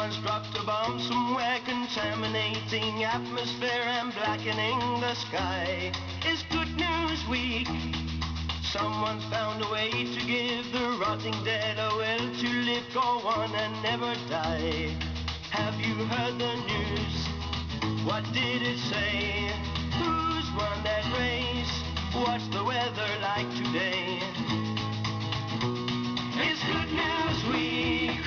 Someone's dropped a bomb somewhere, contaminating atmosphere and blackening the sky. It's Good News Week. Someone's found a way to give the rotting dead a will to live, go on and never die. Have you heard the news? What did it say? Who's won that race? What's the weather like today? It's Good News Week.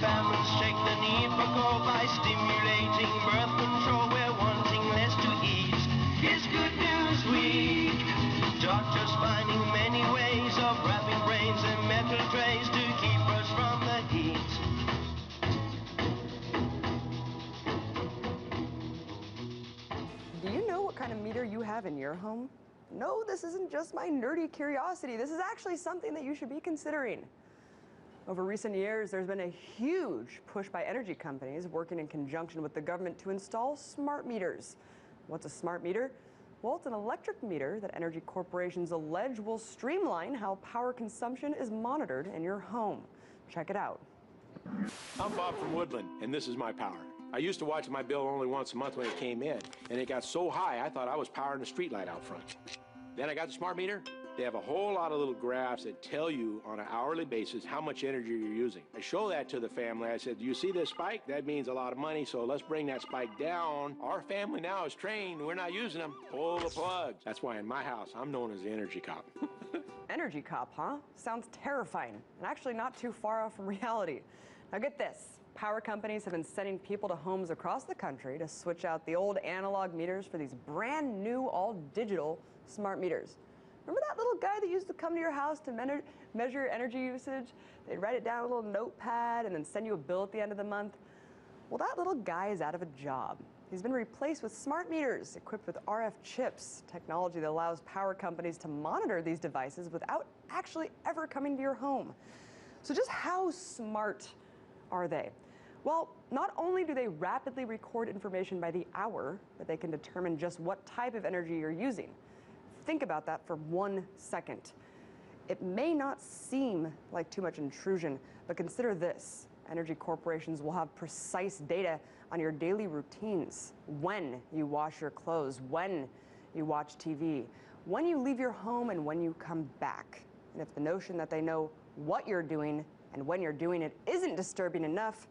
Families check the need for coal by stimulating birth control. We're wanting less to eat. It's Good News Week. Doctors finding many ways of wrapping brains in metal trays to keep us from the heat. Do you know what kind of meter you have in your home? No, this isn't just my nerdy curiosity. This is actually something that you should be considering. Over recent years, there's been a huge push by energy companies working in conjunction with the government to install smart meters. What's a smart meter? Well, it's an electric meter that energy corporations allege will streamline how power consumption is monitored in your home. Check it out. I'm Bob from Woodland, and this is my power. I used to watch my bill only once a month when it came in, and it got so high I thought I was powering the street light out front. Then I got the smart meter. They have a whole lot of little graphs that tell you on an hourly basis how much energy you're using. I show that to the family. I said, do you see this spike? That means a lot of money, so let's bring that spike down. Our family now is trained. We're not using them. Pull the plugs. That's why in my house, I'm known as the energy cop. Energy cop, huh? Sounds terrifying, and actually not too far off from reality. Now get this. Power companies have been sending people to homes across the country to switch out the old analog meters for these brand new all-digital smart meters. Remember that little guy that used to come to your house to measure your energy usage? They'd write it down on a little notepad and then send you a bill at the end of the month. Well, that little guy is out of a job. He's been replaced with smart meters equipped with RF chips, technology that allows power companies to monitor these devices without actually ever coming to your home. So just how smart are they? Well, not only do they rapidly record information by the hour, but they can determine just what type of energy you're using. Think about that for 1 second. It may not seem like too much intrusion, but consider this. Energy corporations will have precise data on your daily routines, when you wash your clothes, when you watch TV, when you leave your home, and when you come back. And if the notion that they know what you're doing and when you're doing it isn't disturbing enough,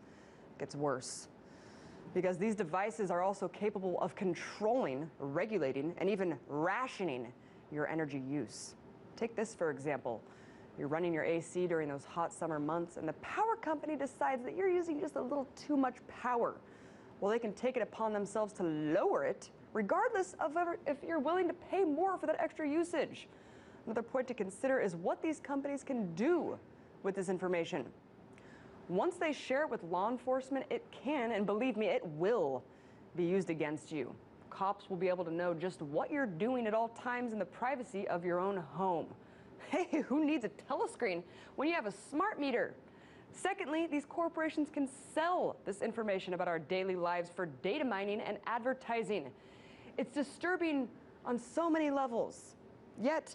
it gets worse. Because these devices are also capable of controlling, regulating, and even rationing your energy use. Take this for example. You're running your AC during those hot summer months, and the power company decides that you're using just a little too much power. Well, they can take it upon themselves to lower it, regardless of if you're willing to pay more for that extra usage. Another point to consider is what these companies can do with this information. Once they share it with law enforcement, it can, and believe me, it will be used against you. Cops will be able to know just what you're doing at all times in the privacy of your own home. Hey, who needs a telescreen when you have a smart meter? Secondly, these corporations can sell this information about our daily lives for data mining and advertising. It's disturbing on so many levels. Yet,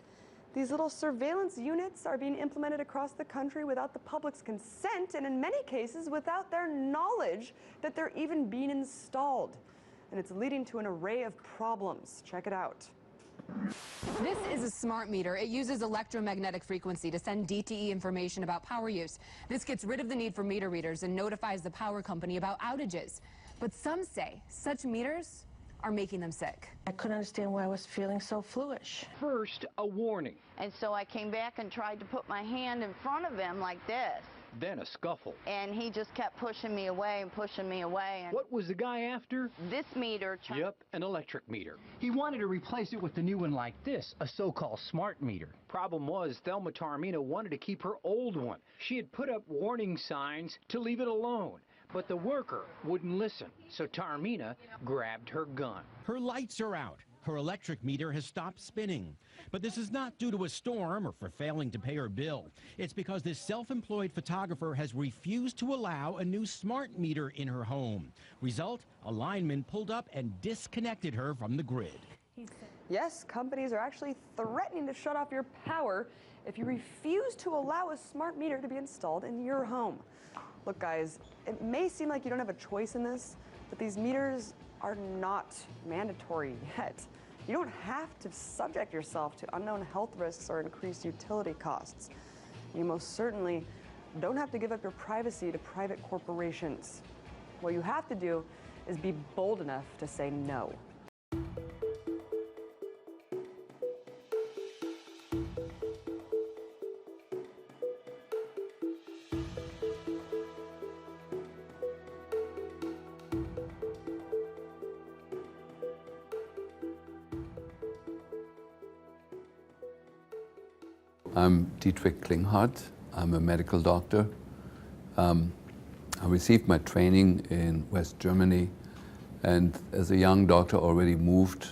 these little surveillance units are being implemented across the country without the public's consent, and in many cases without their knowledge that they're even being installed. And it's leading to an array of problems. Check it out. This is a smart meter. It uses electromagnetic frequency to send DTE information about power use. This gets rid of the need for meter readers and notifies the power company about outages. But some say such meters are making them sick. I couldn't understand why I was feeling so fluish. First, a warning. And so I came back and tried to put my hand in front of him like this. Then a scuffle. And he just kept pushing me away and pushing me away. And what was the guy after? This meter. Yep, an electric meter. He wanted to replace it with the new one like this, a so-called smart meter. Problem was, Thelma Taormina wanted to keep her old one. She had put up warning signs to leave it alone. But the worker wouldn't listen, so Taormina grabbed her gun. Her lights are out. Her electric meter has stopped spinning. But this is not due to a storm or for failing to pay her bill. It's because this self-employed photographer has refused to allow a new smart meter in her home. Result, a lineman pulled up and disconnected her from the grid. Yes, companies are actually threatening to shut off your power if you refuse to allow a smart meter to be installed in your home. Look, guys, it may seem like you don't have a choice in this, but these meters are not mandatory yet. You don't have to subject yourself to unknown health risks or increased utility costs. You most certainly don't have to give up your privacy to private corporations. What you have to do is be bold enough to say no. I'm Dietrich Klinghardt. I'm a medical doctor. I received my training in West Germany, and as a young doctor already moved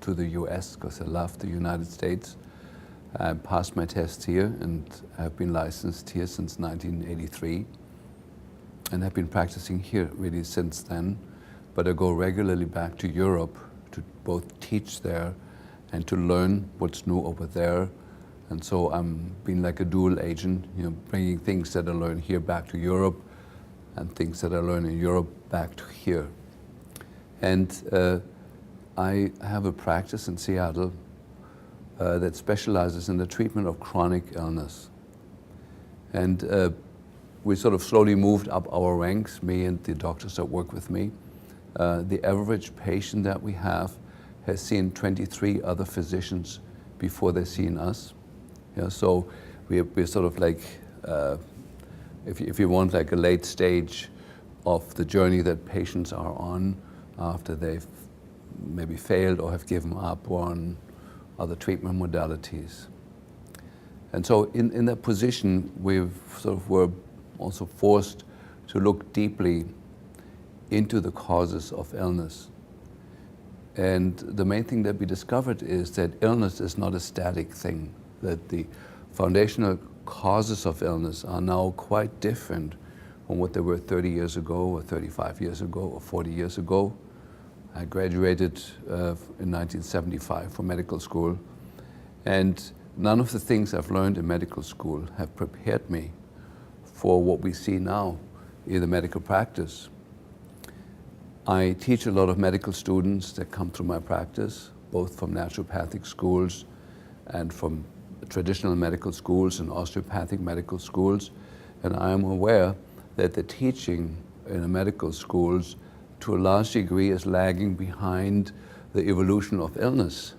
to the US because I loved the United States. I passed my tests here and have been licensed here since 1983, and have been practicing here really since then. But I go regularly back to Europe to both teach there and to learn what's new over there. And so I'm being like a dual agent, bringing things that I learn here back to Europe and things that I learn in Europe back to here. And I have a practice in Seattle that specializes in the treatment of chronic illness. And we sort of slowly moved up our ranks, me and the doctors that work with me. The average patient that we have has seen 23 other physicians before they've seen us. So we're sort of like, if you want, like a late stage of the journey that patients are on after they've maybe failed or have given up on other treatment modalities. And so in that position, we sort of were also forced to look deeply into the causes of illness. And the main thing that we discovered is that illness is not a static thing, that the foundational causes of illness are now quite different from what they were 30 years ago or 35 years ago or 40 years ago. I graduated in 1975 from medical school, and none of the things I've learned in medical school have prepared me for what we see now in the medical practice. I teach a lot of medical students that come through my practice, both from naturopathic schools and from traditional medical schools and osteopathic medical schools. And I am aware that the teaching in the medical schools to a large degree is lagging behind the evolution of illness.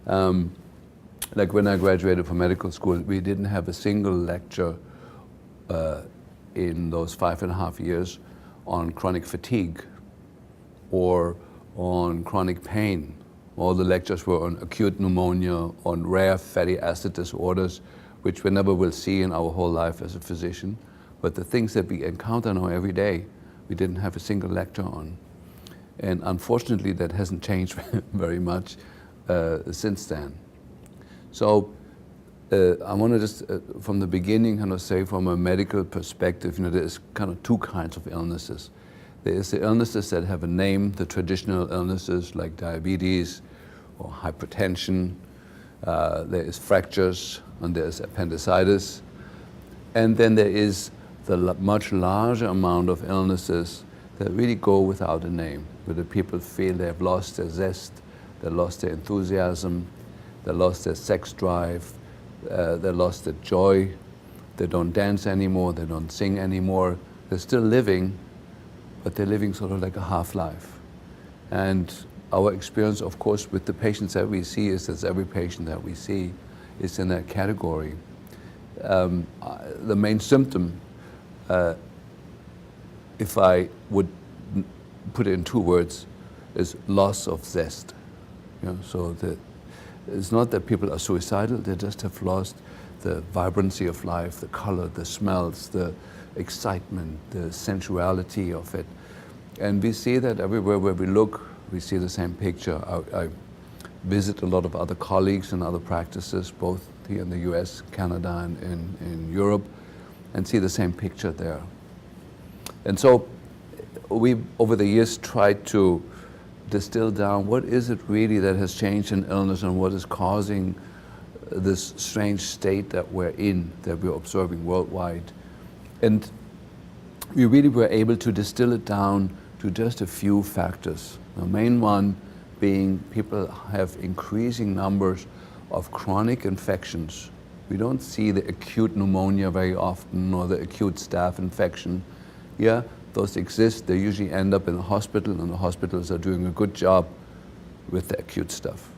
Like when I graduated from medical school, we didn't have a single lecture in those 5.5 years on chronic fatigue or on chronic pain. All the lectures were on acute pneumonia, on rare fatty acid disorders, which we never will see in our whole life as a physician. But the things that we encounter now every day, we didn't have a single lecture on. And unfortunately, that hasn't changed very much since then. So I want to just, from the beginning, kind of say from a medical perspective, there's kind of two kinds of illnesses. There is the illnesses that have a name, the traditional illnesses like diabetes or hypertension. There is fractures, and there is appendicitis. And then there is the much larger amount of illnesses that really go without a name, where the people feel they have lost their zest, they lost their enthusiasm, they lost their sex drive, they lost their joy, they don't dance anymore, they don't sing anymore. They're still living, but they're living sort of like a half-life. And our experience, of course, with the patients that we see is that every patient that we see is in that category. The main symptom, if I would put it in 2 words, is loss of zest. So it's not that people are suicidal, they just have lost the vibrancy of life, the color, the smells, the excitement, the sensuality of it. And we see that everywhere where we look, we see the same picture. I visit a lot of other colleagues and other practices, both here in the US, Canada, and in Europe, and see the same picture there. And so we, over the years, tried to distill down what is it really that has changed in illness and what is causing this strange state that we're in, that we're observing worldwide. And we really were able to distill it down to just a few factors. The main one being people have increasing numbers of chronic infections. We don't see the acute pneumonia very often or the acute staph infection. Yeah, those exist. They usually end up in the hospital, and the hospitals are doing a good job with the acute stuff.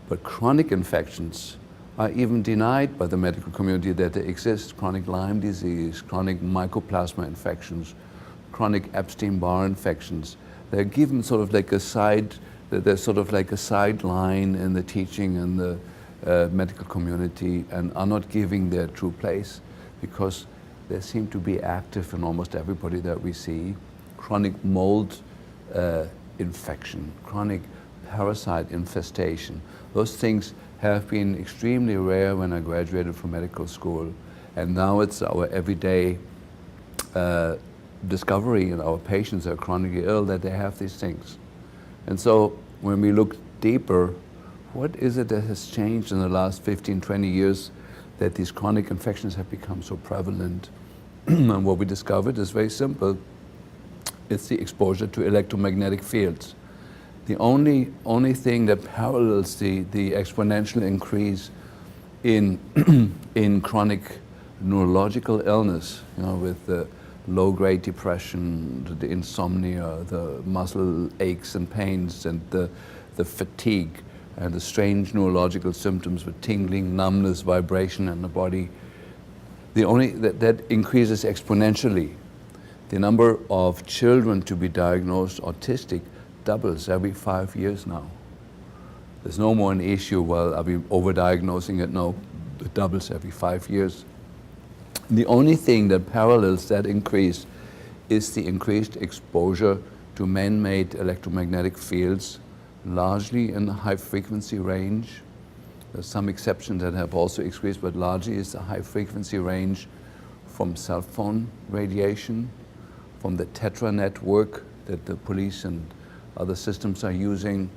But chronic infections are even denied by the medical community that they exist. Chronic Lyme disease, chronic mycoplasma infections, chronic Epstein-Barr infections. They're given sort of like a sideline in the teaching and the medical community, and are not giving their true place because they seem to be active in almost everybody that we see. Chronic mold infection, chronic parasite infestation. Those things have been extremely rare when I graduated from medical school, and now it's our everyday discovery in our patients that are chronically ill that they have these things. And so when we look deeper, what is it that has changed in the last 15, 20 years that these chronic infections have become so prevalent? And what we discovered is very simple. It's the exposure to electromagnetic fields. The only thing that parallels the exponential increase in in chronic neurological illness, you know, with the low-grade depression, the insomnia, the muscle aches and pains, and the fatigue, and the strange neurological symptoms with tingling, numbness, vibration in the body. That increases exponentially. The number of children to be diagnosed autistic doubles every 5 years now. There's no more an issue, well, are we overdiagnosing it? No, it doubles every 5 years. The only thing that parallels that increase is the increased exposure to man-made electromagnetic fields, largely in the high-frequency range. There's some exceptions that have also increased, but largely it's the high-frequency range from cell phone radiation, from the Tetra network that the police and other systems are using.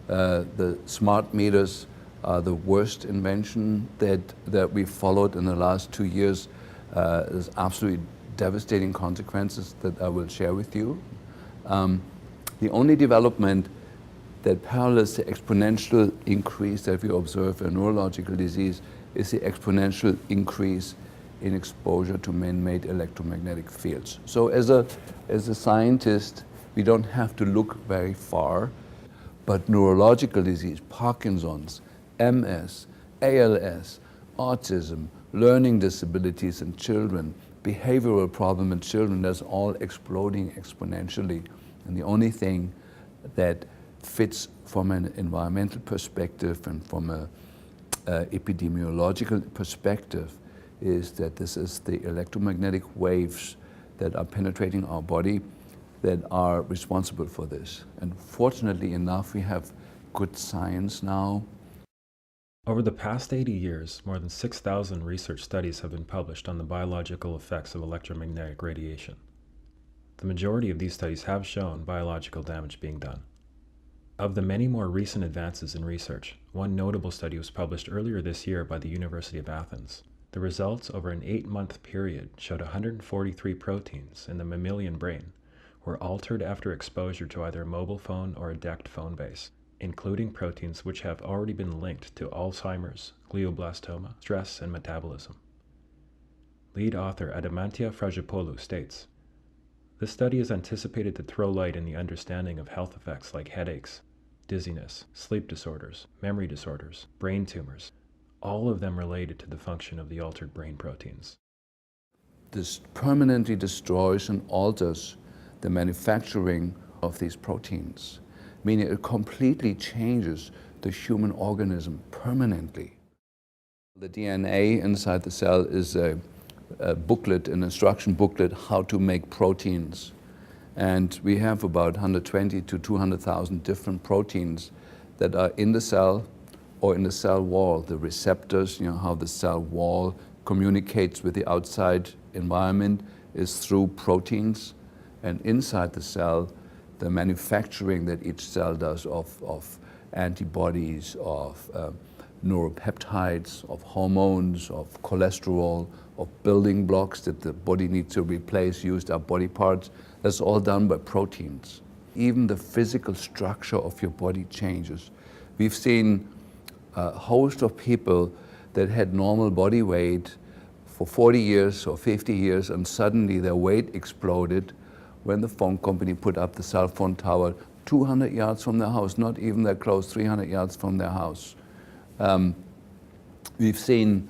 The smart meters are the worst invention that we've followed in the last 2 years. There's absolutely devastating consequences that I will share with you. The only development that parallels the exponential increase that we observe in neurological disease is the exponential increase in exposure to man-made electromagnetic fields. So as a scientist, we don't have to look very far, but neurological disease, Parkinson's, MS, ALS, autism, learning disabilities in children, behavioral problem in children, that's all exploding exponentially. And the only thing that fits from an environmental perspective and from an epidemiological perspective is that this is the electromagnetic waves that are penetrating our body that are responsible for this. And fortunately enough, we have good science now. Over the past 80 years, more than 6,000 research studies have been published on the biological effects of electromagnetic radiation. The majority of these studies have shown biological damage being done. Of the many more recent advances in research, one notable study was published earlier this year by the University of Athens. The results over an 8-month period showed 143 proteins in the mammalian brain were altered after exposure to either a mobile phone or a DECT phone base, including proteins which have already been linked to Alzheimer's, glioblastoma, stress, and metabolism. Lead author Adamantia Fragipoulou states, "This study is anticipated to throw light in the understanding of health effects like headaches, dizziness, sleep disorders, memory disorders, brain tumors, all of them related to the function of the altered brain proteins." This permanently destroys and alters the manufacturing of these proteins, meaning it completely changes the human organism permanently. The DNA inside the cell is a booklet, an instruction booklet, how to make proteins. And we have about 120 to 200,000 different proteins that are in the cell or in the cell wall. The receptors, you know, how the cell wall communicates with the outside environment is through proteins. And inside the cell, the manufacturing that each cell does of antibodies, of neuropeptides, of hormones, of cholesterol, of building blocks that the body needs to replace, used up body parts. That's all done by proteins. Even the physical structure of your body changes. We've seen a host of people that had normal body weight for 40 years or 50 years, and suddenly their weight exploded when the phone company put up the cell phone tower 200 yards from their house, not even that close, 300 yards from their house. We've seen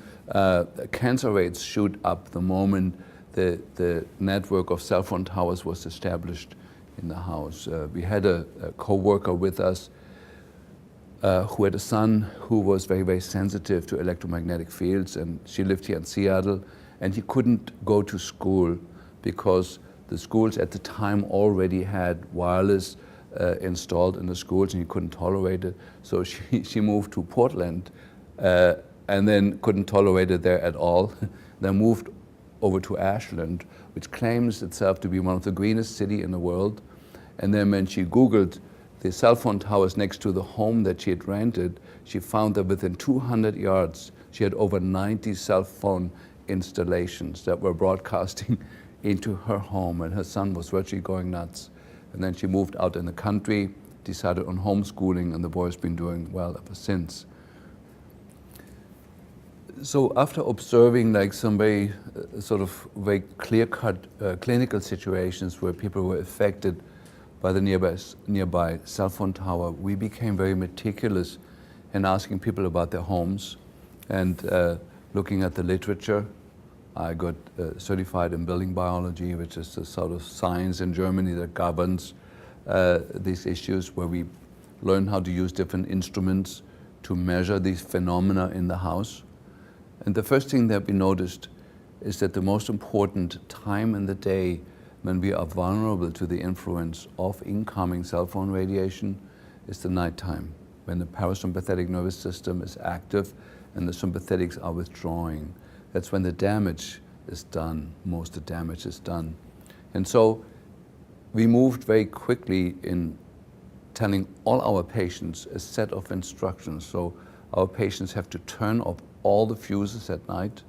cancer rates shoot up the moment the network of cell phone towers was established in the house. We had a co-worker with us who had a son who was very, very sensitive to electromagnetic fields, and she lived here in Seattle, and he couldn't go to school because the schools at the time already had wireless installed in the schools, and he couldn't tolerate it. So she moved to Portland and then couldn't tolerate it there at all. Then moved over to Ashland, which claims itself to be one of the greenest cities in the world. And then when she Googled the cell phone towers next to the home that she had rented, she found that within 200 yards, she had over 90 cell phone installations that were broadcasting into her home, and her son was virtually going nuts. And then she moved out in the country, decided on homeschooling, and the boy's been doing well ever since. So after observing like some very very clear-cut clinical situations where people were affected by the nearby cell phone tower, we became very meticulous in asking people about their homes and looking at the literature. I got certified in building biology, which is the sort of science in Germany that governs these issues, where we learn how to use different instruments to measure these phenomena in the house. And the first thing that we noticed is that the most important time in the day when we are vulnerable to the influence of incoming cell phone radiation is the nighttime, when the parasympathetic nervous system is active and the sympathetics are withdrawing. That's when the damage is done, most of the damage is done. And so we moved very quickly in telling all our patients a set of instructions. So our patients have to turn off all the fuses at night.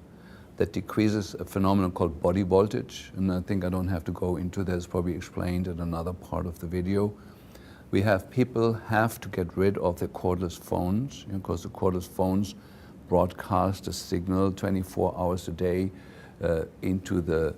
That decreases a phenomenon called body voltage, and I think I don't have to go into that. It's probably explained in another part of the video. We have people have to get rid of their cordless phones, because the cordless phones broadcast a signal 24 hours a day into the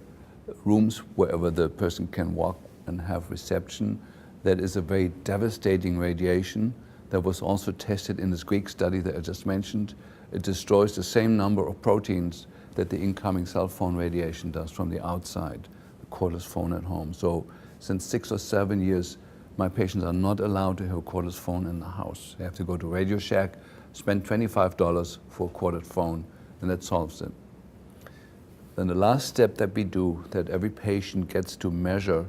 rooms wherever the person can walk and have reception. That is a very devastating radiation that was also tested in this Greek study that I just mentioned. It destroys the same number of proteins that the incoming cell phone radiation does from the outside, the cordless phone at home. So since 6 or 7 years, my patients are not allowed to have a cordless phone in the house. They have to go to Radio Shack, spend $25 for a corded phone, and that solves it. Then the last step that we do, that every patient gets to measure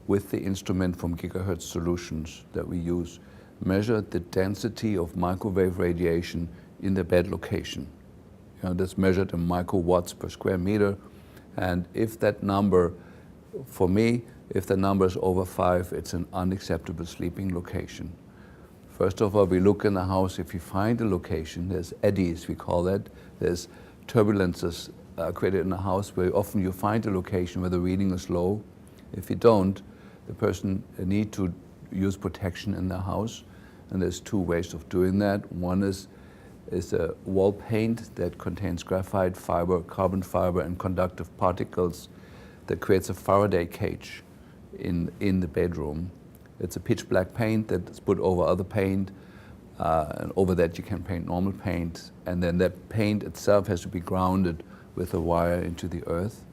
with the instrument from Gigahertz Solutions that we use, measure the density of microwave radiation in the bed location. That's measured in microwatts per square meter. And if that number, for me, if the number is over 5, it's an unacceptable sleeping location. First of all, we look in the house. If you find a location, there's eddies, we call that. There's turbulences created in the house where often you find a location where the reading is low. If you don't, the person need to use protection in the house. And there's 2 ways of doing that. One is a wall paint that contains graphite fiber, carbon fiber, and conductive particles that creates a Faraday cage in the bedroom. It's a pitch black paint that's put over other paint, and over that you can paint normal paint, and then that paint itself has to be grounded with a wire into the earth.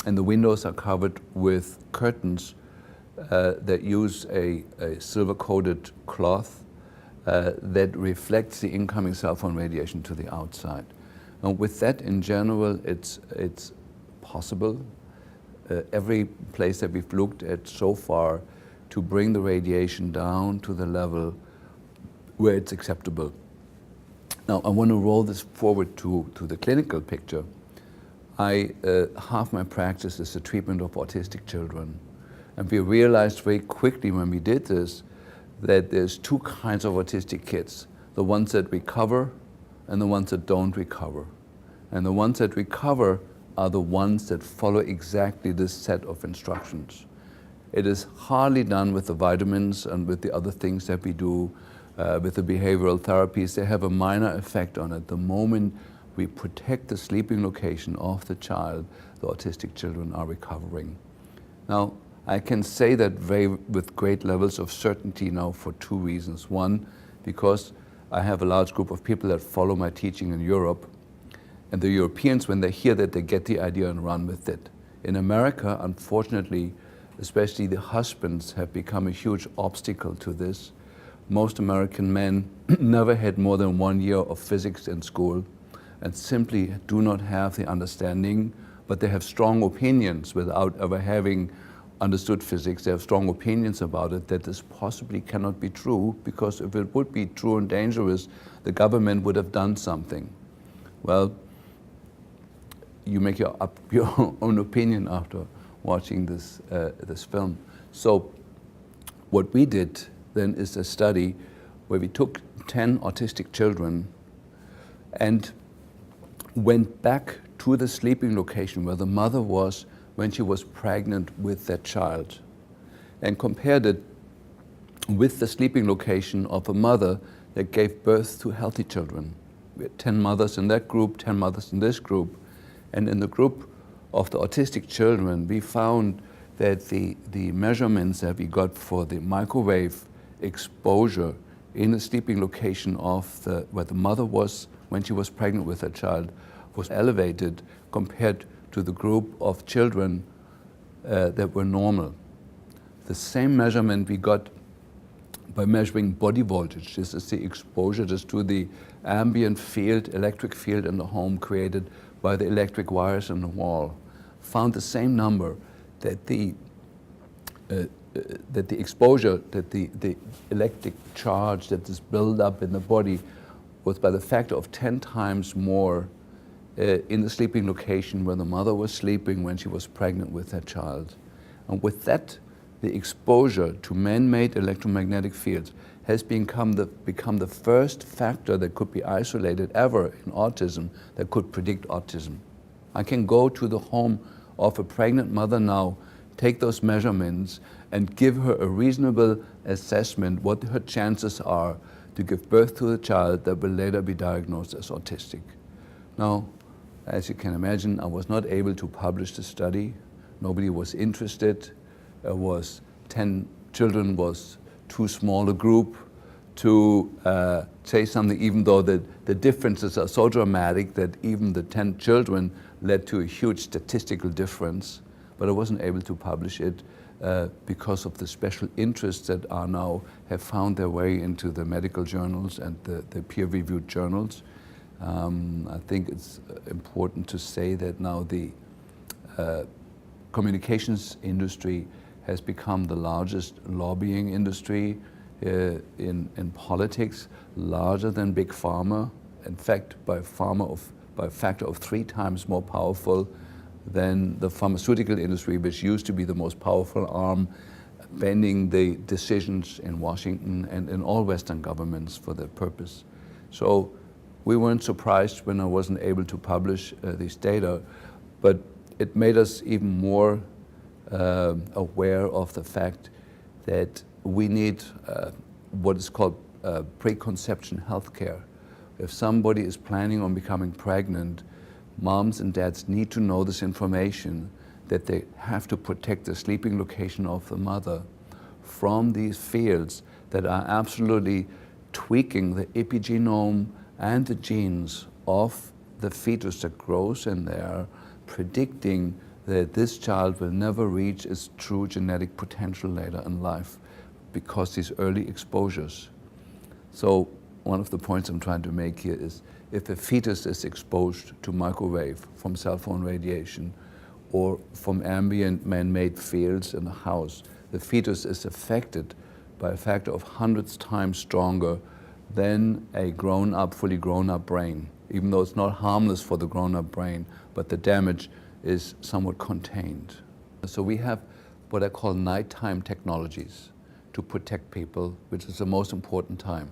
And the windows are covered with curtains that use a silver-coated cloth that reflects the incoming cell phone radiation to the outside. And with that, in general, it's possible. Every place that we've looked at so far to bring the radiation down to the level where it's acceptable. Now, I want to roll this forward to the clinical picture. Half my practice is the treatment of autistic children. And we realized very quickly when we did this that there's 2 kinds of autistic kids. The ones that recover and the ones that don't recover. And the ones that recover are the ones that follow exactly this set of instructions. It is hardly done with the vitamins and with the other things that we do, with the behavioral therapies. They have a minor effect on it. The moment we protect the sleeping location of the child, the autistic children are recovering. Now, I can say that with great levels of certainty now for two reasons. One, because I have a large group of people that follow my teaching in Europe, and the Europeans, when they hear that, they get the idea and run with it. In America, unfortunately, especially the husbands have become a huge obstacle to this. Most American men never had more than 1 year of physics in school and simply do not have the understanding, but they have strong opinions without ever having understood physics. They have strong opinions about it, that this possibly cannot be true, because if it would be true and dangerous, the government would have done something. Well, you make your own opinion after watching this film. So what we did then is a study where we took 10 autistic children and went back to the sleeping location where the mother was when she was pregnant with that child, and compared it with the sleeping location of a mother that gave birth to healthy children. We had 10 mothers in that group, 10 mothers in this group, and in the group of the autistic children, we found that the measurements that we got for the microwave exposure in the sleeping location of where the mother was when she was pregnant with her child was elevated compared to the group of children that were normal. The same measurement we got by measuring body voltage. This is the exposure just to the ambient field, electric field in the home created by the electric wires in the wall. Found the same number, that the exposure, that the electric charge that is built up in the body was by the factor of 10 times more in the sleeping location where the mother was sleeping when she was pregnant with her child. And with that, the exposure to man-made electromagnetic fields has become the first factor that could be isolated ever in autism that could predict autism. I can go to the home of a pregnant mother now, take those measurements, and give her a reasonable assessment what her chances are to give birth to a child that will later be diagnosed as autistic. Now, as you can imagine, I was not able to publish the study. Nobody was interested. 10 children was too small a group to say something, even though the differences are so dramatic that even the 10 children led to a huge statistical difference. But I wasn't able to publish it because of the special interests that are now have found their way into the medical journals and the peer-reviewed journals. I think it's important to say that now the communications industry has become the largest lobbying industry in politics, larger than big pharma. In fact, by a factor of 3 times more powerful than the pharmaceutical industry, which used to be the most powerful arm, bending the decisions in Washington and in all Western governments for that purpose. So we weren't surprised when I wasn't able to publish these data, but it made us even more aware of the fact that we need what is called preconception healthcare. If somebody is planning on becoming pregnant, moms and dads need to know this information, that they have to protect the sleeping location of the mother from these fields that are absolutely tweaking the epigenome and the genes of the fetus that grows in there, predicting that this child will never reach its true genetic potential later in life because these early exposures. So one of the points I'm trying to make here is, if a fetus is exposed to microwave from cell phone radiation or from ambient man-made fields in the house, the fetus is affected by a factor of hundreds times stronger than a grown-up, fully grown-up brain, even though it's not harmless for the grown-up brain, but the damage is somewhat contained. So we have what I call nighttime technologies to protect people, which is the most important time.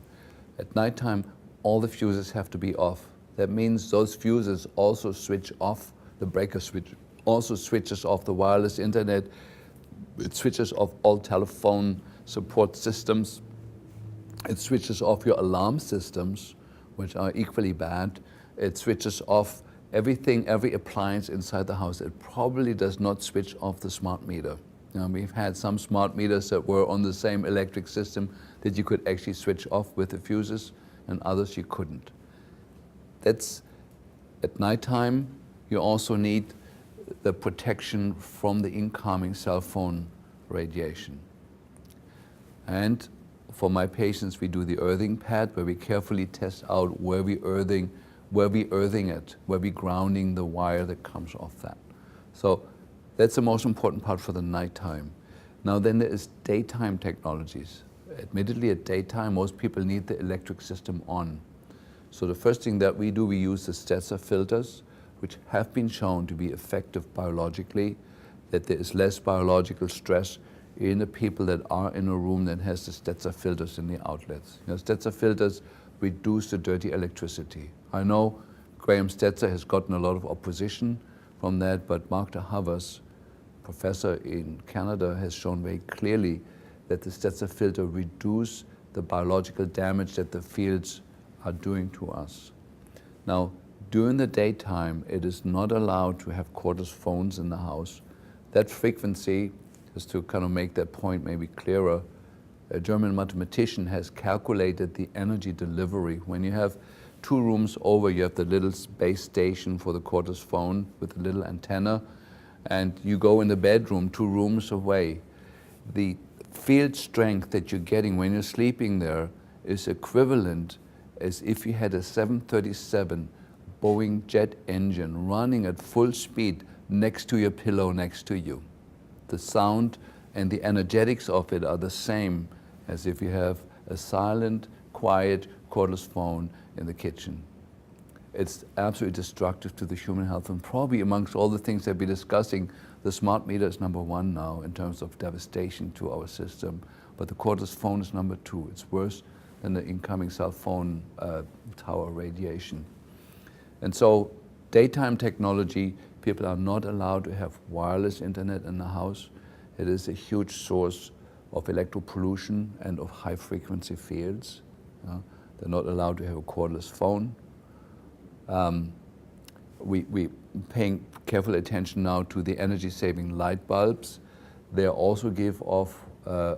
At nighttime, all the fuses have to be off. That means those fuses also switch off, the breaker switch also switches off the wireless internet. It switches off all telephone support systems. It switches off your alarm systems, which are equally bad. It switches off everything, every appliance inside the house. It probably does not switch off the smart meter. We've had some smart meters that were on the same electric system that you could actually switch off with the fuses, and others you couldn't. That's at nighttime. You also need the protection from the incoming cell phone radiation. And for my patients, we do the earthing pad, where we carefully test out where we earthing it, where we grounding the wire that comes off that. So that's the most important part for the nighttime. Now then there is daytime technologies. Admittedly, at daytime, most people need the electric system on. So the first thing that we do, we use the Stetzer filters, which have been shown to be effective biologically, that there is less biological stress in the people that are in a room that has the Stetzer filters in the outlets. Stetzer filters reduce the dirty electricity. I know Graham Stetzer has gotten a lot of opposition from that, but Mark de Havers, professor in Canada, has shown very clearly that the Stetzer filter reduce the biological damage that the fields are doing to us. Now, during the daytime, it is not allowed to have cordless phones in the house. That frequency, just to kind of make that point maybe clearer, a German mathematician has calculated the energy delivery. When you have 2 rooms over, you have the little base station for the cordless phone with a little antenna, and you go in the bedroom 2 rooms away. The field strength that you're getting when you're sleeping there is equivalent as if you had a 737 Boeing jet engine running at full speed next to your pillow next to you. The sound and the energetics of it are the same as if you have a silent, quiet, cordless phone in the kitchen. It's absolutely destructive to the human health, and probably amongst all the things that we're discussing, the smart meter is number 1 now in terms of devastation to our system, but the cordless phone is number 2. It's worse than the incoming cell phone tower radiation. And so daytime technology, people are not allowed to have wireless internet in the house. It is a huge source of electropollution and of high frequency fields. They're not allowed to have a cordless phone. We're paying careful attention now to the energy saving light bulbs. They also give off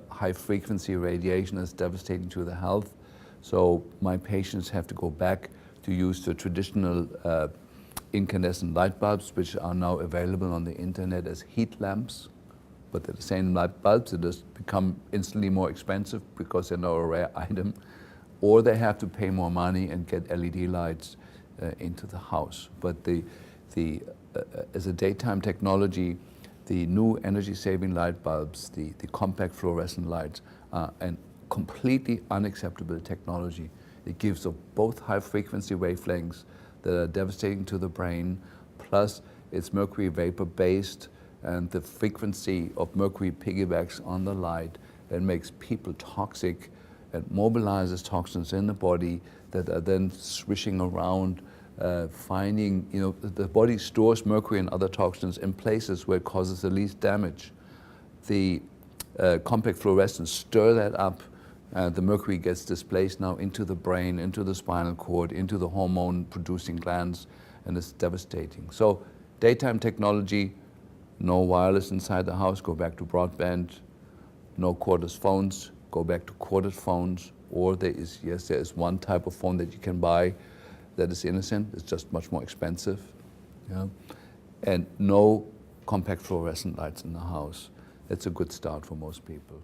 high frequency radiation that's devastating to the health. So my patients have to go back to use the traditional incandescent light bulbs, which are now available on the internet as heat lamps. But they're the same light bulbs, they just become instantly more expensive because they're now a rare item. Or they have to pay more money and get LED lights into the house. But as a daytime technology, the new energy-saving light bulbs, the compact fluorescent lights, are a completely unacceptable technology. It gives off both high-frequency wavelengths that are devastating to the brain, plus it's mercury vapor-based, and the frequency of mercury piggybacks on the light and makes people toxic and mobilizes toxins in the body that are then swishing around, finding, the body stores mercury and other toxins in places where it causes the least damage. The compact fluorescents stir that up, the mercury gets displaced now into the brain, into the spinal cord, into the hormone-producing glands, and it's devastating. So daytime technology, no wireless inside the house, go back to broadband. No cordless phones, go back to corded phones. Or there is one type of phone that you can buy that is innocent. It's just much more expensive. And no compact fluorescent lights in the house. That's a good start for most people.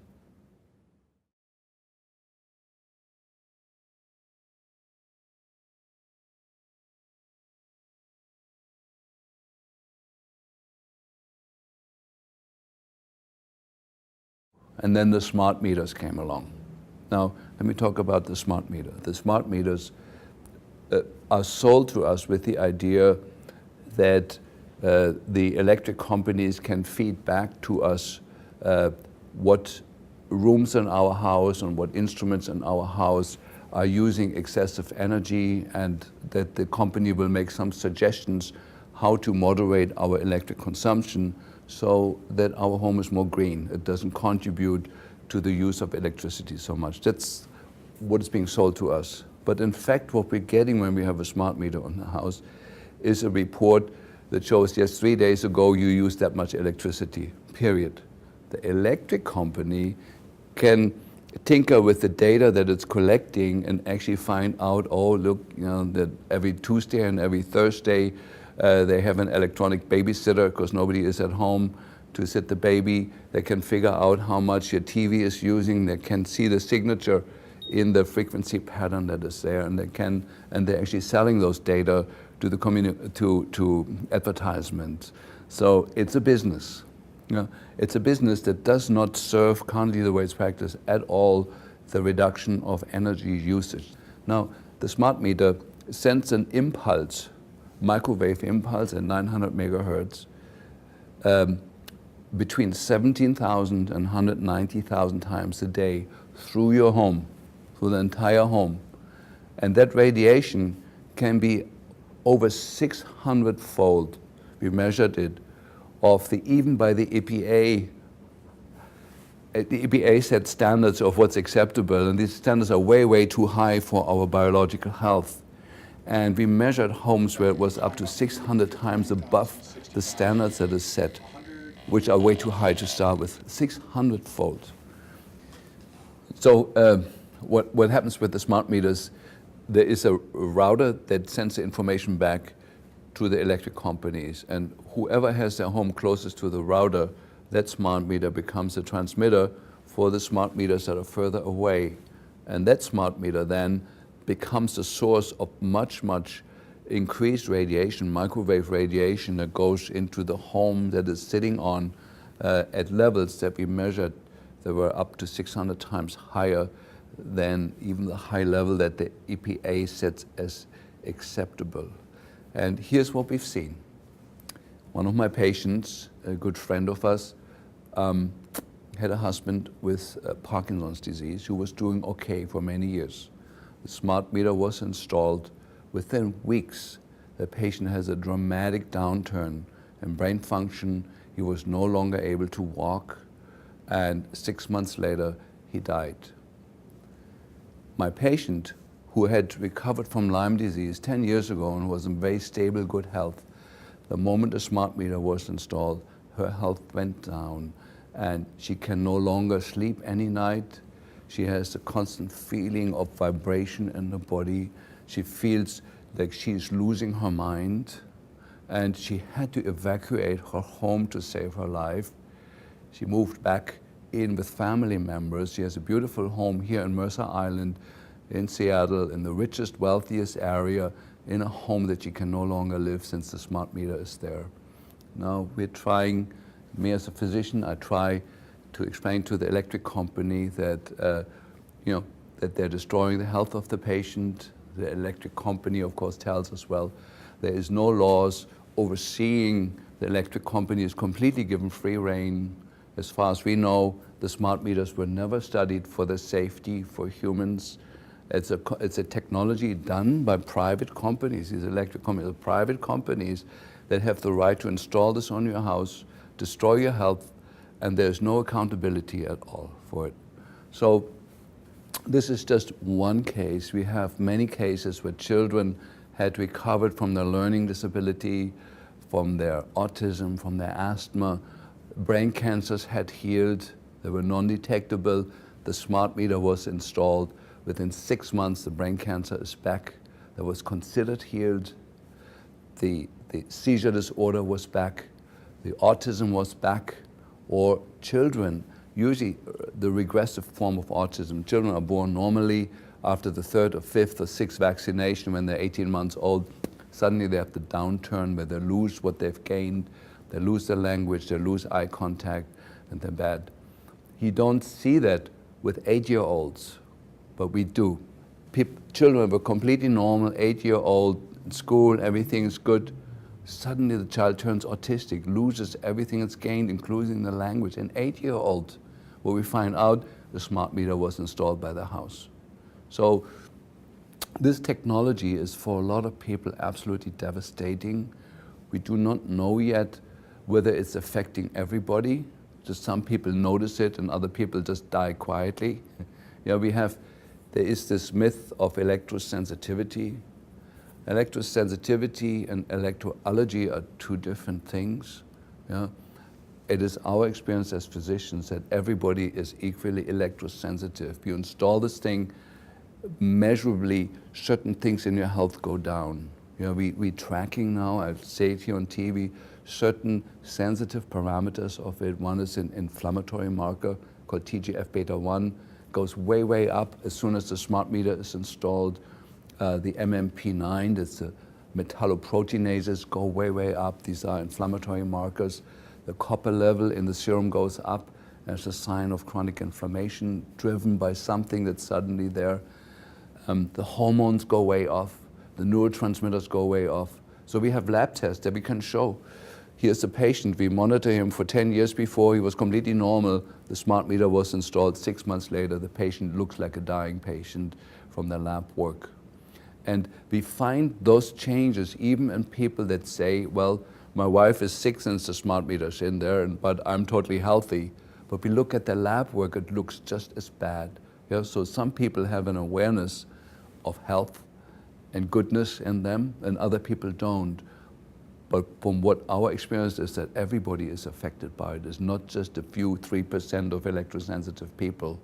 And then the smart meters came along. Now, let me talk about the smart meter. The smart meters are sold to us with the idea that the electric companies can feed back to us what rooms in our house and what instruments in our house are using excessive energy, and that the company will make some suggestions how to moderate our electric consumption so that our home is more green. It doesn't contribute to the use of electricity so much. That's what is being sold to us. But in fact, what we're getting when we have a smart meter on the house is a report that shows, yes, 3 days ago you used that much electricity, period. The electric company can tinker with the data that it's collecting and actually find out, oh, look, that every Tuesday and every Thursday they have an electronic babysitter because nobody is at home to sit the baby. They can figure out how much your TV is using. They can see the signature in the frequency pattern that is there, and they're actually selling those data to the to advertisements. So it's a business. It's a business that does not serve currently the way it's practiced at all the reduction of energy usage. Now, the smart meter sends an impulse, microwave impulse at 900 megahertz, between 17,000 and 190,000 times a day through your home, through the entire home. And that radiation can be over 600-fold, we measured it, of even by the EPA. The EPA set standards of what's acceptable, and these standards are way, way too high for our biological health. And we measured homes where it was up to 600 times above the standards that is set, which are way too high to start with, 600-fold. So what happens with the smart meters, there is a router that sends the information back to the electric companies, and whoever has their home closest to the router, that smart meter becomes a transmitter for the smart meters that are further away. And that smart meter then becomes the source of much, much increased radiation, microwave radiation that goes into the home that is sitting on at levels that we measured that were up to 600 times higher than even the high level that the EPA sets as acceptable. And here's what we've seen. One of my patients, a good friend of us, had a husband with Parkinson's disease who was doing okay for many years. The smart meter was installed. Within weeks, the patient has a dramatic downturn in brain function. He was no longer able to walk, and 6 months later, he died. My patient, who had recovered from Lyme disease 10 years ago and was in very stable, good health, the moment a smart meter was installed, her health went down, and she can no longer sleep any night. She has a constant feeling of vibration in the body. She feels like she's losing her mind, and she had to evacuate her home to save her life. She moved back in with family members. She has a beautiful home here in Mercer Island in Seattle, in the richest, wealthiest area, in a home that she can no longer live since the smart meter is there. Now we're trying, me as a physician, I try to explain to the electric company that, that they're destroying the health of the patient. The electric company, of course, tells us, well, there is no laws overseeing the electric company is completely given free rein. As far as we know, the smart meters were never studied for the safety for humans. It's a technology done by private companies. These electric companies are private companies that have the right to install this on your house, destroy your health, and there's no accountability at all for it. So this is just one case. We have many cases where children had recovered from their learning disability, from their autism, from their asthma. Brain cancers had healed. They were non-detectable. The smart meter was installed. Within 6 months, the brain cancer is back. That was considered healed. The seizure disorder was back. The autism was back. Or children, usually the regressive form of autism, children are born normally. After the 3rd or 5th or 6th vaccination, when they're 18 months old, suddenly they have the downturn where they lose what they've gained. They lose their language, they lose eye contact, and they're bad. You don't see that with 8-year-olds, but we do. Children were completely normal, 8-year-old, in school, everything's good. Suddenly the child turns autistic, loses everything it's gained, including the language. An 8-year-old, where we find out the smart meter was installed by the house. So This technology is for a lot of people absolutely devastating. We do not know yet whether it's affecting everybody. Just some people notice it and other people just die quietly. There is this myth of electrosensitivity. Electrosensitivity and electroallergy are two different things. Yeah? It is our experience as physicians that everybody is equally electrosensitive. You install this thing, measurably certain things in your health go down. We're tracking now, I say it here on TV, certain sensitive parameters of it. One is an inflammatory marker called TGF-beta-1, goes way, way up as soon as the smart meter is installed. The MMP9, that's the metalloproteinases, go way, way up. These are inflammatory markers. The copper level in the serum goes up as a sign of chronic inflammation driven by something that's suddenly there. The hormones go way off. The neurotransmitters go way off. So we have lab tests that we can show. Here's a patient. We monitor him for 10 years before. He was completely normal. The smart meter was installed 6 months later. The patient looks like a dying patient from the lab work. And we find those changes even in people that say, well, my wife is sick since the smart meter's in there, but I'm totally healthy. But we look at the lab work, it looks just as bad. So some people have an awareness of health and goodness in them, and other people don't. But from what our experience is that everybody is affected by it. It's not just a few 3% of electrosensitive people.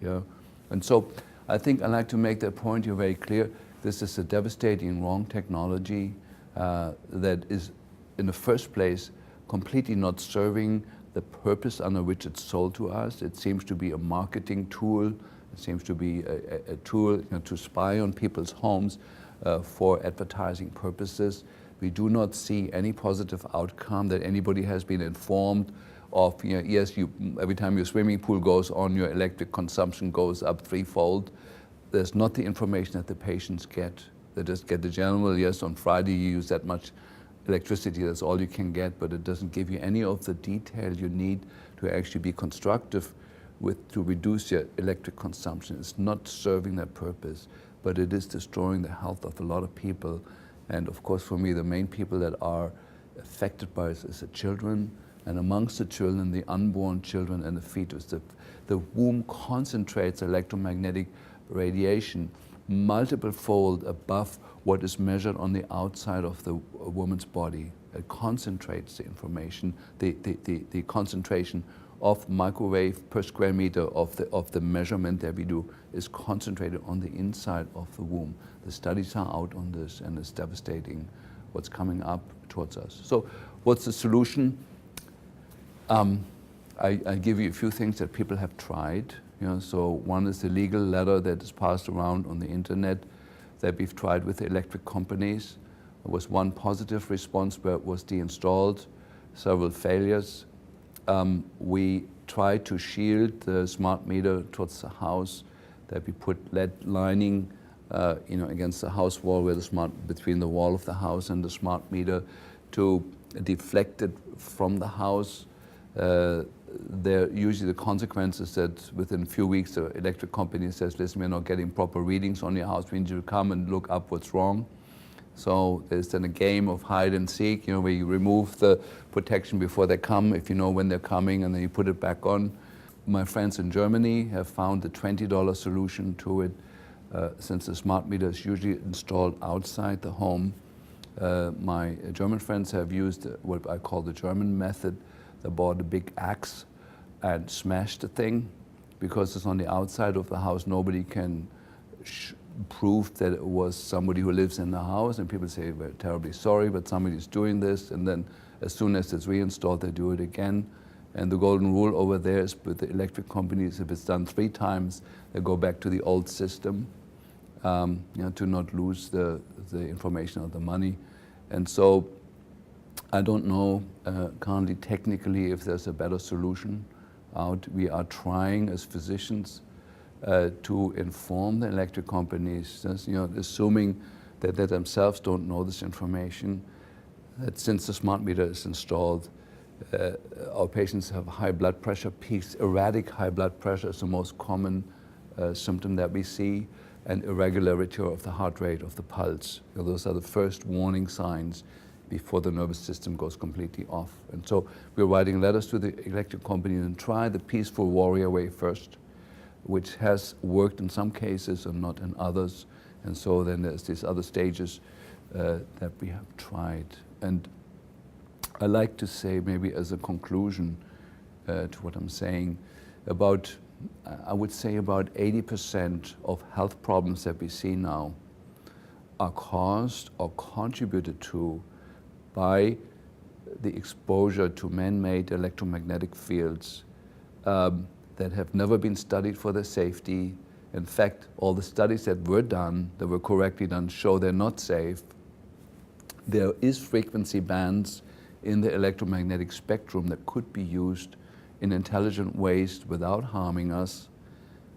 And so I think I like to make that point here very clear. This is a devastating wrong technology that is, in the first place, completely not serving the purpose under which it's sold to us. It seems to be a marketing tool. It seems to be a tool to spy on people's homes for advertising purposes. We do not see any positive outcome that anybody has been informed of. Yes, every time your swimming pool goes on, your electric consumption goes up threefold. There's not the information that the patients get. They just get the general, yes, on Friday you use that much electricity, that's all you can get, but it doesn't give you any of the detail you need to actually be constructive to reduce your electric consumption. It's not serving that purpose, but it is destroying the health of a lot of people. And of course, for me, the main people that are affected by it is the children, and amongst the children, the unborn children and the fetus. The womb concentrates electromagnetic radiation multiple-fold above what is measured on the outside of the woman's body. It concentrates the information, the concentration of microwave per square meter of the measurement that we do is concentrated on the inside of the womb. The studies are out on this, and it's devastating what's coming up towards us. So what's the solution? I give you a few things that people have tried. So one is the legal letter that is passed around on the internet that we've tried with the electric companies. There was one positive response where it was deinstalled, several failures. We tried to shield the smart meter towards the house, that we put lead lining against the house wall, where between the wall of the house and the smart meter, to deflect it from the house. Usually the consequence is that within a few weeks the electric company says, listen, we're not getting proper readings on your house, we need you to come and look up what's wrong. So there's then a game of hide and seek, where you remove the protection before they come, if you know when they're coming, and then you put it back on. My friends in Germany have found a $20 solution to it, since the smart meter is usually installed outside the home. My German friends have used what I call the German method. They bought a big axe and smashed the thing. Because it's on the outside of the house, nobody can prove that it was somebody who lives in the house, and people say, we're terribly sorry, but somebody's doing this, and then as soon as it's reinstalled, they do it again. And the golden rule over there is with the electric companies, if it's done 3 times, they go back to the old system, to not lose the information or the money. And so I don't know currently technically if there's a better solution out. We are trying as physicians to inform the electric companies, assuming that they themselves don't know this information, that since the smart meter is installed, our patients have high blood pressure peaks. Erratic high blood pressure is the most common symptom that we see. and irregularity of the heart rate, of the pulse. Those are the first warning signs before the nervous system goes completely off. And so we're writing letters to the electric company and try the peaceful warrior way first, which has worked in some cases and not in others. And so then there's these other stages that we have tried. And I like to say, maybe as a conclusion to what I'm saying, I would say about 80% of health problems that we see now are caused or contributed to by the exposure to man-made electromagnetic fields that have never been studied for their safety. In fact, all the studies that were done, that were correctly done, show they're not safe. There is frequency bands in the electromagnetic spectrum that could be used in intelligent ways without harming us.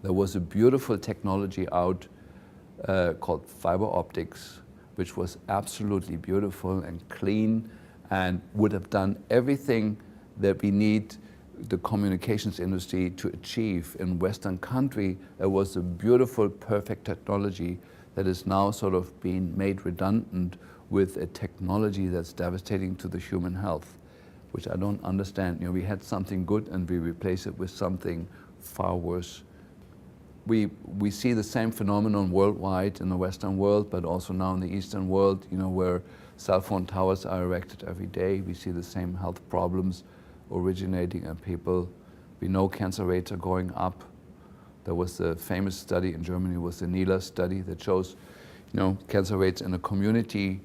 There was a beautiful technology out called fiber optics, which was absolutely beautiful and clean and would have done everything that we need the communications industry to achieve. In Western country, there was a beautiful, perfect technology that is now sort of being made redundant with a technology that's devastating to the human health, which I don't understand. We had something good and we replace it with something far worse. We see the same phenomenon worldwide in the Western world, but also now in the Eastern world, where cell phone towers are erected every day. We see the same health problems originating in people. We know cancer rates are going up. There was a famous study in Germany, was the NILA study that shows, cancer rates in a community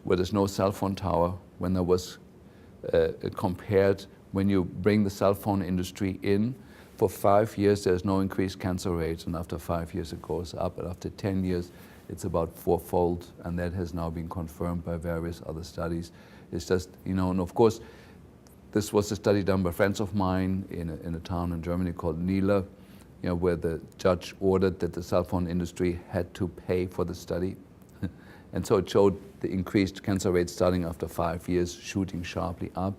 where there's no cell phone tower, when there was compared, when you bring the cell phone industry in, for 5 years there's no increased cancer rates, and after 5 years it goes up, and after 10 years it's about fourfold, and that has now been confirmed by various other studies. It's just, and of course, this was a study done by friends of mine in a town in Germany called Nila, where the judge ordered that the cell phone industry had to pay for the study. And so it showed the increased cancer rates starting after 5 years, shooting sharply up.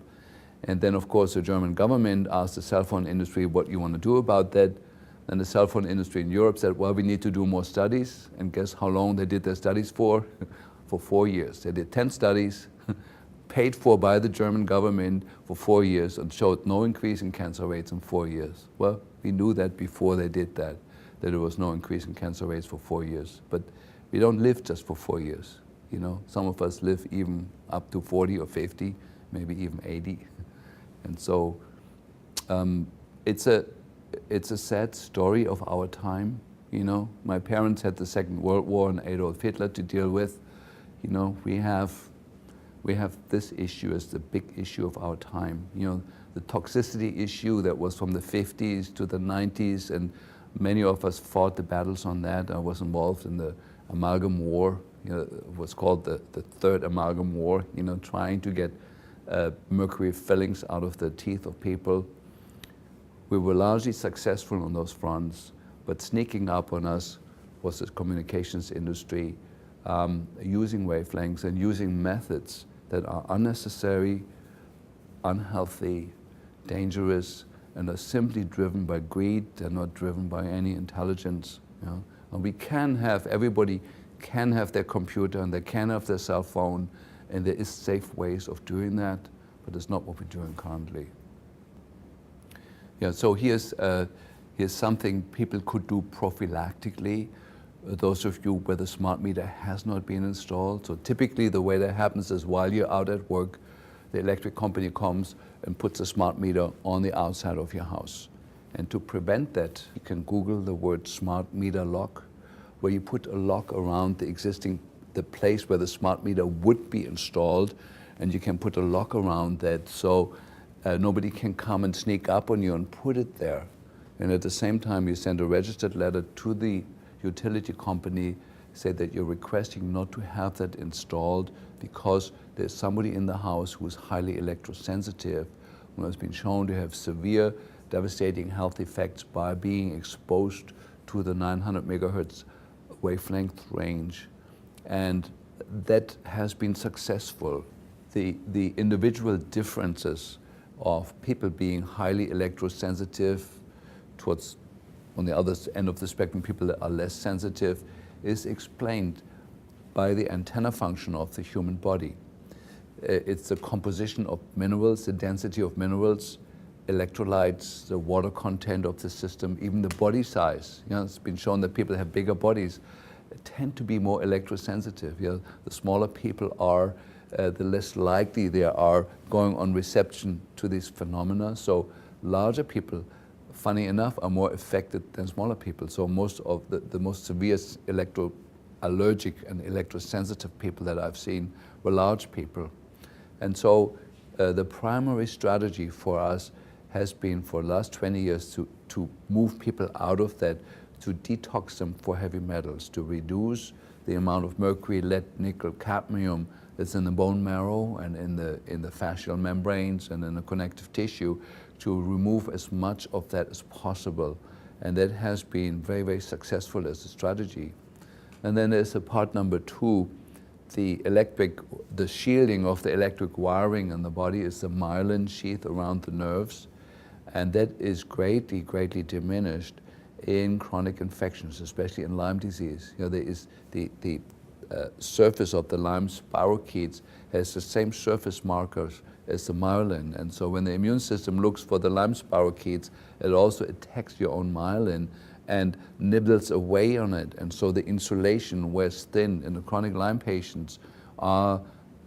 And then, of course, the German government asked the cell phone industry what you want to do about that. And the cell phone industry in Europe said, well, we need to do more studies. And guess how long they did their studies for? For 4 years. They did 10 studies, paid for by the German government for 4 years, and showed no increase in cancer rates in 4 years. Well, we knew that before they did that there was no increase in cancer rates for 4 years. But we don't live just for 4 years. Some of us live even up to 40 or 50, maybe even 80. And so it's a sad story of our time. My parents had the Second World War and Adolf Hitler to deal with. We have this issue as the big issue of our time. The toxicity issue that was from the 50s to the 90s, and many of us fought the battles on that. I was involved in the amalgam war. It was called the Third Amalgam War, trying to get mercury fillings out of the teeth of people. We were largely successful on those fronts, but sneaking up on us was the communications industry, using wavelengths and using methods that are unnecessary, unhealthy, dangerous, and are simply driven by greed. They're not driven by any intelligence. And we can have, everybody can have their computer and they can have their cell phone, and there is safe ways of doing that, but it's not what we're doing currently. So here's something people could do prophylactically. Those of you where the smart meter has not been installed. So typically the way that happens is while you're out at work, the electric company comes and puts a smart meter on the outside of your house. And to prevent that, you can Google the word smart meter lock, where you put a lock around the place where the smart meter would be installed, and you can put a lock around that so nobody can come and sneak up on you and put it there. And at the same time, you send a registered letter to the utility company, say that you're requesting not to have that installed because there's somebody in the house who is highly electrosensitive, who has been shown to have severe, devastating health effects by being exposed to the 900 megahertz wavelength range. And that has been successful. The individual differences of people being highly electrosensitive towards, on the other end of the spectrum, people that are less sensitive, is explained by the antenna function of the human body. It's the composition of minerals, the density of minerals, electrolytes, the water content of the system, even the body size. You know, it's been shown that people have bigger bodies tend to be more electrosensitive. You know, the smaller people are, the less likely they are going on reception to these phenomena. So larger people, funny enough, are more affected than smaller people. So most of the most severe electroallergic and electrosensitive people that I've seen were large people. And so the primary strategy for us has been for the last 20 years to move people out of that, to detox them for heavy metals, to reduce the amount of mercury, lead, nickel, cadmium that's in the bone marrow and in the fascial membranes and in the connective tissue, to remove as much of that as possible. And that has been very, very successful as a strategy. And then there's a part number two. The shielding of the electric wiring in the body is the myelin sheath around the nerves, and that is greatly, greatly diminished in chronic infections, especially in Lyme disease. You know, there is the surface of the Lyme spirochetes has the same surface markers as the myelin, and so when the immune system looks for the Lyme spirochetes, it also attacks your own myelin and nibbles away on it, and so the insulation wears thin in the chronic Lyme patients are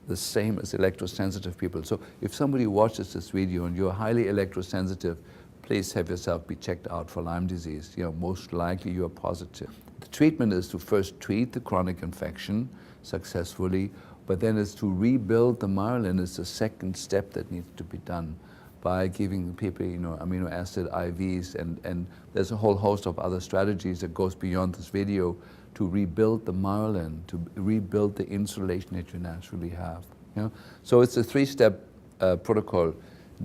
the same as electrosensitive people. So if somebody watches this video and you're highly electrosensitive, please have yourself be checked out for Lyme disease. You know, most likely you are positive. The treatment is to first treat the chronic infection successfully, but then is to rebuild the myelin is the second step that needs to be done by giving people, you know, amino acid IVs, and there's a whole host of other strategies that goes beyond this video to rebuild the myelin, to rebuild the insulation that you naturally have. You know? So it's a three-step protocol: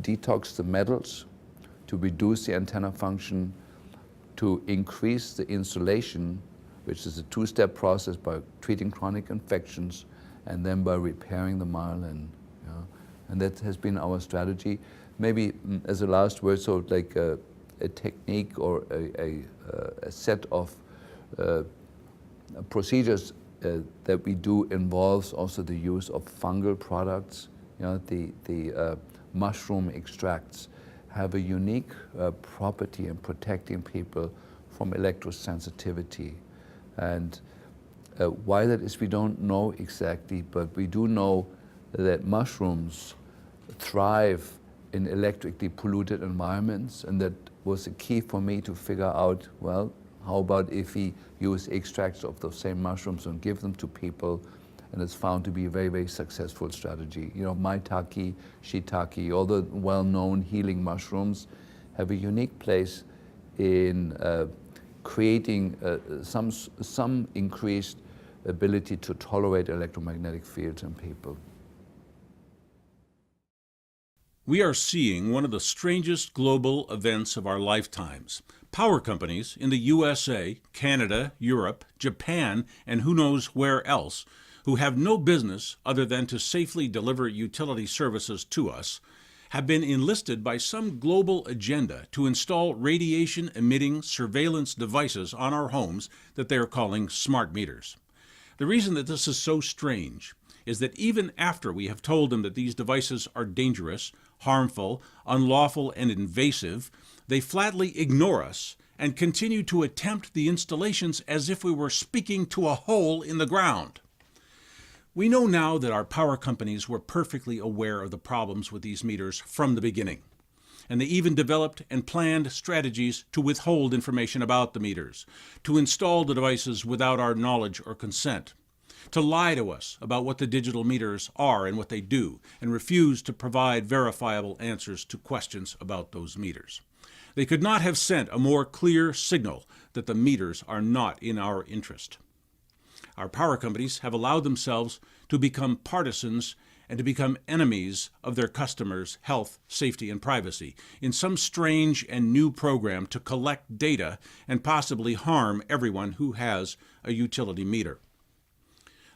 detox the metals, to reduce the antenna function, to increase the insulation, which is a two-step process by treating chronic infections, and then by repairing the myelin. You know? And that has been our strategy. Maybe as a last word, so like a technique or a set of procedures that we do involves also the use of fungal products. You know, the mushroom extracts have a unique property in protecting people from electrosensitivity. And why that is, we don't know exactly, but we do know that mushrooms thrive in electrically polluted environments, and that was the key for me to figure out, well, how about if we use extracts of those same mushrooms and give them to people? And it's found to be a very, very successful strategy. You know, maitake, shiitake, all the well-known healing mushrooms have a unique place in creating some increased ability to tolerate electromagnetic fields in people. We are seeing one of the strangest global events of our lifetimes. Power companies in the USA, Canada, Europe, Japan, and who knows where else, who have no business other than to safely deliver utility services to us, have been enlisted by some global agenda to install radiation-emitting surveillance devices on our homes that they are calling smart meters. The reason that this is so strange is that even after we have told them that these devices are dangerous, harmful, unlawful, and invasive, they flatly ignore us and continue to attempt the installations as if we were speaking to a hole in the ground. We know now that our power companies were perfectly aware of the problems with these meters from the beginning, and they even developed and planned strategies to withhold information about the meters, to install the devices without our knowledge or consent, to lie to us about what the digital meters are and what they do, and refuse to provide verifiable answers to questions about those meters. They could not have sent a more clear signal that the meters are not in our interest. Our power companies have allowed themselves to become partisans and to become enemies of their customers' health, safety, and privacy in some strange and new program to collect data and possibly harm everyone who has a utility meter.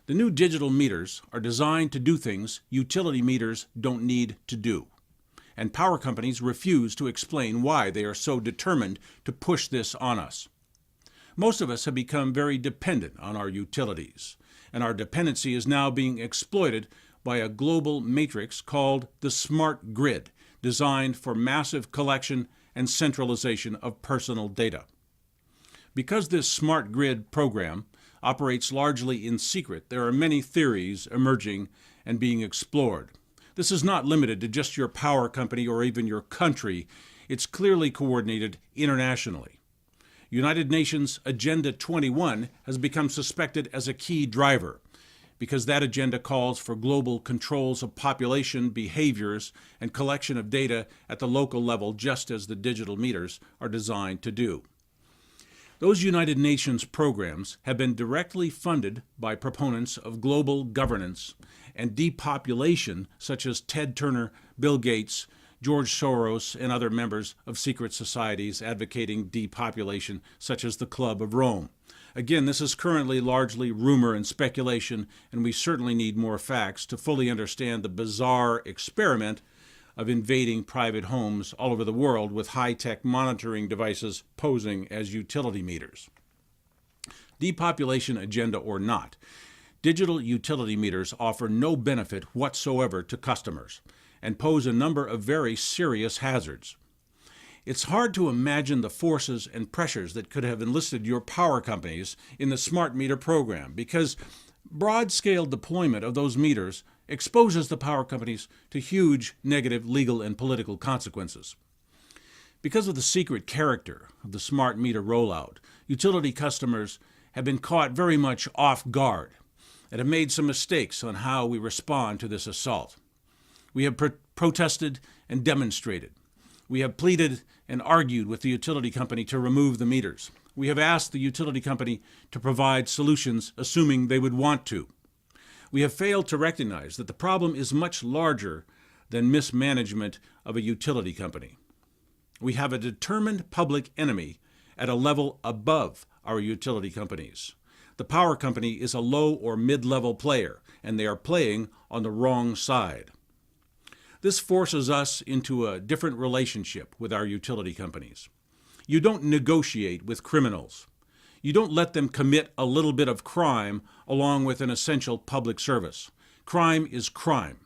The new digital meters are designed to do things utility meters don't need to do, and power companies refuse to explain why they are so determined to push this on us. Most of us have become very dependent on our utilities, and our dependency is now being exploited by a global matrix called the smart grid, designed for massive collection and centralization of personal data. Because this smart grid program operates largely in secret, there are many theories emerging and being explored. This is not limited to just your power company or even your country. It's clearly coordinated internationally. United Nations Agenda 21 has become suspected as a key driver, because that agenda calls for global controls of population behaviors and collection of data at the local level, just as the digital meters are designed to do. Those United Nations programs have been directly funded by proponents of global governance and depopulation, such as Ted Turner, Bill Gates, George Soros, and other members of secret societies advocating depopulation, such as the Club of Rome. Again, this is currently largely rumor and speculation, and we certainly need more facts to fully understand the bizarre experiment of invading private homes all over the world with high-tech monitoring devices posing as utility meters. Depopulation agenda or not, digital utility meters offer no benefit whatsoever to customers and pose a number of very serious hazards. It's hard to imagine the forces and pressures that could have enlisted your power companies in the smart meter program, because broad-scale deployment of those meters exposes the power companies to huge negative legal and political consequences. Because of the secret character of the smart meter rollout, utility customers have been caught very much off guard and have made some mistakes on how we respond to this assault. We have protested and demonstrated. We have pleaded and argued with the utility company to remove the meters. We have asked the utility company to provide solutions, assuming they would want to. We have failed to recognize that the problem is much larger than mismanagement of a utility company. We have a determined public enemy at a level above our utility companies. The power company is a low or mid-level player, and they are playing on the wrong side. This forces us into a different relationship with our utility companies. You don't negotiate with criminals. You don't let them commit a little bit of crime along with an essential public service. Crime is crime.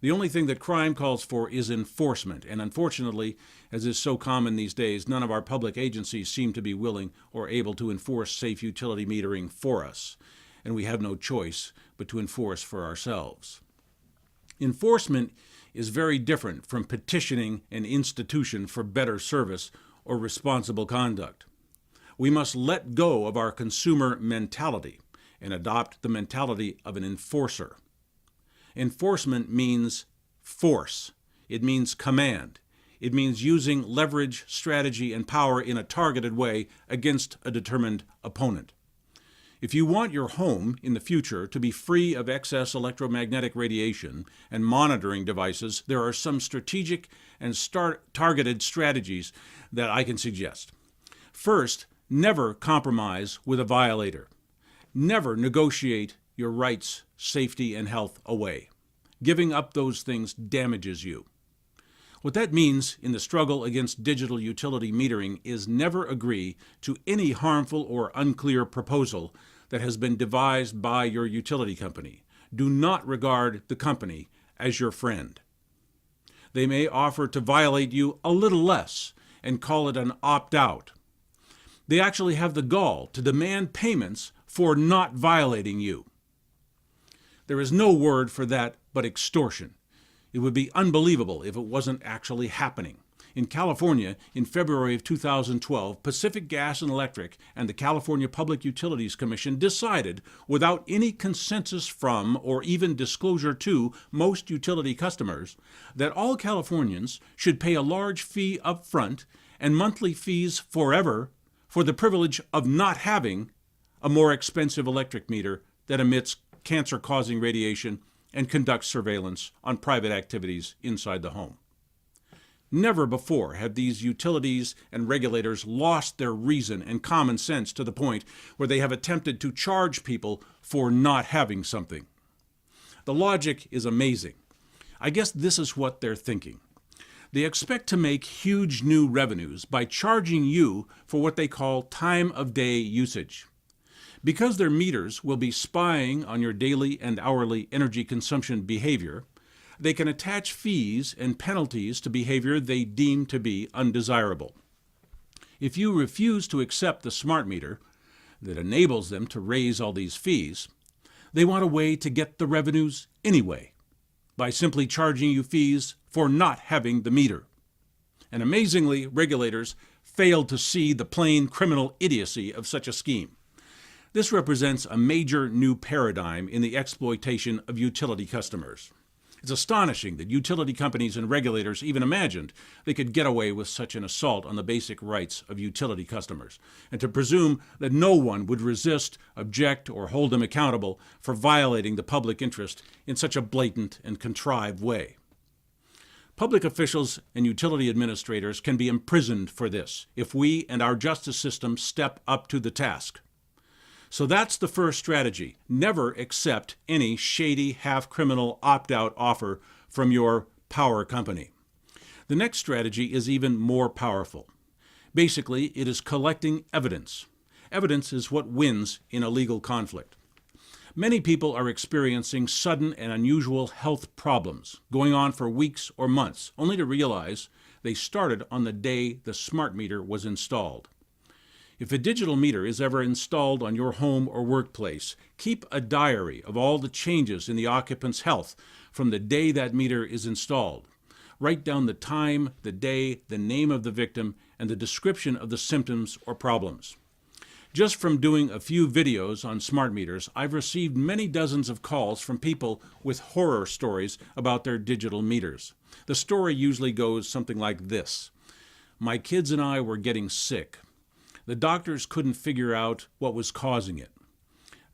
The only thing that crime calls for is enforcement, and unfortunately, as is so common these days, none of our public agencies seem to be willing or able to enforce safe utility metering for us, and we have no choice but to enforce for ourselves. Enforcement is very different from petitioning an institution for better service or responsible conduct. We must let go of our consumer mentality and adopt the mentality of an enforcer. Enforcement means force. It means command. It means using leverage, strategy, and power in a targeted way against a determined opponent. If you want your home in the future to be free of excess electromagnetic radiation and monitoring devices, there are some strategic and targeted strategies that I can suggest. First, never compromise with a violator. Never negotiate your rights, safety, and health away. Giving up those things damages you. What that means in the struggle against digital utility metering is never agree to any harmful or unclear proposal that has been devised by your utility company. Do not regard the company as your friend. They may offer to violate you a little less and call it an opt-out. They actually have the gall to demand payments for not violating you. There is no word for that but extortion. It would be unbelievable if it wasn't actually happening. In California, in February of 2012, Pacific Gas and Electric and the California Public Utilities Commission decided, without any consensus from or even disclosure to most utility customers, that all Californians should pay a large fee up front and monthly fees forever for the privilege of not having a more expensive electric meter that emits cancer-causing radiation and conducts surveillance on private activities inside the home. Never before have these utilities and regulators lost their reason and common sense to the point where they have attempted to charge people for not having something. The logic is amazing. I guess this is what they're thinking. They expect to make huge new revenues by charging you for what they call time of day usage. Because their meters will be spying on your daily and hourly energy consumption behavior, they can attach fees and penalties to behavior they deem to be undesirable. If you refuse to accept the smart meter that enables them to raise all these fees, they want a way to get the revenues anyway, by simply charging you fees for not having the meter. And amazingly, regulators failed to see the plain criminal idiocy of such a scheme. This represents a major new paradigm in the exploitation of utility customers. It's astonishing that utility companies and regulators even imagined they could get away with such an assault on the basic rights of utility customers, and to presume that no one would resist, object, or hold them accountable for violating the public interest in such a blatant and contrived way. Public officials and utility administrators can be imprisoned for this if we and our justice system step up to the task. So that's the first strategy. Never accept any shady, half-criminal opt-out offer from your power company. The next strategy is even more powerful. Basically, it is collecting evidence. Evidence is what wins in a legal conflict. Many people are experiencing sudden and unusual health problems, going on for weeks or months, only to realize they started on the day the smart meter was installed. If a digital meter is ever installed on your home or workplace, keep a diary of all the changes in the occupant's health from the day that meter is installed. Write down the time, the day, the name of the victim, and the description of the symptoms or problems. Just from doing a few videos on smart meters, I've received many dozens of calls from people with horror stories about their digital meters. The story usually goes something like this. My kids and I were getting sick. The doctors couldn't figure out what was causing it.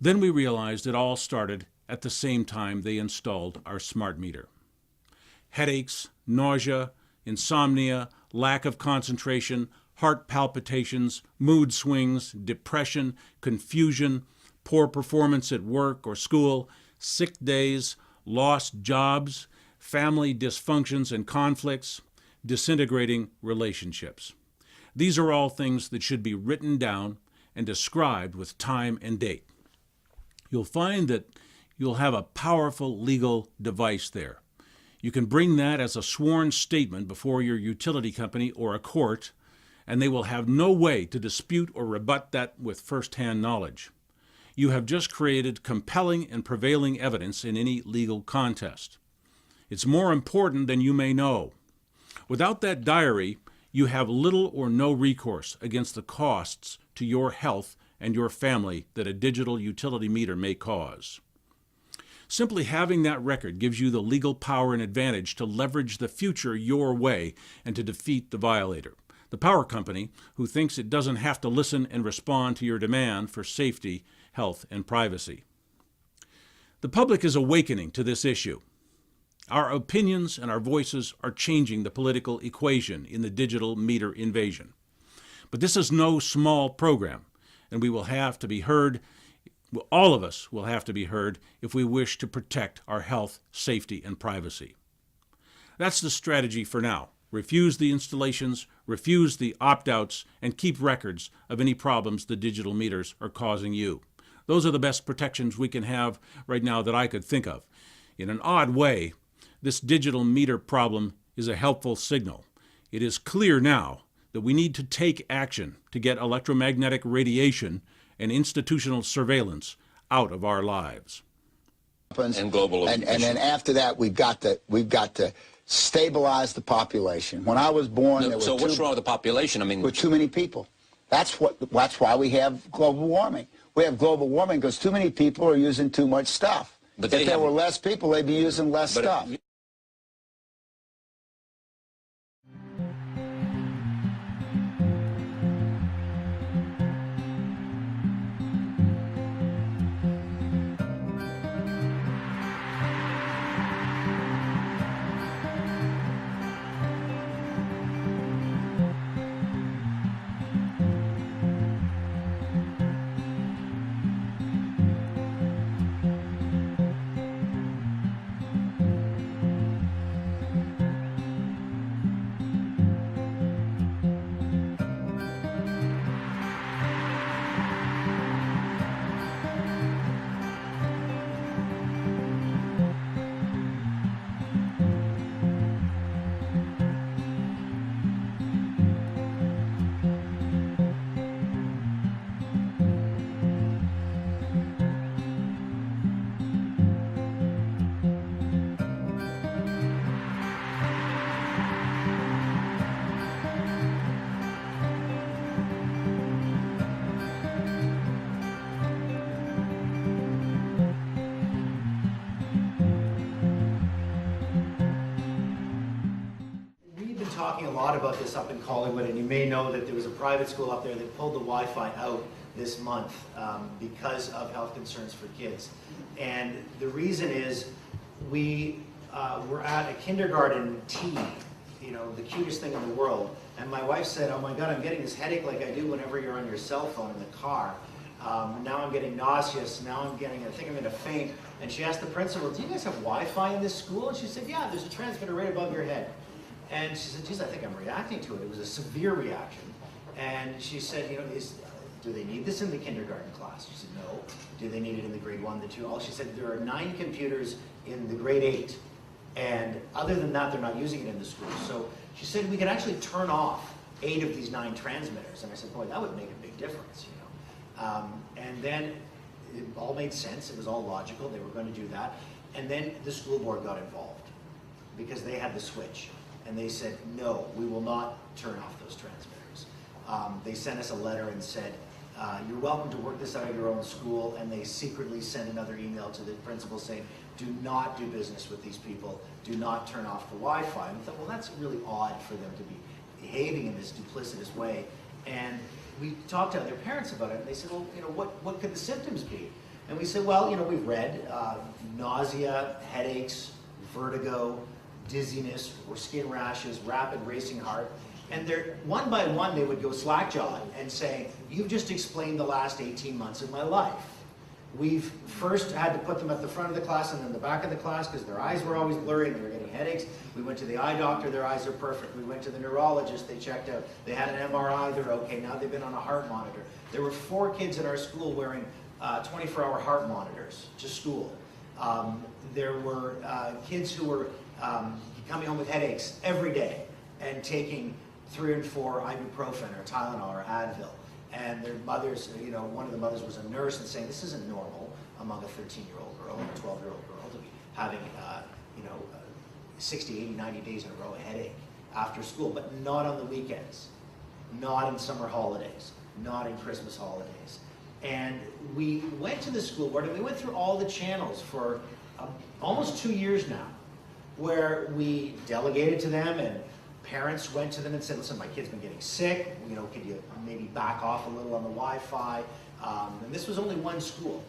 Then we realized it all started at the same time they installed our smart meter. Headaches, nausea, insomnia, lack of concentration, heart palpitations, mood swings, depression, confusion, poor performance at work or school, sick days, lost jobs, family dysfunctions and conflicts, disintegrating relationships. These are all things that should be written down and described with time and date. You'll find that you'll have a powerful legal device there. You can bring that as a sworn statement before your utility company or a court, and they will have no way to dispute or rebut that with first-hand knowledge. You have just created compelling and prevailing evidence in any legal contest. It's more important than you may know. Without that diary, you have little or no recourse against the costs to your health and your family that a digital utility meter may cause. Simply having that record gives you the legal power and advantage to leverage the future your way and to defeat the violator, the power company who thinks it doesn't have to listen and respond to your demand for safety, health, and privacy. The public is awakening to this issue. Our opinions and our voices are changing the political equation in the digital meter invasion. But this is no small program, and we will have to be heard. All of us will have to be heard if we wish to protect our health, safety, and privacy. That's the strategy for now. Refuse the installations, refuse the opt-outs, and keep records of any problems the digital meters are causing you. Those are the best protections we can have right now that I could think of. In an odd way, this digital meter problem is a helpful signal. It is clear now that we need to take action to get electromagnetic radiation and institutional surveillance out of our lives. And global and then after that, we've got to stabilize the population. When I was born, there were so what's wrong with the population? I mean, with too many people. That's why we have global warming. We have global warming because too many people are using too much stuff. But if there were less people, they'd be using less stuff. talking a lot about this up in Collingwood, and you may know that there was a private school up there that pulled the Wi-Fi out this month because of health concerns for kids. And the reason is we were at a kindergarten tea, you know, the cutest thing in the world. And my wife said, oh my God, I'm getting this headache like I do whenever you're on your cell phone in the car. Now I'm getting nauseous, now I'm getting, I think I'm going to faint. And she asked the principal, do you guys have Wi-Fi in this school? And she said, yeah, there's a transmitter right above your head. And she said, geez, I think I'm reacting to it. It was a severe reaction. And she said, you know, do they need this in the kindergarten class? She said, no. Do they need it in the grade 1, the 2? Oh, she said, there are 9 computers in the grade 8. And other than that, they're not using it in the school. So she said, we could actually turn off 8 of these 9 transmitters. And I said, boy, that would make a big difference, you know. And then it all made sense. It was all logical. They were going to do that. And then the school board got involved because they had the switch. And they said, no, we will not turn off those transmitters. They sent us a letter and said, you're welcome to work this out at your own school. And they secretly sent another email to the principal saying, do not do business with these people. Do not turn off the Wi-Fi. And we thought, well, that's really odd for them to be behaving in this duplicitous way. And we talked to their parents about it, and they said, well, you know, what could the symptoms be? And we said, well, you know, we've read nausea, headaches, vertigo, dizziness, or skin rashes, rapid racing heart. And they're, one by one, they would go slack-jawed and say, you've just explained the last 18 months of my life. We've first had to put them at the front of the class and then the back of the class because their eyes were always blurry and they were getting headaches. We went to the eye doctor, their eyes are perfect. We went to the neurologist, they checked out. They had an MRI, they're okay. Now they've been on a heart monitor. There were 4 kids in our school wearing 24-hour heart monitors to school. There were kids who were coming home with headaches every day and taking 3 and 4 ibuprofen or Tylenol or Advil. And their mothers, you know, one of the mothers was a nurse and saying, this isn't normal among a 13-year-old girl and a 12-year-old girl to be having, you know, 60, 80, 90 days in a row a headache after school, but not on the weekends, not in summer holidays, not in Christmas holidays. And we went to the school board and we went through all the channels for almost 2 years now, where we delegated to them and parents went to them and said, listen, my kid's been getting sick, you know, could you maybe back off a little on the Wi-Fi? And this was only one school.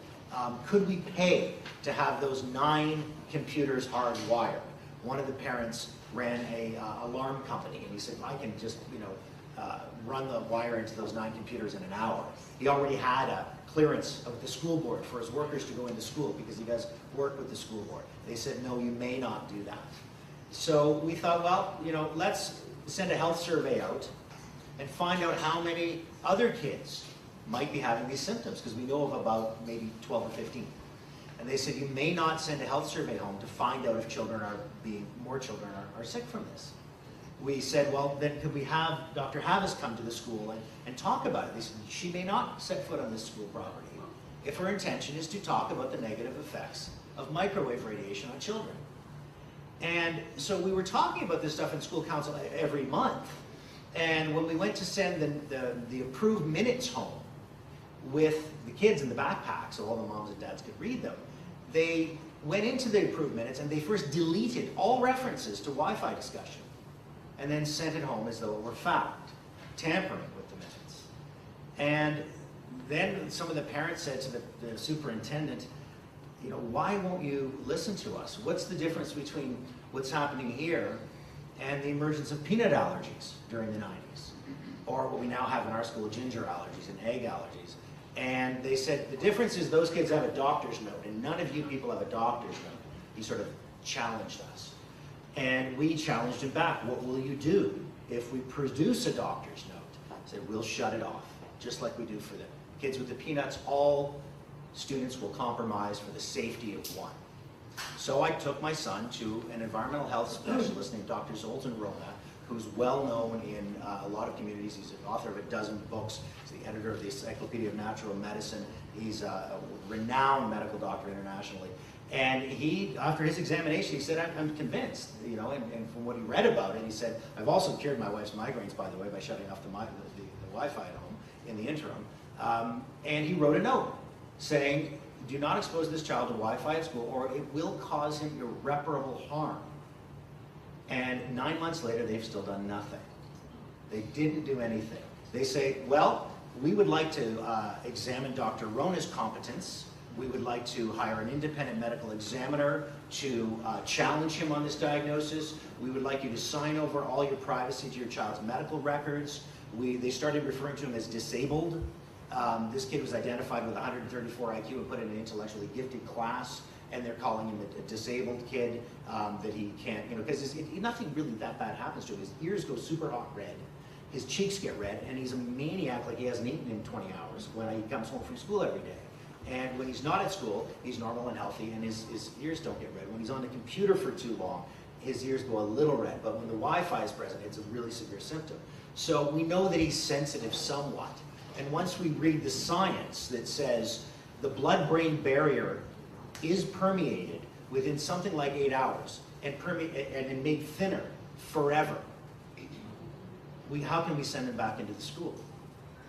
Could we pay to have those 9 computers hardwired? One of the parents ran a alarm company, and he said, I can just, you know, run the wire into those 9 computers in an hour. He already had a clearance of the school board for his workers to go into school because he does work with the school board. They said, no, you may not do that. So we thought, well, you know, let's send a health survey out and find out how many other kids might be having these symptoms, because we know of about maybe 12 or 15. And they said, you may not send a health survey home to find out if more children are sick from this. We said, well, then could we have Dr. Havis come to the school and talk about it? They said, she may not set foot on this school property if her intention is to talk about the negative effects of microwave radiation on children. And so we were talking about this stuff in school council every month. And when we went to send the approved minutes home with the kids in the backpack so all the moms and dads could read them, they went into the approved minutes and they first deleted all references to Wi-Fi discussion and then sent it home as though it were fact, tampering with the minutes. And then some of the parents said to the superintendent, you know, why won't you listen to us? What's the difference between what's happening here and the emergence of peanut allergies during the 90s? Or what we now have in our school, ginger allergies and egg allergies. And they said, the difference is those kids have a doctor's note, and none of you people have a doctor's note. He sort of challenged us. And we challenged him back. What will you do if we produce a doctor's note? He said, we'll shut it off, just like we do for the kids with the peanuts. All students will compromise for the safety of one. So I took my son to an environmental health specialist named Dr. Zoltan Rona, who's well known in a lot of communities. He's an author of a dozen books. He's the editor of the Encyclopedia of Natural Medicine. He's a renowned medical doctor internationally. And he, after his examination, he said, I'm convinced, you know, and from what he read about it, he said, I've also cured my wife's migraines, by the way, by shutting off the Wi-Fi at home in the interim. And he wrote a note saying, do not expose this child to Wi-Fi at school or it will cause him irreparable harm. And 9 months later, they've still done nothing. They didn't do anything. They say, well, we would like to examine Dr. Rona's competence. We would like to hire an independent medical examiner to challenge him on this diagnosis. We would like you to sign over all your privacy to your child's medical records. They started referring to him as disabled. This kid was identified with 134 IQ and put in an intellectually gifted class, and they're calling him a disabled kid, that he can't, because nothing really that bad happens to him. His ears go super hot red, his cheeks get red, and he's a maniac, like he hasn't eaten in 20 hours when he comes home from school every day. And when he's not at school, he's normal and healthy, and his ears don't get red. When he's on the computer for too long, his ears go a little red, but when the Wi-Fi is present, it's a really severe symptom. So we know that he's sensitive somewhat. And once we read the science that says the blood-brain barrier is permeated within something like 8 hours and made thinner forever, how can we send him back into the school?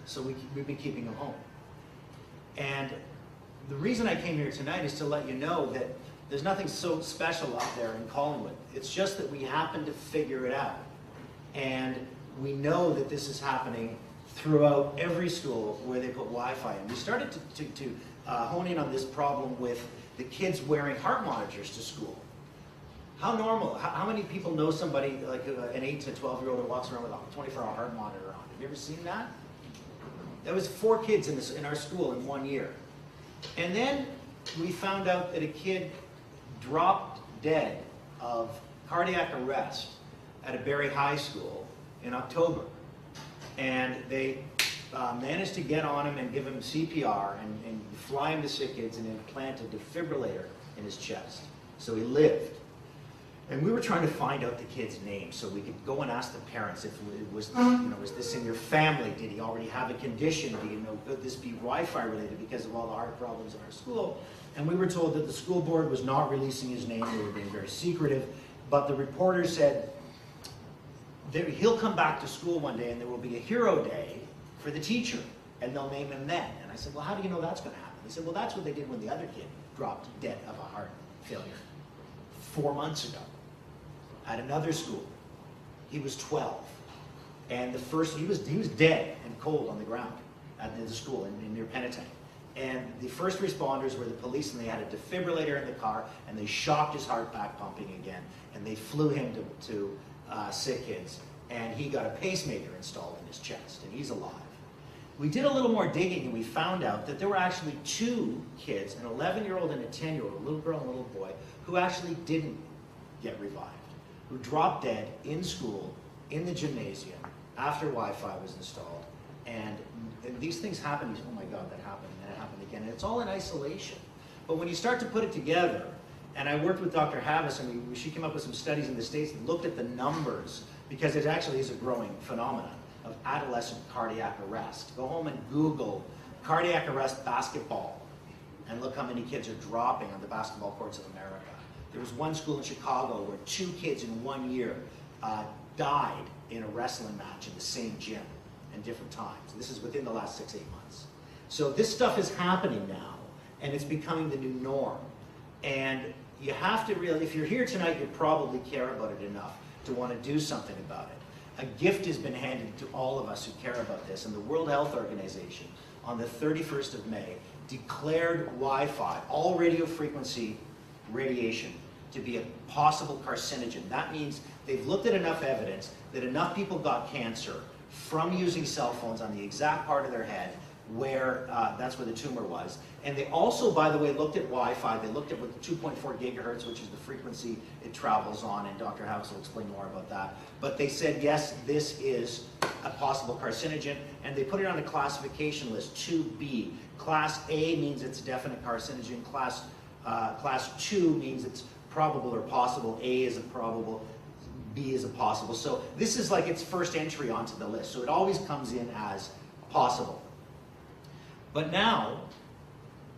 So we've been keeping him home. And the reason I came here tonight is to let you know that there's nothing so special out there in Collingwood. It's just that we happen to figure it out. And we know that this is happening throughout every school where they put Wi-Fi in. We started to hone in on this problem with the kids wearing heart monitors to school. How normal, how many people know somebody like an 8 to 12-year-old who walks around with a 24-hour heart monitor on? Have you ever seen that? There was 4 kids in our school in 1 year. And then we found out that a kid dropped dead of cardiac arrest at a Barrie High School in October. And they managed to get on him and give him CPR and fly him to sick kids and implant a defibrillator in his chest. So he lived. And we were trying to find out the kid's name so we could go and ask the parents if it was, was this in your family? Did he already have a condition? Do you know, could this be Wi-Fi related because of all the heart problems in our school? And we were told that the school board was not releasing his name. They were being very secretive. But the reporter said, he'll come back to school one day and there will be a hero day for the teacher and they'll name him then. And I said, well, how do you know that's going to happen? They said, well, that's what they did when the other kid dropped dead of a heart failure 4 months ago at another school. He was 12. And he was dead and cold on the ground at the school near Penetang. And the first responders were the police, and they had a defibrillator in the car, and they shocked his heart back pumping again, and they flew him to sick kids, and he got a pacemaker installed in his chest, and he's alive. We did a little more digging, and we found out that there were actually 2 kids, an 11-year-old and a 10-year-old, a little girl and a little boy, who actually didn't get revived, who dropped dead in school, in the gymnasium, after Wi-Fi was installed. And these things happen, you say, oh my God, that happened, and then it happened again. And it's all in isolation. But when you start to put it together, and I worked with Dr. Havis, and she came up with some studies in the States that looked at the numbers, because it actually is a growing phenomenon of adolescent cardiac arrest. Go home and Google cardiac arrest basketball, and look how many kids are dropping on the basketball courts of America. There was one school in Chicago where 2 kids in 1 year died in a wrestling match in the same gym in different times. This is within the last 6-8 months. So this stuff is happening now, and it's becoming the new norm. And you have to really, if you're here tonight, you probably care about it enough to want to do something about it. A gift has been handed to all of us who care about this, and the World Health Organization on the 31st of May declared Wi-Fi, all radio frequency radiation, to be a possible carcinogen. That means they've looked at enough evidence that enough people got cancer from using cell phones on the exact part of their head where that's where the tumor was. And they also, by the way, looked at Wi-Fi. They looked at what 2.4 gigahertz, which is the frequency it travels on, and Dr. House will explain more about that. But they said, yes, this is a possible carcinogen, and they put it on a classification list, 2B. Class A means it's a definite carcinogen. Class 2 means it's probable or possible. A is a probable. B is a possible. So this is like its first entry onto the list. So it always comes in as possible. But now,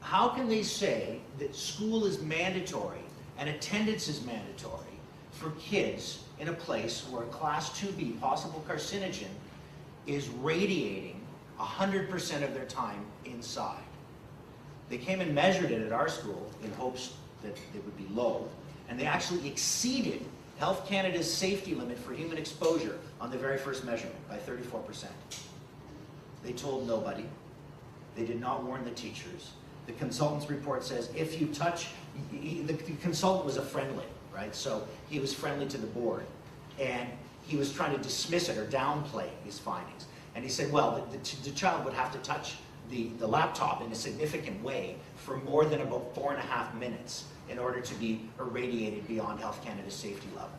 how can they say that school is mandatory and attendance is mandatory for kids in a place where a class 2B possible carcinogen is radiating 100% of their time inside? They came and measured it at our school in hopes that it would be low, and they actually exceeded Health Canada's safety limit for human exposure on the very first measurement by 34%. They told nobody. They did not warn the teachers. The consultant's report says if you touch, the consultant was a friendly, right? So he was friendly to the board. And he was trying to dismiss it or downplay his findings. And he said, well, the child would have to touch the laptop in a significant way for more than about 4.5 minutes in order to be irradiated beyond Health Canada's safety level.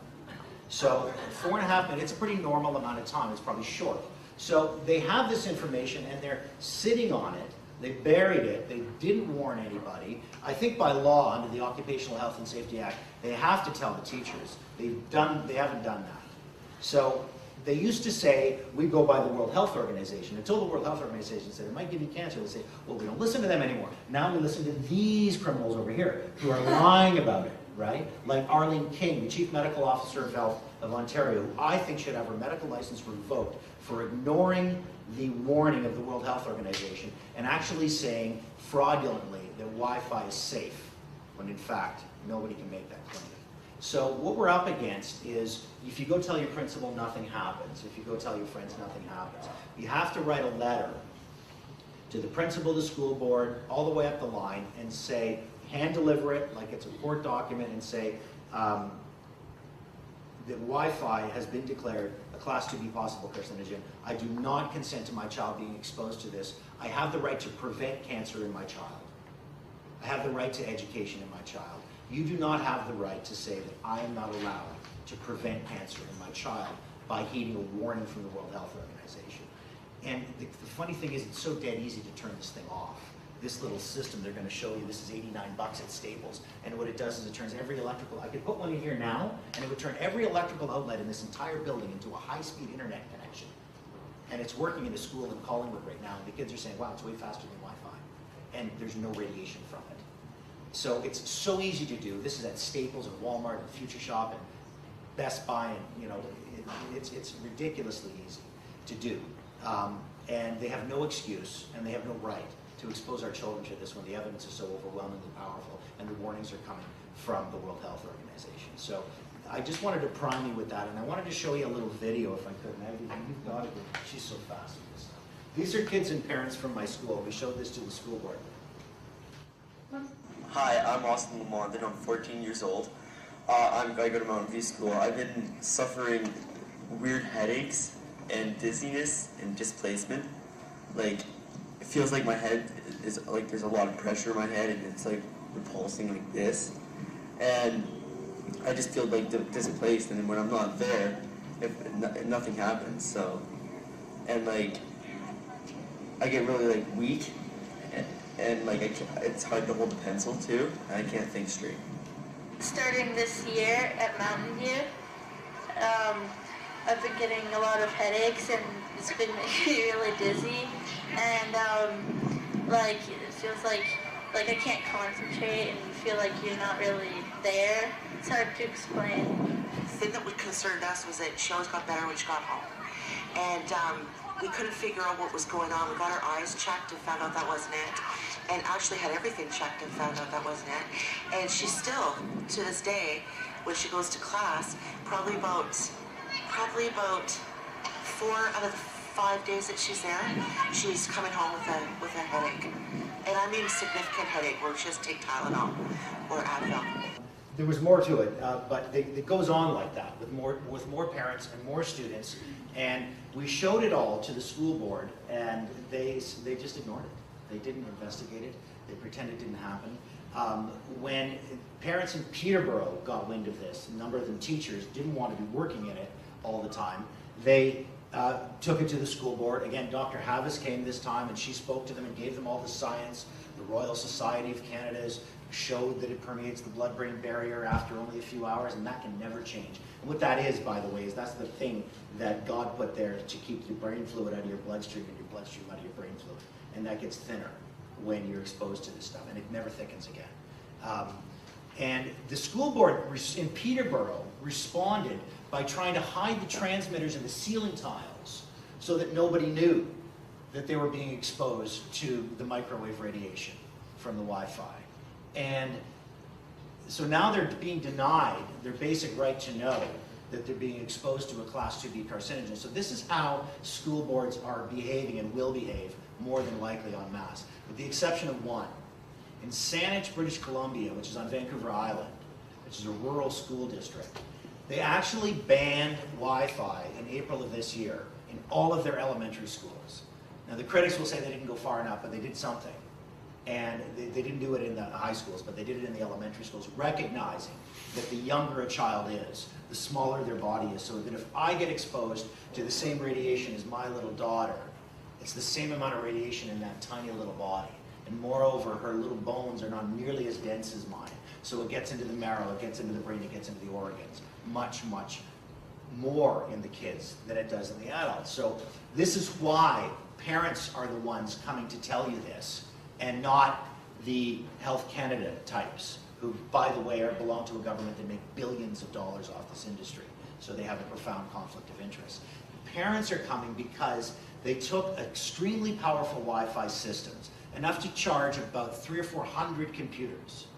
So 4.5 minutes, it's a pretty normal amount of time. It's probably short. So they have this information and they're sitting on it. They buried it. They didn't warn anybody. I think by law, under the Occupational Health and Safety Act, they have to tell the teachers. They haven't done that. So they used to say, we go by the World Health Organization. Until the World Health Organization said, it might give you cancer, they say, well, we don't listen to them anymore. Now we listen to these criminals over here who are lying about it, right? Like Arlene King, the Chief Medical Officer of Health of Ontario, who I think should have her medical license revoked for ignoring the warning of the World Health Organization and actually saying fraudulently that Wi-Fi is safe, when in fact, nobody can make that claim. So what we're up against is, if you go tell your principal, nothing happens. If you go tell your friends, nothing happens. You have to write a letter to the principal, the school board, all the way up the line, and say, hand deliver it like it's a court document, and say that Wi-Fi has been declared a Class 2B possible carcinogen. I do not consent to my child being exposed to this. I have the right to prevent cancer in my child. I have the right to education in my child. You do not have the right to say that I am not allowed to prevent cancer in my child by heeding a warning from the World Health Organization. And the funny thing is, it's so dead easy to turn this thing off. This little system they're going to show you, this is $89 at Staples, and what it does is it turns every electrical, I could put one in here now, and it would turn every electrical outlet in this entire building into a high-speed internet connection. And it's working in a school in Collingwood right now, and the kids are saying, wow, it's way faster than Wi-Fi. And there's no radiation from it. So it's so easy to do. This is at Staples and Walmart and Future Shop and Best Buy, and you know, it's ridiculously easy to do. And they have no excuse, and they have no right to expose our children to this when the evidence is so overwhelmingly powerful and the warnings are coming from the World Health Organization. So I just wanted to prime you with that, and I wanted to show you a little video if I could. And you've got it. She's so fast with this stuff. These are kids and parents from my school. We showed this to the school board. Hi, I'm Austin Lamont, and I'm 14 years old. I go to Mountain View School. I've been suffering weird headaches and dizziness and displacement. Like, it feels like my head is, like there's a lot of pressure in my head and it's like repulsing like this. And I just feel like displaced, and when I'm not there, nothing happens, so. And like, I get really like weak. And like it's hard to hold a pencil too, and I can't think straight. Starting this year at Mountain View, I've been getting a lot of headaches and it's been making me really dizzy, and like it feels like I can't concentrate and you feel like you're not really there. It's hard to explain. The thing that would concern us was that she always got better when she got home, and we couldn't figure out what was going on. We got our eyes checked and found out that wasn't it. And actually had everything checked and found out that wasn't it. And she's still, to this day, when she goes to class, probably about 4 out of the 5 days that she's there, she's coming home with a headache. And I mean a significant headache where she has to take Tylenol or Advil. There was more to it, but it goes on like that with more parents and more students. And we showed it all to the school board, and they just ignored it. They didn't investigate it. They pretended it didn't happen. When parents in Peterborough got wind of this, a number of them teachers didn't want to be working in it all the time. They took it to the school board. Again, Dr. Havis came this time, and she spoke to them and gave them all the science. The Royal Society of Canada's showed that it permeates the blood-brain barrier after only a few hours, and that can never change. And what that is, by the way, is that's the thing that God put there to keep your brain fluid out of your bloodstream and your bloodstream out of your brain fluid. And that gets thinner when you're exposed to this stuff, and it never thickens again. And the school board in Peterborough responded by trying to hide the transmitters in the ceiling tiles so that nobody knew that they were being exposed to the microwave radiation from the Wi-Fi. And So now they're being denied their basic right to know that they're being exposed to a Class 2B carcinogen. So this is how school boards are behaving and will behave more than likely en masse, with the exception of one. In Saanich, British Columbia, which is on Vancouver Island, which is a rural school district, they actually banned Wi-Fi in April of this year in all of their elementary schools. Now the critics will say they didn't go far enough, but they did something. And they didn't do it in the high schools, but they did it in the elementary schools, recognizing that the younger a child is, the smaller their body is, so that if I get exposed to the same radiation as my little daughter, it's the same amount of radiation in that tiny little body. And moreover, her little bones are not nearly as dense as mine. So it gets into the marrow, it gets into the brain, it gets into the organs. Much, much more in the kids than it does in the adults. So this is why parents are the ones coming to tell you this, and not the Health Canada types, who, by the way, belong to a government that make billions of dollars off this industry. So they have a profound conflict of interest. Parents are coming because they took extremely powerful Wi-Fi systems, enough to charge about 300 or 400 computers,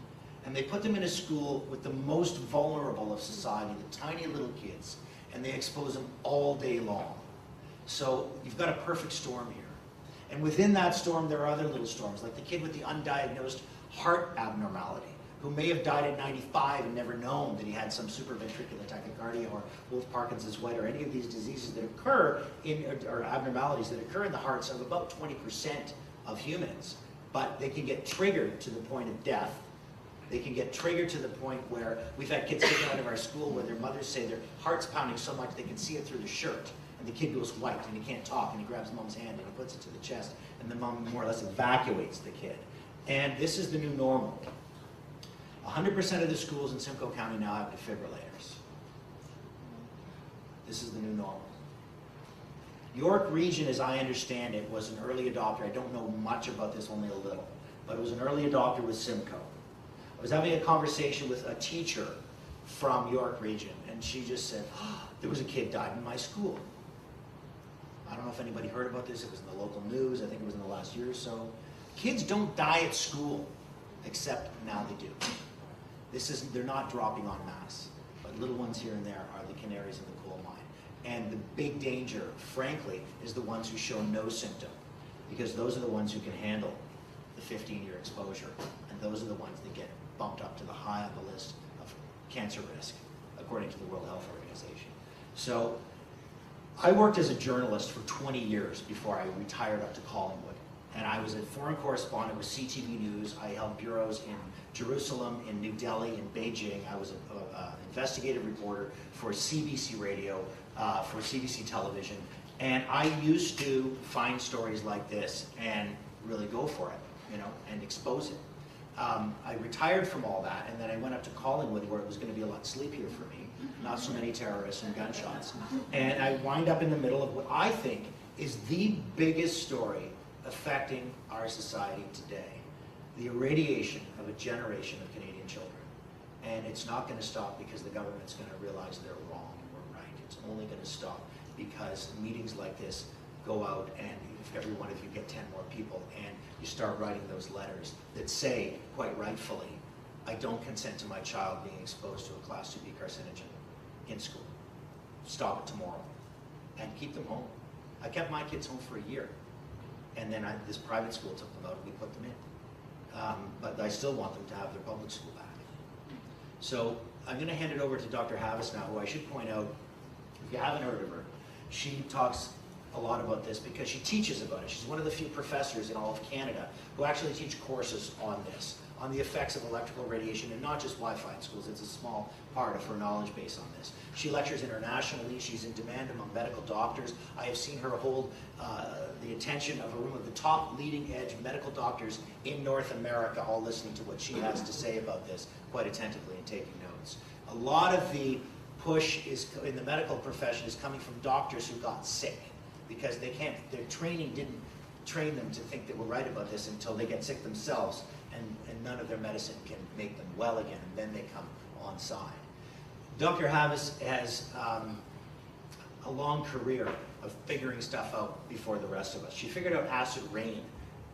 and they put them in a school with the most vulnerable of society, the tiny little kids, and they expose them all day long. So you've got a perfect storm here. And within that storm, there are other little storms, like the kid with the undiagnosed heart abnormality, who may have died at 95 and never known that he had some supraventricular tachycardia or Wolff-Parkinson's-White or any of these diseases that occur in, or abnormalities that occur in the hearts of about 20% of humans. But they can get triggered to the point of death. They can get triggered to the point where we've had kids taken out of our school where their mothers say their heart's pounding so much they can see it through the shirt. And the kid goes white and he can't talk, and he grabs mom's hand and he puts it to the chest, and the mom more or less evacuates the kid. And this is the new normal. 100% of the schools in Simcoe County now have defibrillators. This is the new normal. York Region, as I understand it, was an early adopter. I don't know much about this, only a little, but it was an early adopter with Simcoe. I was having a conversation with a teacher from York Region, and she just said, oh, there was a kid died in my school. I don't know if anybody heard about this. It was in the local news. I think it was in the last year or so. Kids don't die at school, except now they do. They're not dropping en masse, but little ones here and there are the canaries in the coal mine. And the big danger, frankly, is the ones who show no symptom, because those are the ones who can handle the 15-year exposure, and those are the ones that get bumped up to the high on the list of cancer risk, according to the World Health Organization. So I worked as a journalist for 20 years before I retired up to Collingwood. And I was a foreign correspondent with CTV News. I held bureaus in Jerusalem, in New Delhi, in Beijing. I was an investigative reporter for CBC Radio, for CBC Television. And I used to find stories like this and really go for it, and expose it. I retired from all that, and then I went up to Collingwood, where it was going to be a lot sleepier for me, not so many terrorists and gunshots. And I wind up in the middle of what I think is the biggest story affecting our society today, the irradiation of a generation of Canadian children. And it's not going to stop because the government's going to realize they're wrong and we're right. It's only going to stop because meetings like this go out, and if every one of you get 10 more people, and you start writing those letters that say, quite rightfully, I don't consent to my child being exposed to a Class 2B carcinogen in school. Stop it tomorrow. And keep them home. I kept my kids home for a year. And then this private school took them out and we put them in. But I still want them to have their public school back. So I'm going to hand it over to Dr. Havis now, who I should point out, if you haven't heard of her, she talks a lot about this because she teaches about it. She's one of the few professors in all of Canada who actually teach courses on this, on the effects of electrical radiation, and not just Wi-Fi in schools. It's a small part of her knowledge base on this. She lectures internationally. She's in demand among medical doctors. I have seen her hold the attention of a room of the top leading edge medical doctors in North America, all listening to what she has to say about this quite attentively and taking notes. A lot of the push in the medical profession is coming from doctors who got sick, because their training didn't train them to think that we're right about this until they get sick themselves, and none of their medicine can make them well again, and then they come on side. Dr. Havis has a long career of figuring stuff out before the rest of us. She figured out acid rain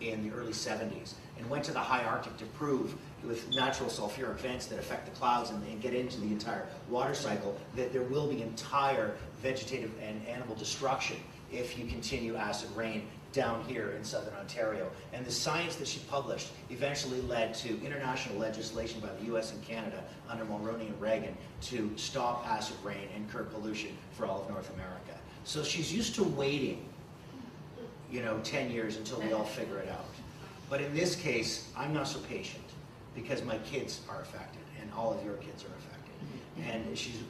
in the early 70s, and went to the high Arctic to prove with natural sulfuric vents that affect the clouds and get into the entire water cycle that there will be entire vegetative and animal destruction if you continue acid rain down here in southern Ontario. And the science that she published eventually led to international legislation by the US and Canada under Mulroney and Reagan to stop acid rain and curb pollution for all of North America. So she's used to waiting, 10 years until we all figure it out. But in this case, I'm not so patient because my kids are affected and all of your kids are affected. And she's,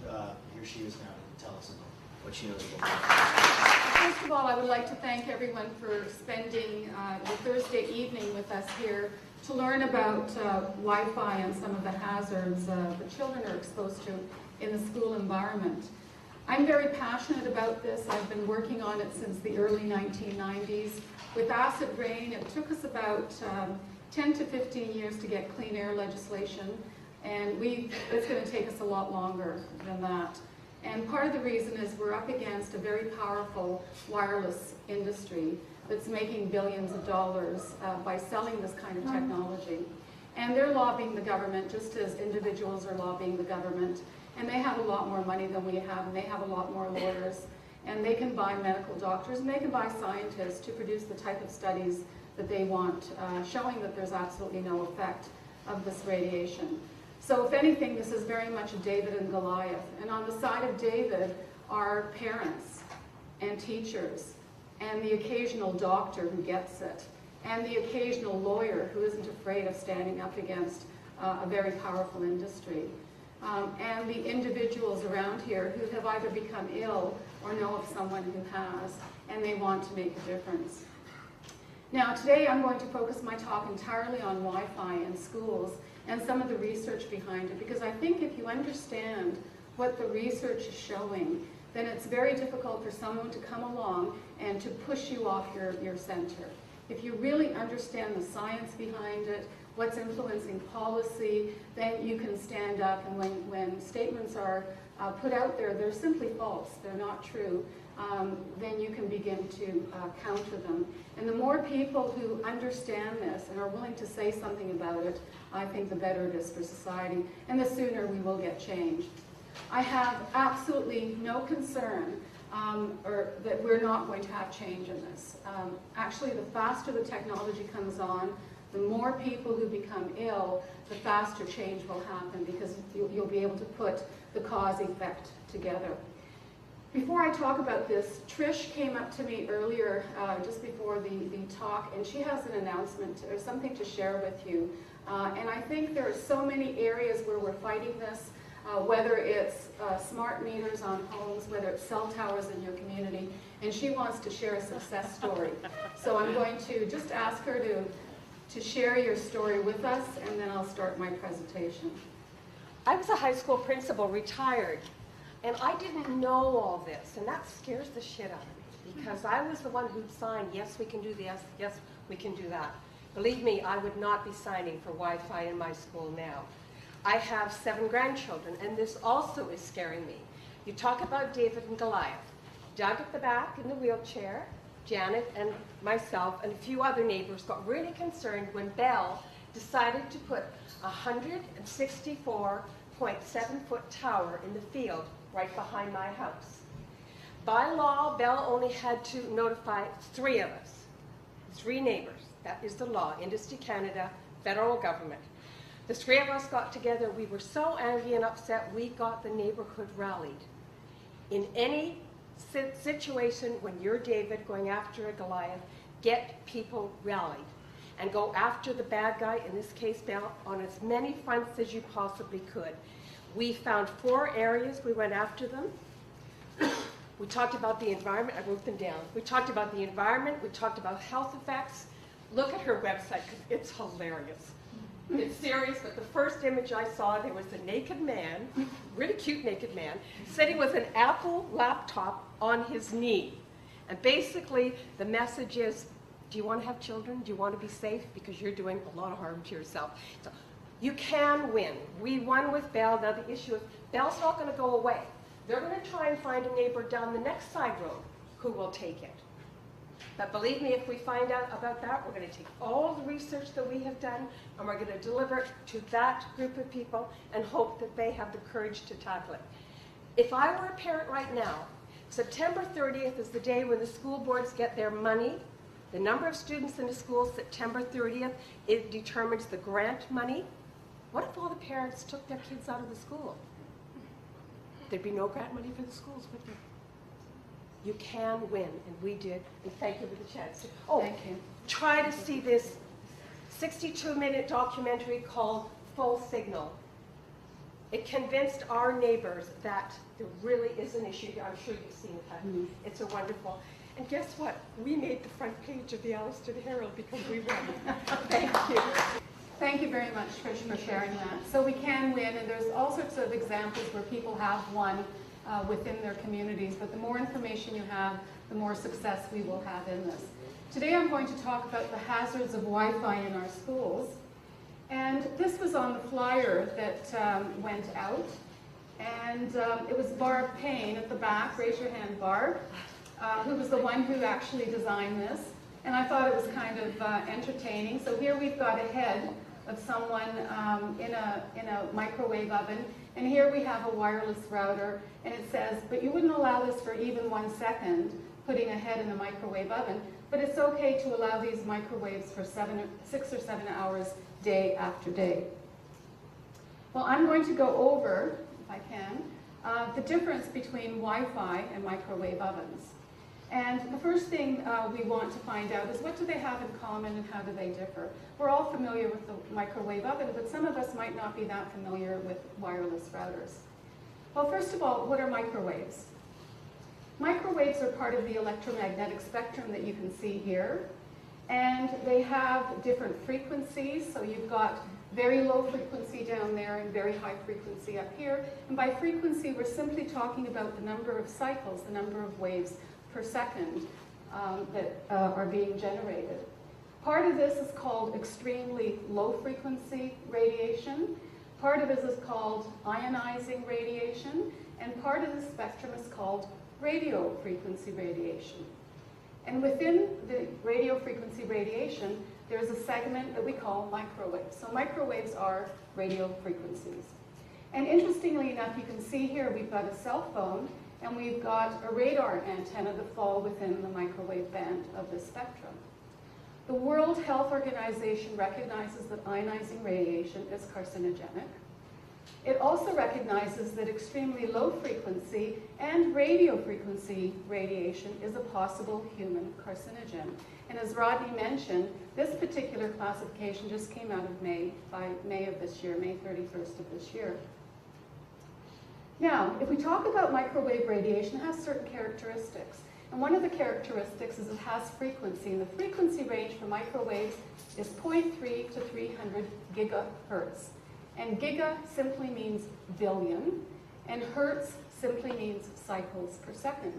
here she is now to tell us about what she knows about that. First of all, I would like to thank everyone for spending the Thursday evening with us here to learn about Wi-Fi and some of the hazards that children are exposed to in the school environment. I'm very passionate about this. I've been working on it since the early 1990s. With acid rain, it took us about 10 to 15 years to get clean air legislation, and it's going to take us a lot longer than that. And part of the reason is we're up against a very powerful wireless industry that's making billions of dollars by selling this kind of technology. And they're lobbying the government just as individuals are lobbying the government. And they have a lot more money than we have, and they have a lot more lawyers. And they can buy medical doctors, and they can buy scientists to produce the type of studies that they want, showing that there's absolutely no effect of this radiation. So if anything, this is very much a David and Goliath. And on the side of David are parents and teachers and the occasional doctor who gets it and the occasional lawyer who isn't afraid of standing up against a very powerful industry. And the individuals around here who have either become ill or know of someone who has, and they want to make a difference. Now today I'm going to focus my talk entirely on Wi-Fi in schools and some of the research behind it, because I think if you understand what the research is showing, then it's very difficult for someone to come along and to push you off your center. If you really understand the science behind it, what's influencing policy, then you can stand up, and when statements are put out there, they're simply false, they're not true, then you can begin to counter them. And the more people who understand this and are willing to say something about it, I think the better it is for society, and the sooner we will get change. I have absolutely no concern or that we're not going to have change in this. Actually, the faster the technology comes on, the more people who become ill, the faster change will happen, because you'll be able to put the cause-effect together. Before I talk about this, Trish came up to me earlier, just before the talk, and she has an announcement or something to share with you. And I think there are so many areas where we're fighting this, whether it's smart meters on homes, whether it's cell towers in your community, and she wants to share a success story. So I'm going to just ask her to share your story with us, and then I'll start my presentation. I was a high school principal, retired, and I didn't know all this, and that scares the shit out of me, because I was the one who'd sign, yes, we can do this, yes, we can do that. Believe me, I would not be signing for Wi-Fi in my school now. I have 7 grandchildren, and this also is scaring me. You talk about David and Goliath. Doug at the back in the wheelchair, Janet and myself and a few other neighbors got really concerned when Bell decided to put a 164.7-foot tower in the field right behind my house. By law, Bell only had to notify 3 of us, 3 neighbors. That is the law, Industry Canada, federal government. The 3 of us got together. We were so angry and upset, we got the neighborhood rallied. In any situation when you're David going after a Goliath, get people rallied and go after the bad guy, in this case Bell, on as many fronts as you possibly could. We found 4 areas we went after them. We talked about the environment. I wrote them down. We talked about the environment. We talked about health effects. Look at her website, because it's hilarious. It's serious, but the first image I saw, there was a naked man, really cute naked man, sitting with an Apple laptop on his knee. And basically, the message is, do you want to have children? Do you want to be safe? Because you're doing a lot of harm to yourself. So you can win. We won with Bell. Now the issue is, Bell's not going to go away. They're going to try and find a neighbor down the next side road who will take it. But believe me, if we find out about that, we're going to take all the research that we have done and we're going to deliver it to that group of people and hope that they have the courage to tackle it. If I were a parent right now, September 30th is the day when the school boards get their money. The number of students in the school, September 30th, it determines the grant money. What if all the parents took their kids out of the school? There'd be no grant money for the schools, would there? You can win, and we did, and thank you for the chance. Oh, thank you. Try to see this 62-minute documentary called Full Signal. It convinced our neighbors that there really is an issue here. I'm sure you've seen it. It's a wonderful. And guess what? We made the front page of the Alliston Herald because we won. Thank you. Thank you very much, Trish, for sharing that. So we can win, and there's all sorts of examples where people have won within their communities, but the more information you have, the more success we will have in this. Today I'm going to talk about the hazards of Wi-Fi in our schools. And this was on the flyer that went out. And it was Barb Payne at the back, raise your hand, Barb, who was the one who actually designed this. And I thought it was kind of entertaining. So here we've got a head of someone in a microwave oven. And here we have a wireless router. And it says, but you wouldn't allow this for even 1 second, putting a head in a microwave oven. But it's okay to allow these microwaves for 6 or 7 hours day after day. Well, I'm going to go over, if I can, the difference between Wi-Fi and microwave ovens. And the first thing we want to find out is what do they have in common and how do they differ? We're all familiar with the microwave oven, but some of us might not be that familiar with wireless routers. Well, first of all, what are microwaves? Microwaves are part of the electromagnetic spectrum that you can see here. And they have different frequencies. So you've got very low frequency down there and very high frequency up here. And by frequency, we're simply talking about the number of cycles, the number of waves per second that are being generated. Part of this is called extremely low frequency radiation. Part of this is called ionizing radiation. And part of the spectrum is called radio frequency radiation. And within the radio frequency radiation, there's a segment that we call microwaves. So microwaves are radio frequencies. And interestingly enough, you can see here we've got a cell phone and we've got a radar antenna that fall within the microwave band of the spectrum. The World Health Organization recognizes that ionizing radiation is carcinogenic. It also recognizes that extremely low frequency and radio frequency radiation is a possible human carcinogen. And as Rodney mentioned, this particular classification just came out of May of this year, May 31st of this year. Now, if we talk about microwave radiation, it has certain characteristics. And one of the characteristics is it has frequency. And the frequency range for microwaves is 0.3 to 300 gigahertz. And giga simply means billion, and hertz simply means cycles per second.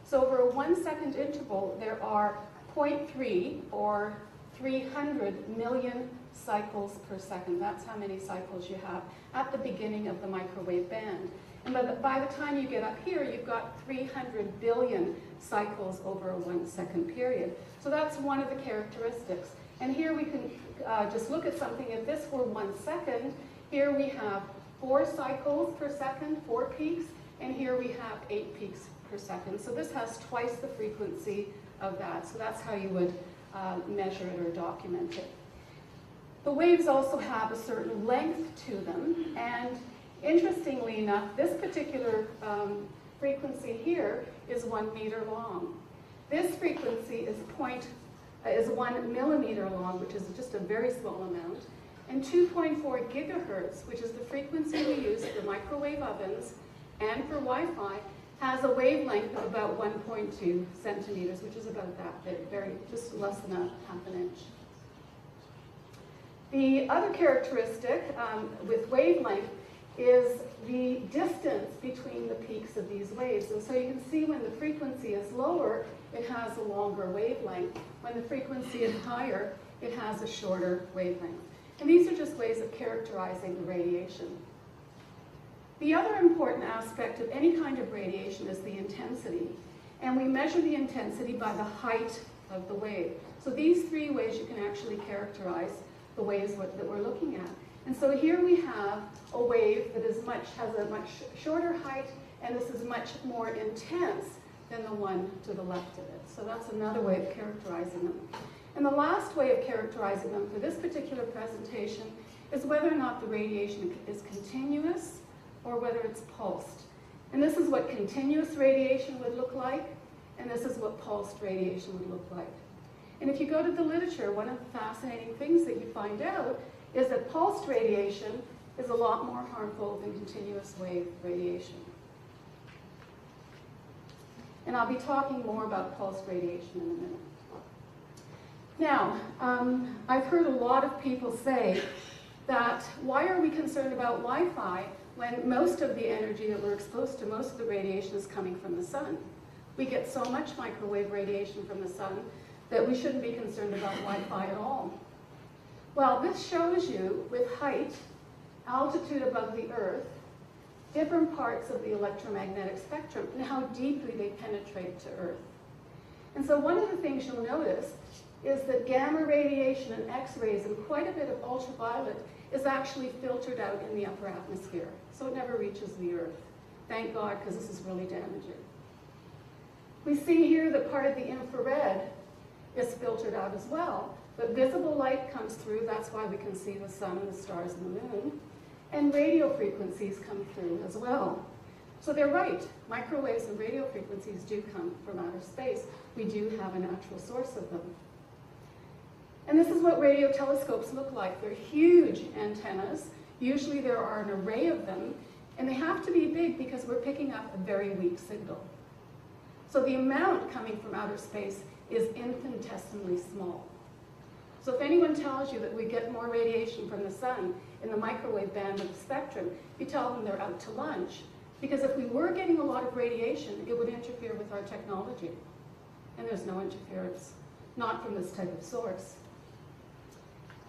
So over a 1 second interval, there are 0.3 or 300 million cycles per second. That's how many cycles you have at the beginning of the microwave band. And by the time you get up here, you've got 300 billion cycles over a 1 second period. So that's one of the characteristics. And here we can just look at something. If this were 1 second, here we have 4 cycles per second, 4 peaks, and here we have 8 peaks per second. So this has twice the frequency of that. So that's how you would measure it or document it. The waves also have a certain length to them, and interestingly enough, this particular frequency here is 1 meter long. This frequency is 1 millimeter long, which is just a very small amount. And 2.4 gigahertz, which is the frequency we use for microwave ovens and for Wi-Fi, has a wavelength of about 1.2 centimeters, which is about that big, just less than a half an inch. The other characteristic with wavelength is the distance between the peaks of these waves. And so you can see when the frequency is lower, it has a longer wavelength. When the frequency is higher, it has a shorter wavelength. And these are just ways of characterizing the radiation. The other important aspect of any kind of radiation is the intensity. And we measure the intensity by the height of the wave. So these three ways you can actually characterize the waves that we're looking at. And so here we have a wave that has a much shorter height, and this is much more intense than the one to the left of it. So that's another way of characterizing them. And the last way of characterizing them for this particular presentation is whether or not the radiation is continuous or whether it's pulsed. And this is what continuous radiation would look like, and this is what pulsed radiation would look like. And if you go to the literature, one of the fascinating things that you find out is that pulsed radiation is a lot more harmful than continuous wave radiation. And I'll be talking more about pulsed radiation in a minute. Now, I've heard a lot of people say that why are we concerned about Wi-Fi when most of the energy that we're exposed to, most of the radiation is coming from the sun? We get so much microwave radiation from the sun that we shouldn't be concerned about Wi-Fi at all. Well, this shows you with height, altitude above the Earth, different parts of the electromagnetic spectrum and how deeply they penetrate to Earth. And so one of the things you'll notice is that gamma radiation and X-rays and quite a bit of ultraviolet is actually filtered out in the upper atmosphere. So it never reaches the Earth. Thank God, because this is really damaging. We see here that part of the infrared is filtered out as well. But visible light comes through, that's why we can see the sun and the stars and the moon. And radio frequencies come through as well. So they're right, microwaves and radio frequencies do come from outer space. We do have a natural source of them. And this is what radio telescopes look like. They're huge antennas. Usually there are an array of them, and they have to be big because we're picking up a very weak signal. So the amount coming from outer space is infinitesimally small. So if anyone tells you that we get more radiation from the sun in the microwave band of the spectrum, you tell them they're out to lunch. Because if we were getting a lot of radiation, it would interfere with our technology. And there's no interference, not from this type of source.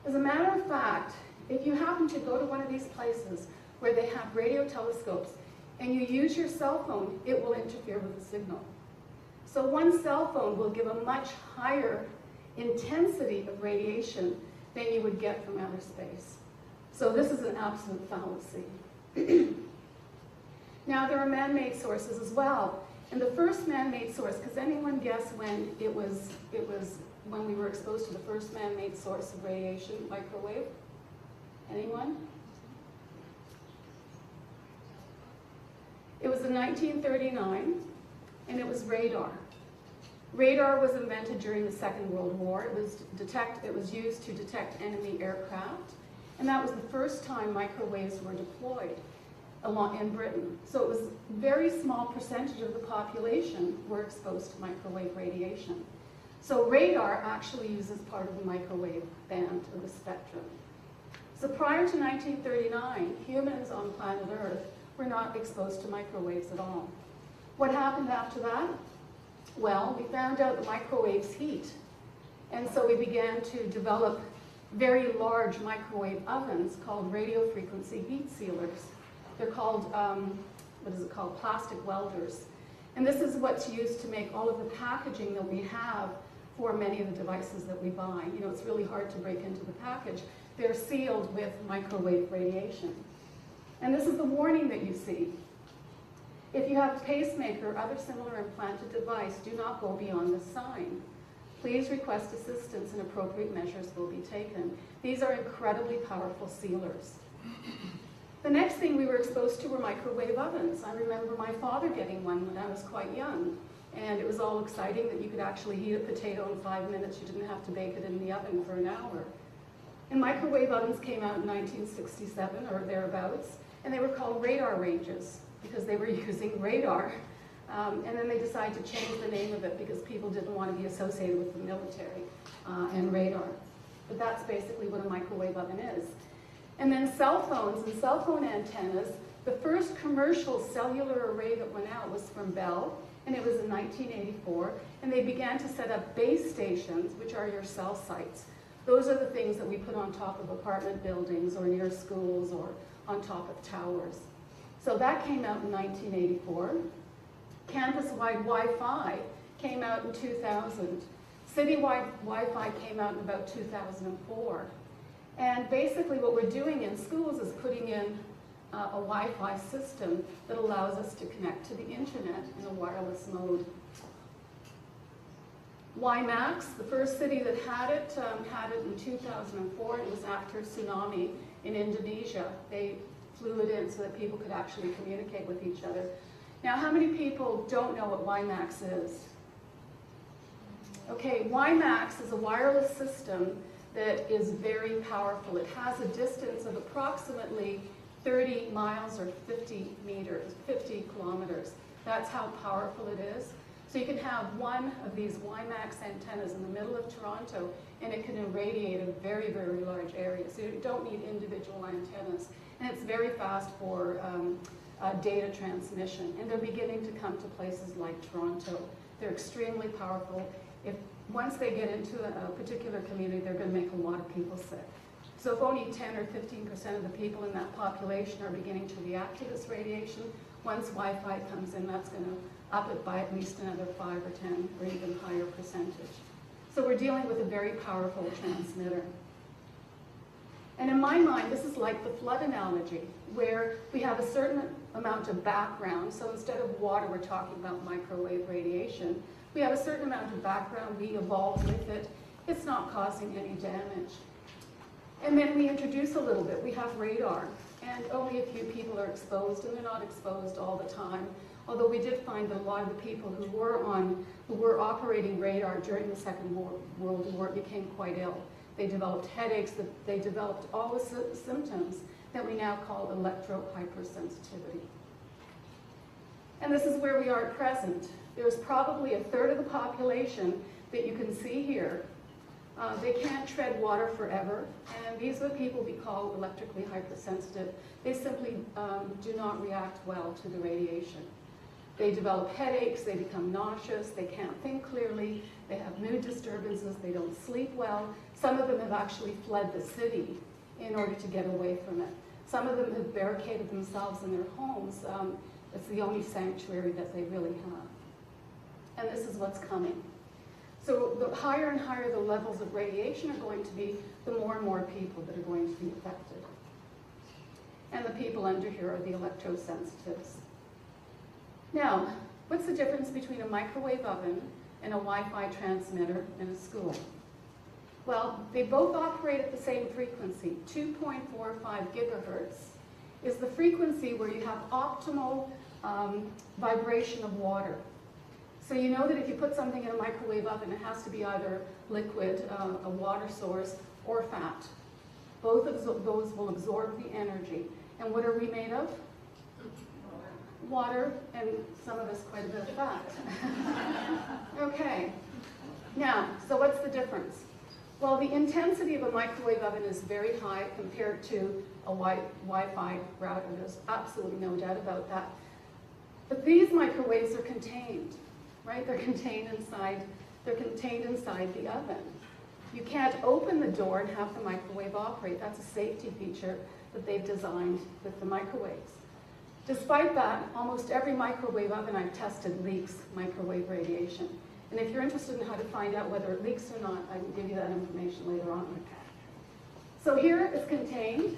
As a matter of fact, if you happen to go to one of these places where they have radio telescopes and you use your cell phone, it will interfere with the signal. So one cell phone will give a much higher intensity of radiation than you would get from outer space. So this is an absolute fallacy. Now there are man-made sources as well. And the first man-made source, does anyone guess when it was when we were exposed to the first man-made source of radiation, microwave? Anyone? It was in 1939, and it was radar. Radar was invented during the Second World War. It was used to detect enemy aircraft, and that was the first time microwaves were deployed in Britain. So it was a very small percentage of the population were exposed to microwave radiation. So radar actually uses part of the microwave band of the spectrum. So prior to 1939, humans on planet Earth were not exposed to microwaves at all. What happened after that? Well, we found out that microwaves heat. And so we began to develop very large microwave ovens called radio frequency heat sealers. They're called, plastic welders. And this is what's used to make all of the packaging that we have for many of the devices that we buy. You know, it's really hard to break into the package. They're sealed with microwave radiation. And this is the warning that you see. If you have a pacemaker or other similar implanted device, do not go beyond this sign. Please request assistance and appropriate measures will be taken. These are incredibly powerful sealers. The next thing we were exposed to were microwave ovens. I remember my father getting one when I was quite young. And it was all exciting that you could actually heat a potato in 5 minutes. You didn't have to bake it in the oven for an hour. And microwave ovens came out in 1967 or thereabouts, and they were called radar ranges because they were using radar. And then they decided to change the name of it because people didn't want to be associated with the military and radar. But that's basically what a microwave oven is. And then cell phones and cell phone antennas, the first commercial cellular array that went out was from Bell, and it was in 1984, and they began to set up base stations, which are your cell sites. Those are the things that we put on top of apartment buildings or near schools or on top of towers. So that came out in 1984. Campus-wide Wi-Fi came out in 2000. Citywide Wi-Fi came out in about 2004. And basically what we're doing in schools is putting in a Wi-Fi system that allows us to connect to the internet in a wireless mode. WiMAX, the first city that had it in 2004. It was after tsunami in Indonesia. They flew it in so that people could actually communicate with each other. Now, how many people don't know what WiMAX is? Okay, WiMAX is a wireless system that is very powerful. It has a distance of approximately 30 miles or 50 meters, 50 kilometers. That's how powerful it is. So you can have one of these WiMAX antennas in the middle of Toronto, and it can irradiate a very, very large area. So you don't need individual antennas. And it's very fast for data transmission. And they're beginning to come to places like Toronto. They're extremely powerful. Once they get into a particular community, they're going to make a lot of people sick. So if only 10 or 15% of the people in that population are beginning to react to this radiation, once Wi-Fi comes in, that's going to up it by at least another 5 or 10 or even higher percentage. So we're dealing with a very powerful transmitter. And in my mind, this is like the flood analogy, where we have a certain amount of background. So instead of water, we're talking about microwave radiation. We have a certain amount of background. We evolved with it. It's not causing any damage. And then we introduce a little bit. We have radar, and only a few people are exposed, and they're not exposed all the time. Although we did find that a lot of the people who were operating radar during the Second World War became quite ill. They developed headaches. They developed all the symptoms that we now call electro-hypersensitivity. And this is where we are at present. There's probably a third of the population that you can see here. They can't tread water forever, and these are the people we call electrically hypersensitive. They simply do not react well to the radiation. They develop headaches, they become nauseous, they can't think clearly, they have mood disturbances, they don't sleep well. Some of them have actually fled the city in order to get away from it. Some of them have barricaded themselves in their homes. It's the only sanctuary that they really have. And this is what's coming. So the higher and higher the levels of radiation are going to be, the more and more people that are going to be affected. And the people under here are the electrosensitives. Now, what's the difference between a microwave oven and a Wi-Fi transmitter in a school? Well, they both operate at the same frequency. 2.45 gigahertz is the frequency where you have optimal vibration of water. So you know that if you put something in a microwave oven, it has to be either liquid, a water source, or fat. Both of those will absorb the energy. And what are we made of? Water, and some of us quite a bit of fat. Okay. Now, so what's the difference? Well, the intensity of a microwave oven is very high compared to a Wi-Fi router. There's absolutely no doubt about that. But these microwaves are contained, right? They're contained inside the oven. You can't open the door and have the microwave operate. That's a safety feature that they've designed with the microwaves. Despite that, almost every microwave oven I've tested leaks microwave radiation. And if you're interested in how to find out whether it leaks or not, I can give you that information later on. So here it's contained.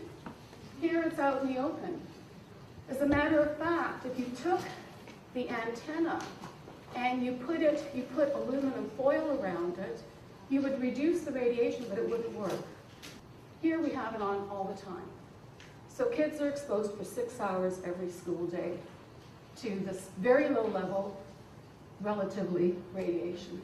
Here it's out in the open. As a matter of fact, if you took the antenna and you put aluminum foil around it, you would reduce the radiation, but it wouldn't work. Here we have it on all the time. So kids are exposed for 6 hours every school day to this very low level, relatively, radiation.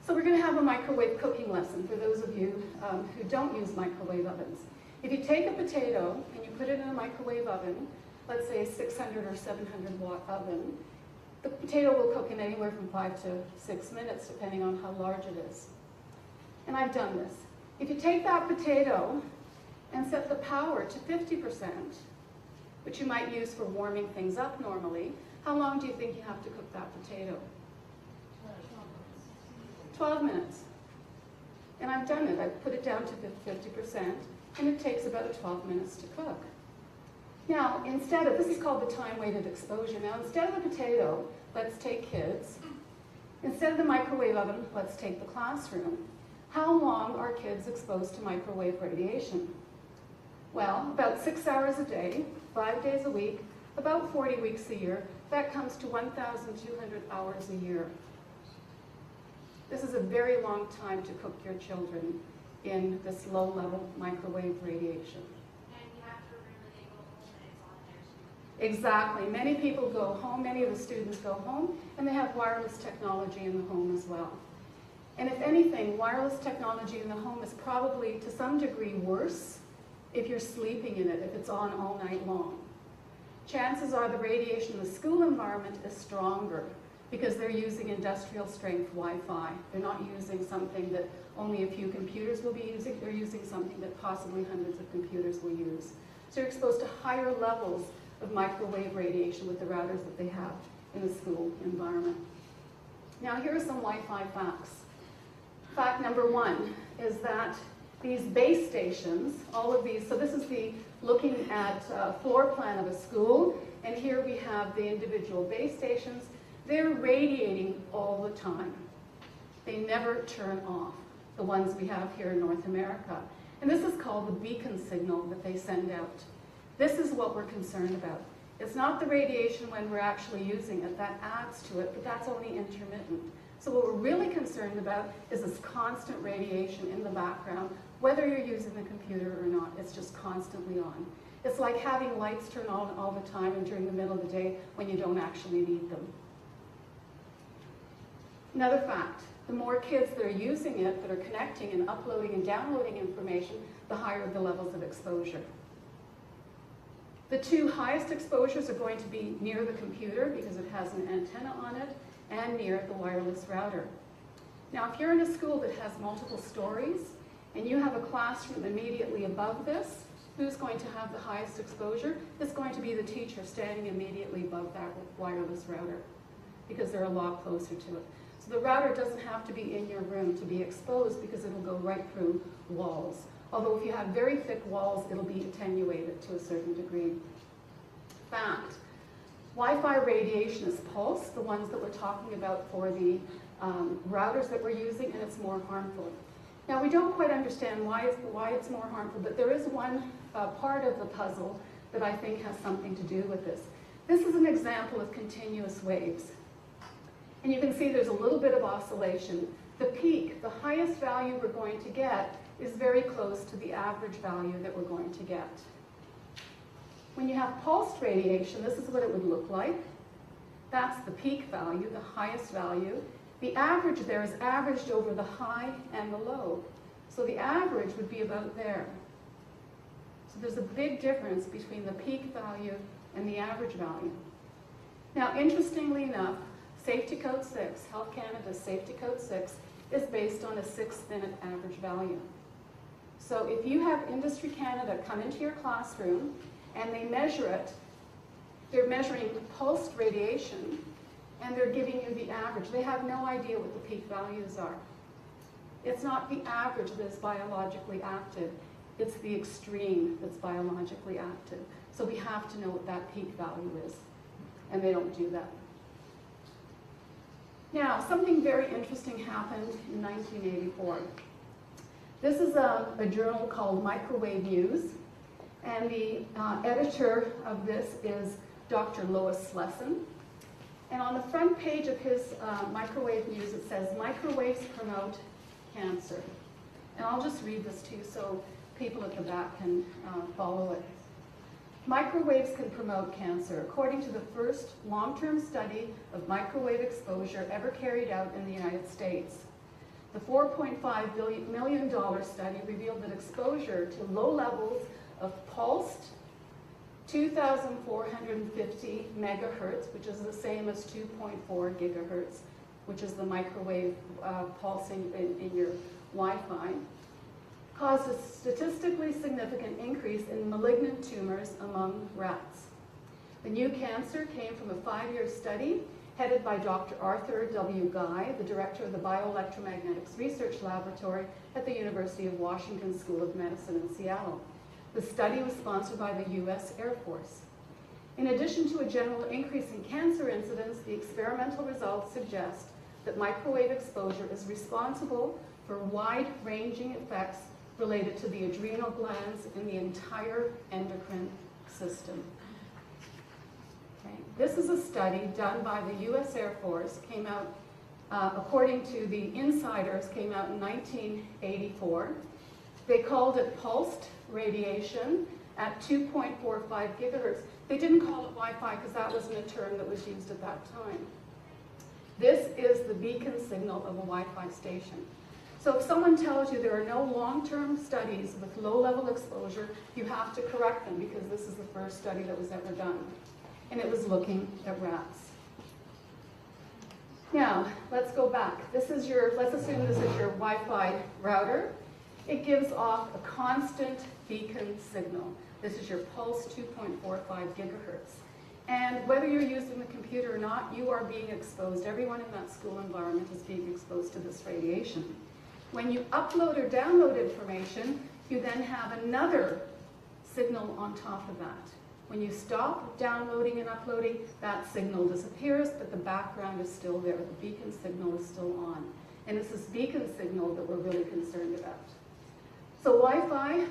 So we're going to have a microwave cooking lesson for those of you who don't use microwave ovens. If you take a potato and you put it in a microwave oven, let's say a 600 or 700 watt oven, the potato will cook in anywhere from 5 to 6 minutes, depending on how large it is. And I've done this. If you take that potato and set the power to 50%, which you might use for warming things up normally, how long do you think you have to cook that potato? 12 minutes. And I've done it. I've put it down to 50%, and it takes about 12 minutes to cook. Now, this is called the time-weighted exposure. Now, instead of a potato, let's take kids, Instead of the microwave oven, let's take the classroom. How long are kids exposed to microwave radiation? Well, about 6 hours a day, 5 days a week, about 40 weeks a year. That comes to 1,200 hours a year. This is a very long time to cook your children in this low-level microwave radiation. And you have to really go home and it's on there too. Exactly. Many people go home, many of the students go home, and they have wireless technology in the home as well. And if anything, wireless technology in the home is probably to some degree worse if you're sleeping in it, if it's on all night long. Chances are the radiation in the school environment is stronger because they're using industrial strength Wi-Fi. They're not using something that only a few computers will be using. They're using something that possibly hundreds of computers will use. So you're exposed to higher levels of microwave radiation with the routers that they have in the school environment. Now here are some Wi-Fi facts. Fact number one is that these base stations, all of these, so this is the looking at floor plan of a school, and here we have the individual base stations. They're radiating all the time. They never turn off, the ones we have here in North America. And this is called the beacon signal that they send out. This is what we're concerned about. It's not the radiation when we're actually using it. That adds to it, but that's only intermittent. So what we're really concerned about is this constant radiation in the background, whether you're using the computer or not. It's just constantly on. It's like having lights turn on all the time and during the middle of the day when you don't actually need them. Another fact, the more kids that are using it, that are connecting and uploading and downloading information, the higher the levels of exposure. The two highest exposures are going to be near the computer because it has an antenna on it, and near the wireless router. Now, if you're in a school that has multiple stories, and you have a classroom immediately above this, who's going to have the highest exposure? It's going to be the teacher standing immediately above that wireless router, because they're a lot closer to it. So the router doesn't have to be in your room to be exposed because it'll go right through walls. Although if you have very thick walls, it'll be attenuated to a certain degree. Fact, Wi-Fi radiation is pulse, the ones that we're talking about for the routers that we're using, and it's more harmful. Now, we don't quite understand why it's more harmful, but there is one part of the puzzle that I think has something to do with this. This is an example of continuous waves. And you can see there's a little bit of oscillation. The peak, the highest value we're going to get, is very close to the average value that we're going to get. When you have pulsed radiation, this is what it would look like. That's the peak value, the highest value. The average there is averaged over the high and the low. So the average would be about there. So there's a big difference between the peak value and the average value. Now, interestingly enough, Safety Code 6, Health Canada's Safety Code 6, is based on a 6-minute average value. So if you have Industry Canada come into your classroom and they measure it, they're measuring pulsed radiation, and they're giving you the average. They have no idea what the peak values are. It's not the average that is biologically active. It's the extreme that's biologically active. So we have to know what that peak value is, and they don't do that. Now, something very interesting happened in 1984. This is a journal called Microwave News, and the editor of this is Dr. Lois Slesson. And on the front page of his Microwave News, it says, "Microwaves promote cancer." And I'll just read this to you so people at the back can follow it. Microwaves can promote cancer. According to the first long-term study of microwave exposure ever carried out in the United States, the $4.5 million study revealed that exposure to low levels of pulsed 2,450 megahertz, which is the same as 2.4 gigahertz, which is the microwave pulsing in your Wi-Fi, caused a statistically significant increase in malignant tumors among rats. The new cancer came from a 5-year study headed by Dr. Arthur W. Guy, the director of the Bioelectromagnetics Research Laboratory at the University of Washington School of Medicine in Seattle. The study was sponsored by the U.S. Air Force. In addition to a general increase in cancer incidence, the experimental results suggest that microwave exposure is responsible for wide-ranging effects related to the adrenal glands and the entire endocrine system. Okay. This is a study done by the US Air Force, came out, according to the Insiders, came out in 1984. They called it pulsed radiation at 2.45 gigahertz. They didn't call it Wi-Fi because that wasn't a term that was used at that time. This is the beacon signal of a Wi-Fi station. So if someone tells you there are no long-term studies with low-level exposure, you have to correct them because this is the first study that was ever done. And it was looking at rats. Now, let's go back. This is let's assume this is your Wi-Fi router. It gives off a constant beacon signal. This is your pulse 2.45 gigahertz. And whether you're using the computer or not, you are being exposed. Everyone in that school environment is being exposed to this radiation. When you upload or download information, you then have another signal on top of that. When you stop downloading and uploading, that signal disappears, but the background is still there. The beacon signal is still on. And it's this beacon signal that we're really concerned about. So Wi-Fi,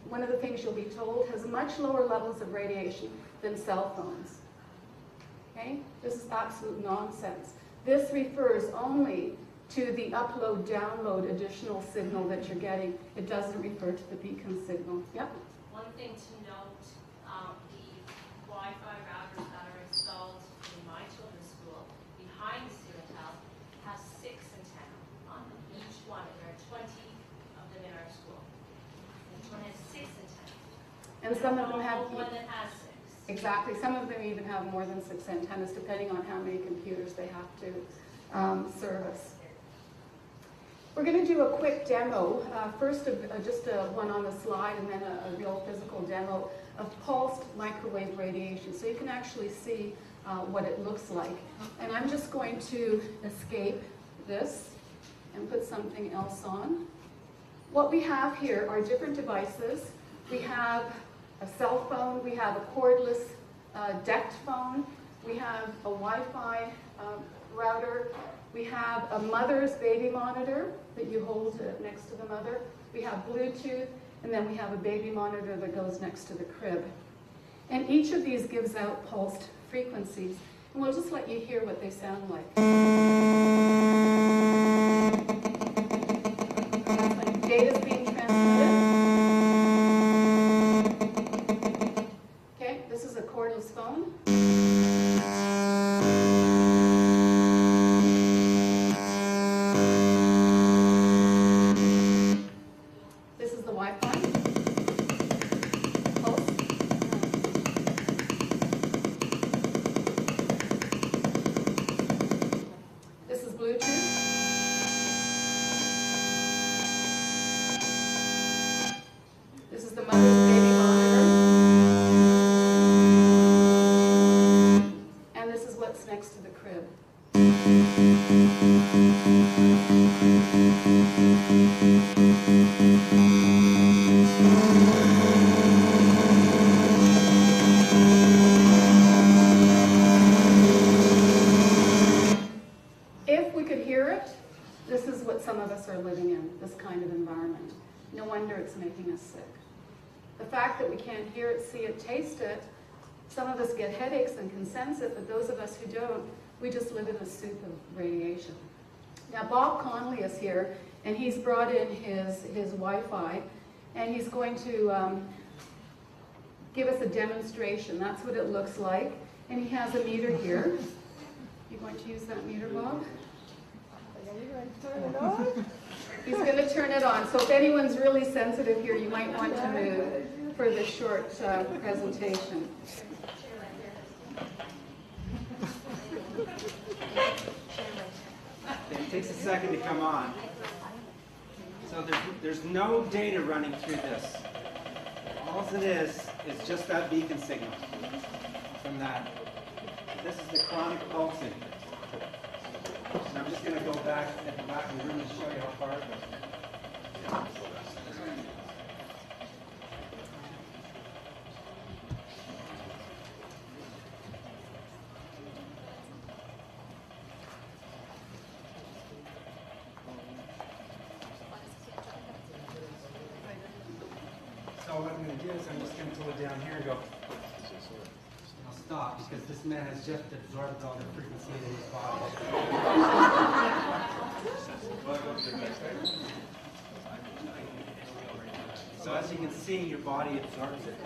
one of the things you'll be told, has much lower levels of radiation than cell phones. Okay? This is absolute nonsense. This refers only to the upload, download additional signal that you're getting. It doesn't refer to the beacon signal. Yep? One thing to note, the Wi-Fi routers that are installed in my children's school behind the student house have 6 antennas on them, each one. There are 20 of them in our school. Each one has 6 antennas. And some of them have one that has 6. Exactly. Some of them even have more than 6 antennas, depending on how many computers they have to service. We're going to do a quick demo. First, just one on the slide, and then a real physical demo of pulsed microwave radiation. So you can actually see what it looks like. And I'm just going to escape this and put something else on. What we have here are different devices. We have a cell phone, we have a cordless decked phone, we have a Wi-Fi router, we have a mother's baby monitor that you hold next to the mother, we have Bluetooth, and then we have a baby monitor that goes next to the crib. And each of these gives out pulsed frequencies, and we'll just let you hear what they sound like. That's like data's being transmitted. Okay, this is a cordless phone. This is the Wi-Fi. Pulse. This is Bluetooth. This is the mother's baby monitor. And this is what's next to the crib. If we could hear it, this is what some of us are living in, this kind of environment. No wonder it's making us sick. The fact that we can't hear it, see it, taste it, some of us get headaches and can sense it, but those of us who don't, we just live in a soup of radiation. Now, Bob Conley is here, and he's brought in his Wi-Fi, and he's going to give us a demonstration. That's what it looks like. And he has a meter here. You going to use that meter, Bob? He's going to turn it on. So if anyone's really sensitive here, you might want to move for this short presentation. It takes a second to come on. So there's no data running through this. All it is just that beacon signal from that. This is the chronic pulsing. And I'm just going to go back at the back of the room to show you how far it goes. going to do is I'm just going to pull it down here and go. I'll stop because this man has just absorbed all the frequency in his body. So as you can see, your body absorbs it.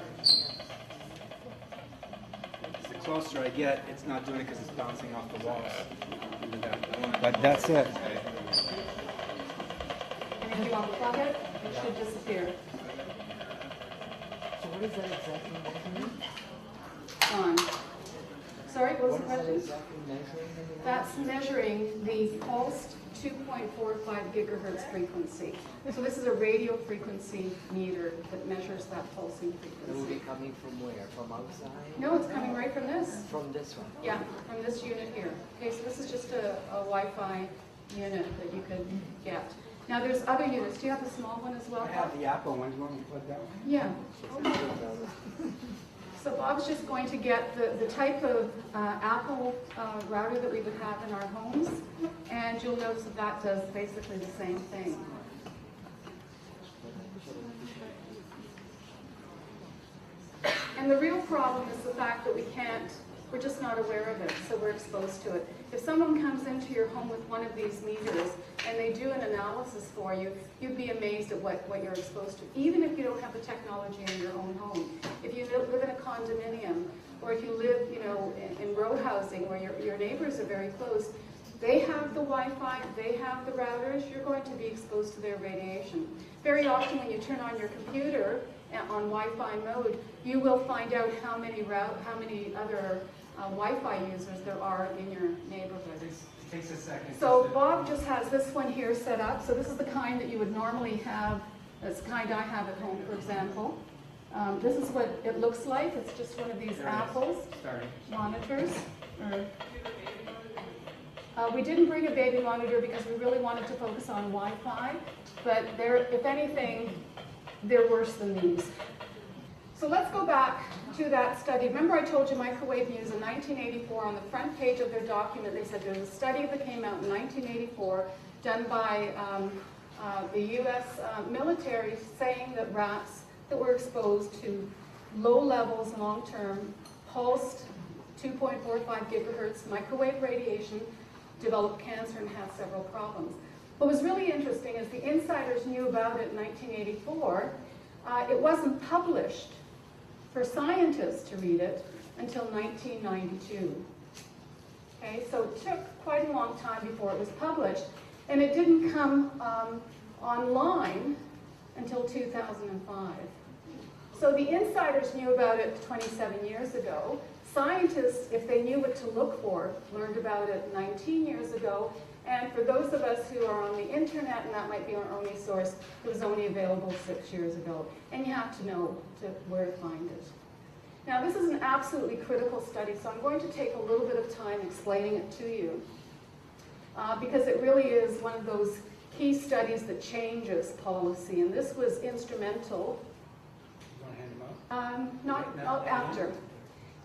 The closer I get, it's not doing it because it's bouncing off the walls. But that's it. And if you unplug it, it should disappear. So what is that exactly measuring? On. Sorry, what was the What is that question? exactly measuring? That's measuring the pulsed 2.45 gigahertz frequency. So this is a radio frequency meter that measures that pulsing It will be frequency. coming from where? From outside? No, it's coming right from this. From this one? Yeah, from this unit here. Okay, so this is just a Wi-Fi unit that you could get. Now there's other units. Do you have a small one as well? I have the Apple one. Do you want me to plug that one? Yeah. So Bob's just going to get the type of Apple router that we would have in our homes, and you'll notice that that does basically the same thing. And the real problem is the fact that we're just not aware of it, so we're exposed to it. If someone comes into your home with one of these meters and they do an analysis for you, you'd be amazed at what you're exposed to, even if you don't have the technology in your own home. If you live in a condominium, or if you live, in row housing where your neighbors are very close, they have the Wi-Fi, they have the routers, you're going to be exposed to their radiation. Very often when you turn on your computer on Wi-Fi mode, you will find out how many other Wi-Fi users there are in your neighborhood. It takes a second. So Bob just has this one here set up. So this is the kind that you would normally have. That's the kind I have at home, for example. This is what it looks like. It's just one of these Apple monitors. We didn't bring a baby monitor because we really wanted to focus on Wi-Fi, but if anything, they're worse than these. So let's go back to that study. Remember I told you Microwave News in 1984, on the front page of their document, they said there's a study that came out in 1984 done by the U.S. military saying that rats that were exposed to low levels long-term pulsed 2.45 gigahertz microwave radiation developed cancer and had several problems. What was really interesting is the insiders knew about it in 1984. It wasn't published for scientists to read it until 1992. Okay, so it took quite a long time before it was published, and it didn't come online until 2005. So the insiders knew about it 27 years ago. Scientists, if they knew what to look for, learned about it 19 years ago. And for those of us who are on the internet, and that might be our only source, it was only available 6 years ago. And you have to know where to find it. Now, this is an absolutely critical study, so I'm going to take a little bit of time explaining it to you, because it really is one of those key studies that changes policy. And this was instrumental. You want to hand them out? Not after.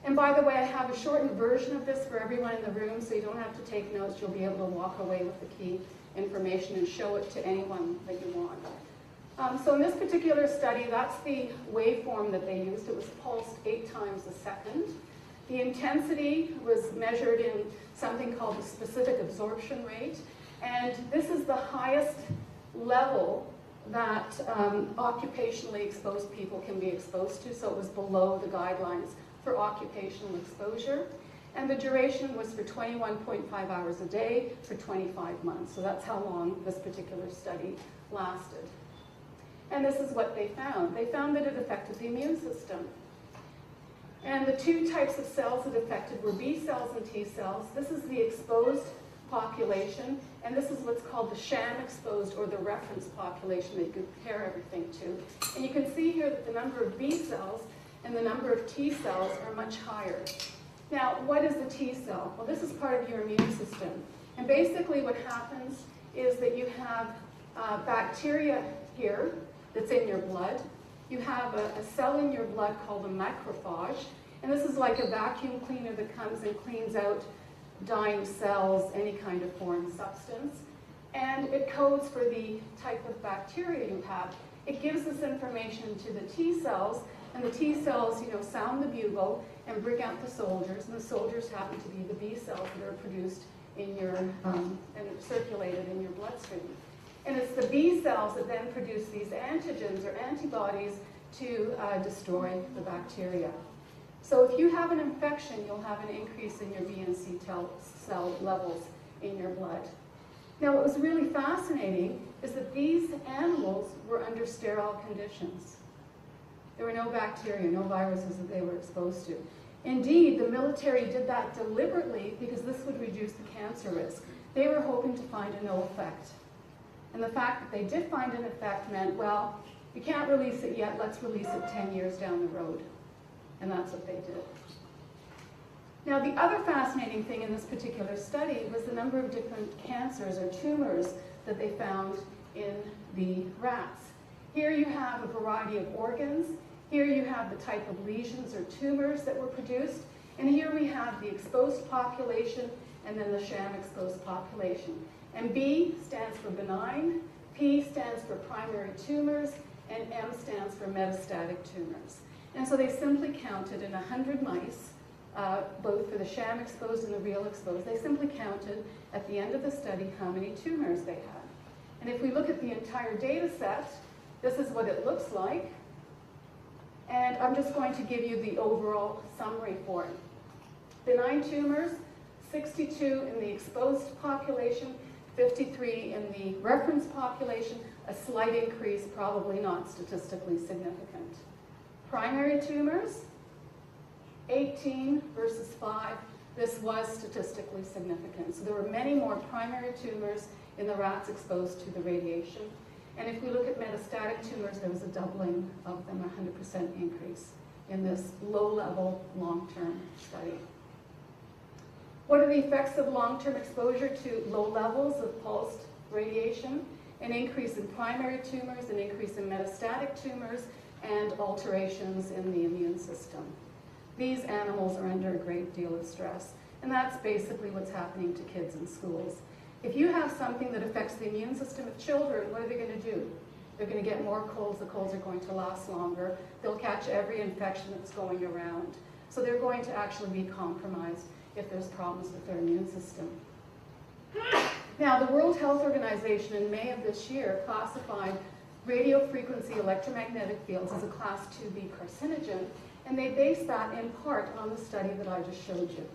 And by the way, I have a shortened version of this for everyone in the room, so you don't have to take notes. You'll be able to walk away with the key information and show it to anyone that you want. So in this particular study, that's the waveform that they used. It was pulsed 8 times a second. The intensity was measured in something called the specific absorption rate. And this is the highest level that occupationally exposed people can be exposed to, so it was below the guidelines for occupational exposure. And the duration was for 21.5 hours a day for 25 months. So that's how long this particular study lasted. And this is what they found. They found that it affected the immune system. And the 2 types of cells it affected were B cells and T cells. This is the exposed population, and this is what's called the sham exposed, or the reference population that you compare everything to. And you can see here that the number of B cells and the number of T cells are much higher. Now, what is the T cell? Well, this is part of your immune system. And basically what happens is that you have bacteria here that's in your blood. You have a cell in your blood called a macrophage. And this is like a vacuum cleaner that comes and cleans out dying cells, any kind of foreign substance. And it codes for the type of bacteria you have. it gives this information to the T cells, and the T cells, sound the bugle and bring out the soldiers, and the soldiers happen to be the B cells that are produced in your, and are circulated in your bloodstream. And it's the B cells that then produce these antigens or antibodies to destroy the bacteria. So if you have an infection, you'll have an increase in your B and C cell levels in your blood. Now, what was really fascinating is that these animals were under sterile conditions. There were no bacteria, no viruses that they were exposed to. Indeed, the military did that deliberately because this would reduce the cancer risk. They were hoping to find a no effect. And the fact that they did find an effect meant, well, you can't release it yet, let's release it 10 years down the road. And that's what they did. Now, the other fascinating thing in this particular study was the number of different cancers or tumors that they found in the rats. Here you have a variety of organs. Here you have the type of lesions or tumors that were produced. And here we have the exposed population and then the sham exposed population. And B stands for benign, P stands for primary tumors, and M stands for metastatic tumors. And so they simply counted in 100 mice, both for the sham exposed and the real exposed, they simply counted at the end of the study how many tumors they had. And if we look at the entire data set, this is what it looks like. And I'm just going to give you the overall summary for it. Benign tumors, 62 in the exposed population, 53 in the reference population, a slight increase, probably not statistically significant. Primary tumors, 18 versus 5, this was statistically significant. So there were many more primary tumors in the rats exposed to the radiation. And if we look at metastatic tumors, there was a doubling of them, 100% increase in this low-level, long-term study. What are the effects of long-term exposure to low levels of pulsed radiation? An increase in primary tumors, an increase in metastatic tumors, and alterations in the immune system. These animals are under a great deal of stress, and that's basically what's happening to kids in schools. If you have something that affects the immune system of children, what are they going to do? They're going to get more colds, the colds are going to last longer, they'll catch every infection that's going around. So they're going to actually be compromised if there's problems with their immune system. Now, the World Health Organization in May of this year classified radio frequency electromagnetic fields as a class 2B carcinogen, and they based that in part on the study that I just showed you.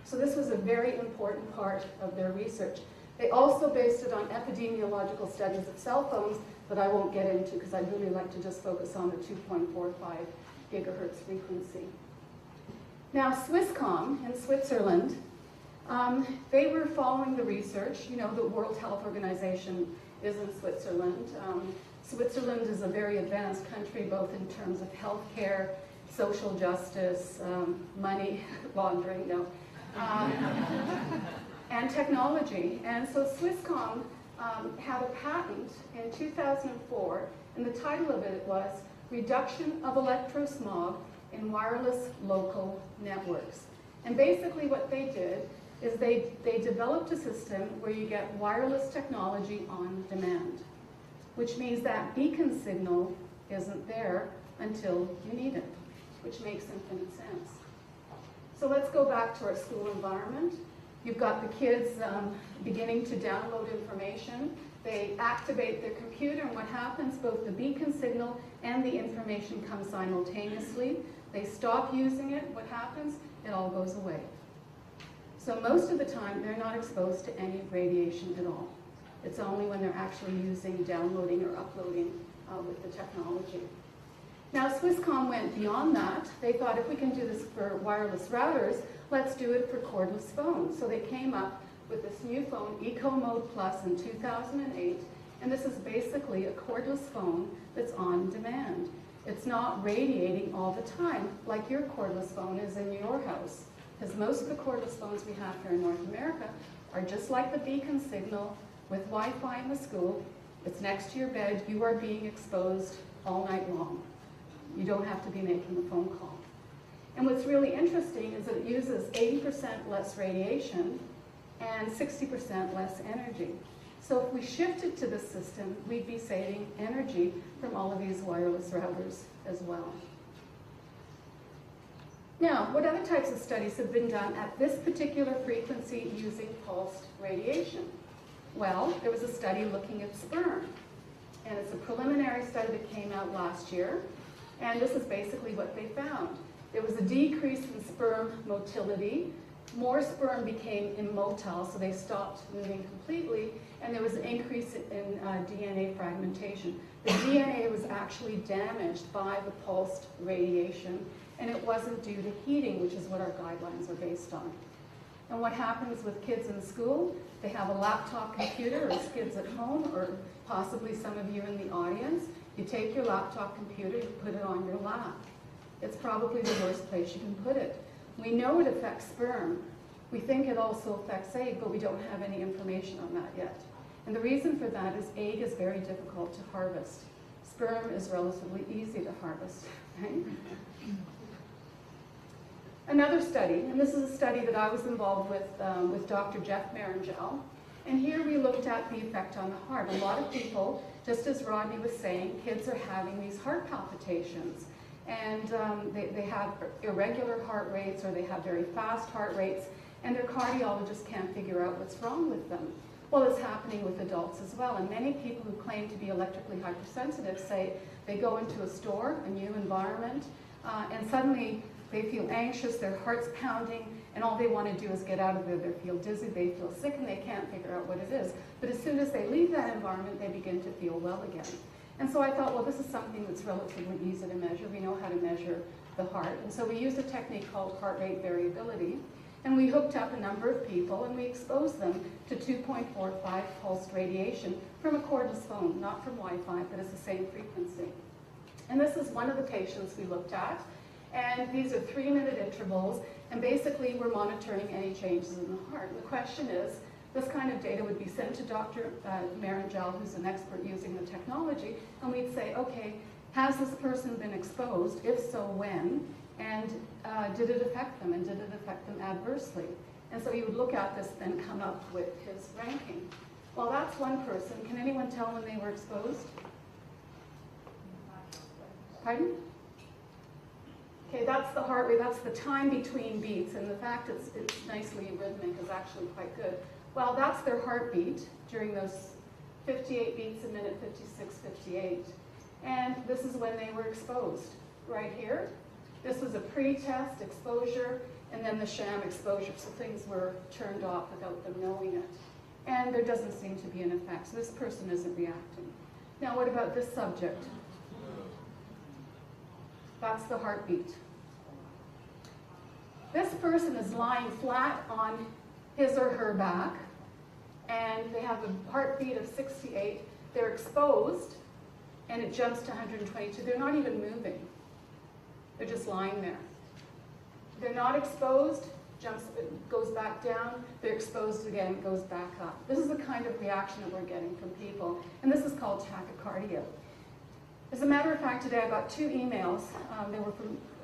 So this was a very important part of their research. They also based it on epidemiological studies of cell phones that I won't get into because I'd really like to just focus on the 2.45 gigahertz frequency. Now, Swisscom in Switzerland, they were following the research. You know, the World Health Organization is in Switzerland. Switzerland is a very advanced country, both in terms of healthcare, social justice, money laundering, and technology. And so Swisscom had a patent in 2004, and the title of it was Reduction of Electrosmog in Wireless Local Networks. And basically what they did is they developed a system where you get wireless technology on demand, which means that beacon signal isn't there until you need it, which makes infinite sense. So let's go back to our school environment. You've got the kids beginning to download information. They activate their computer, and what happens, both the beacon signal and the information come simultaneously. They stop using it. What happens? It all goes away. So most of the time, they're not exposed to any radiation at all. It's only when they're actually using, downloading, or uploading with the technology. Now, Swisscom went beyond that. They thought, if we can do this for wireless routers, let's do it for cordless phones. So they came up with this new phone, EcoMode Plus, in 2008, and this is basically a cordless phone that's on demand. It's not radiating all the time like your cordless phone is in your house, because most of the cordless phones we have here in North America are just like the beacon signal with Wi-Fi in the school. It's next to your bed. You are being exposed all night long. You don't have to be making a phone call. And what's really interesting is that it uses 80% less radiation and 60% less energy. So if we shifted to this system, we'd be saving energy from all of these wireless routers as well. Now, what other types of studies have been done at this particular frequency using pulsed radiation? Well, there was a study looking at sperm. And it's a preliminary study that came out last year. And this is basically what they found. There was a decrease in sperm motility. More sperm became immotile, so they stopped moving completely. And there was an increase in DNA fragmentation. The DNA was actually damaged by the pulsed radiation. And it wasn't due to heating, which is what our guidelines are based on. And what happens with kids in school? They have a laptop computer, or kids at home, or possibly some of you in the audience. You take your laptop computer, you put it on your lap. It's probably the worst place you can put it. We know it affects sperm. We think it also affects egg, but we don't have any information on that yet. And the reason for that is egg is very difficult to harvest. Sperm is relatively easy to harvest. Right? Another study, and this is a study that I was involved with Dr. Jeff Marangel, and here we looked at the effect on the heart. A lot of people, just as Rodney was saying, kids are having these heart palpitations, and they have irregular heart rates, or they have very fast heart rates, and their cardiologist can't figure out what's wrong with them. Well, it's happening with adults as well, and many people who claim to be electrically hypersensitive say they go into a store, a new environment, and suddenly they feel anxious, their heart's pounding, and all they want to do is get out of there. They feel dizzy, they feel sick, and they can't figure out what it is. But as soon as they leave that environment, they begin to feel well again. And so I thought, well, this is something that's relatively easy to measure. We know how to measure the heart. And so we used a technique called heart rate variability. And we hooked up a number of people, and we exposed them to 2.45 pulsed radiation from a cordless phone, not from Wi-Fi, but it's the same frequency. And this is one of the patients we looked at. And these are 3-minute intervals, and basically we're monitoring any changes in the heart. And the question is, this kind of data would be sent to Dr. Marangel, who's an expert using the technology, and we'd say, okay, has this person been exposed? If so, when? And did it affect them? And did it affect them adversely? And so he would look at this, then come up with his ranking. Well, that's one person. Can anyone tell when they were exposed? Pardon? Okay, that's the heart rate, that's the time between beats, and the fact it's nicely rhythmic is actually quite good. Well, that's their heartbeat during those 58 beats a minute, 56, 58. And this is when they were exposed, right here. This was a pre-test exposure, and then the sham exposure, so things were turned off without them knowing it. And there doesn't seem to be an effect, so this person isn't reacting. Now, what about this subject? That's the heartbeat. This person is lying flat on his or her back, and they have a heartbeat of 68. They're exposed, and it jumps to 122. They're not even moving. They're just lying there. They're not exposed, goes back down. They're exposed again, goes back up. This is the kind of reaction that we're getting from people, and this is called tachycardia. As a matter of fact, today I got 2 emails.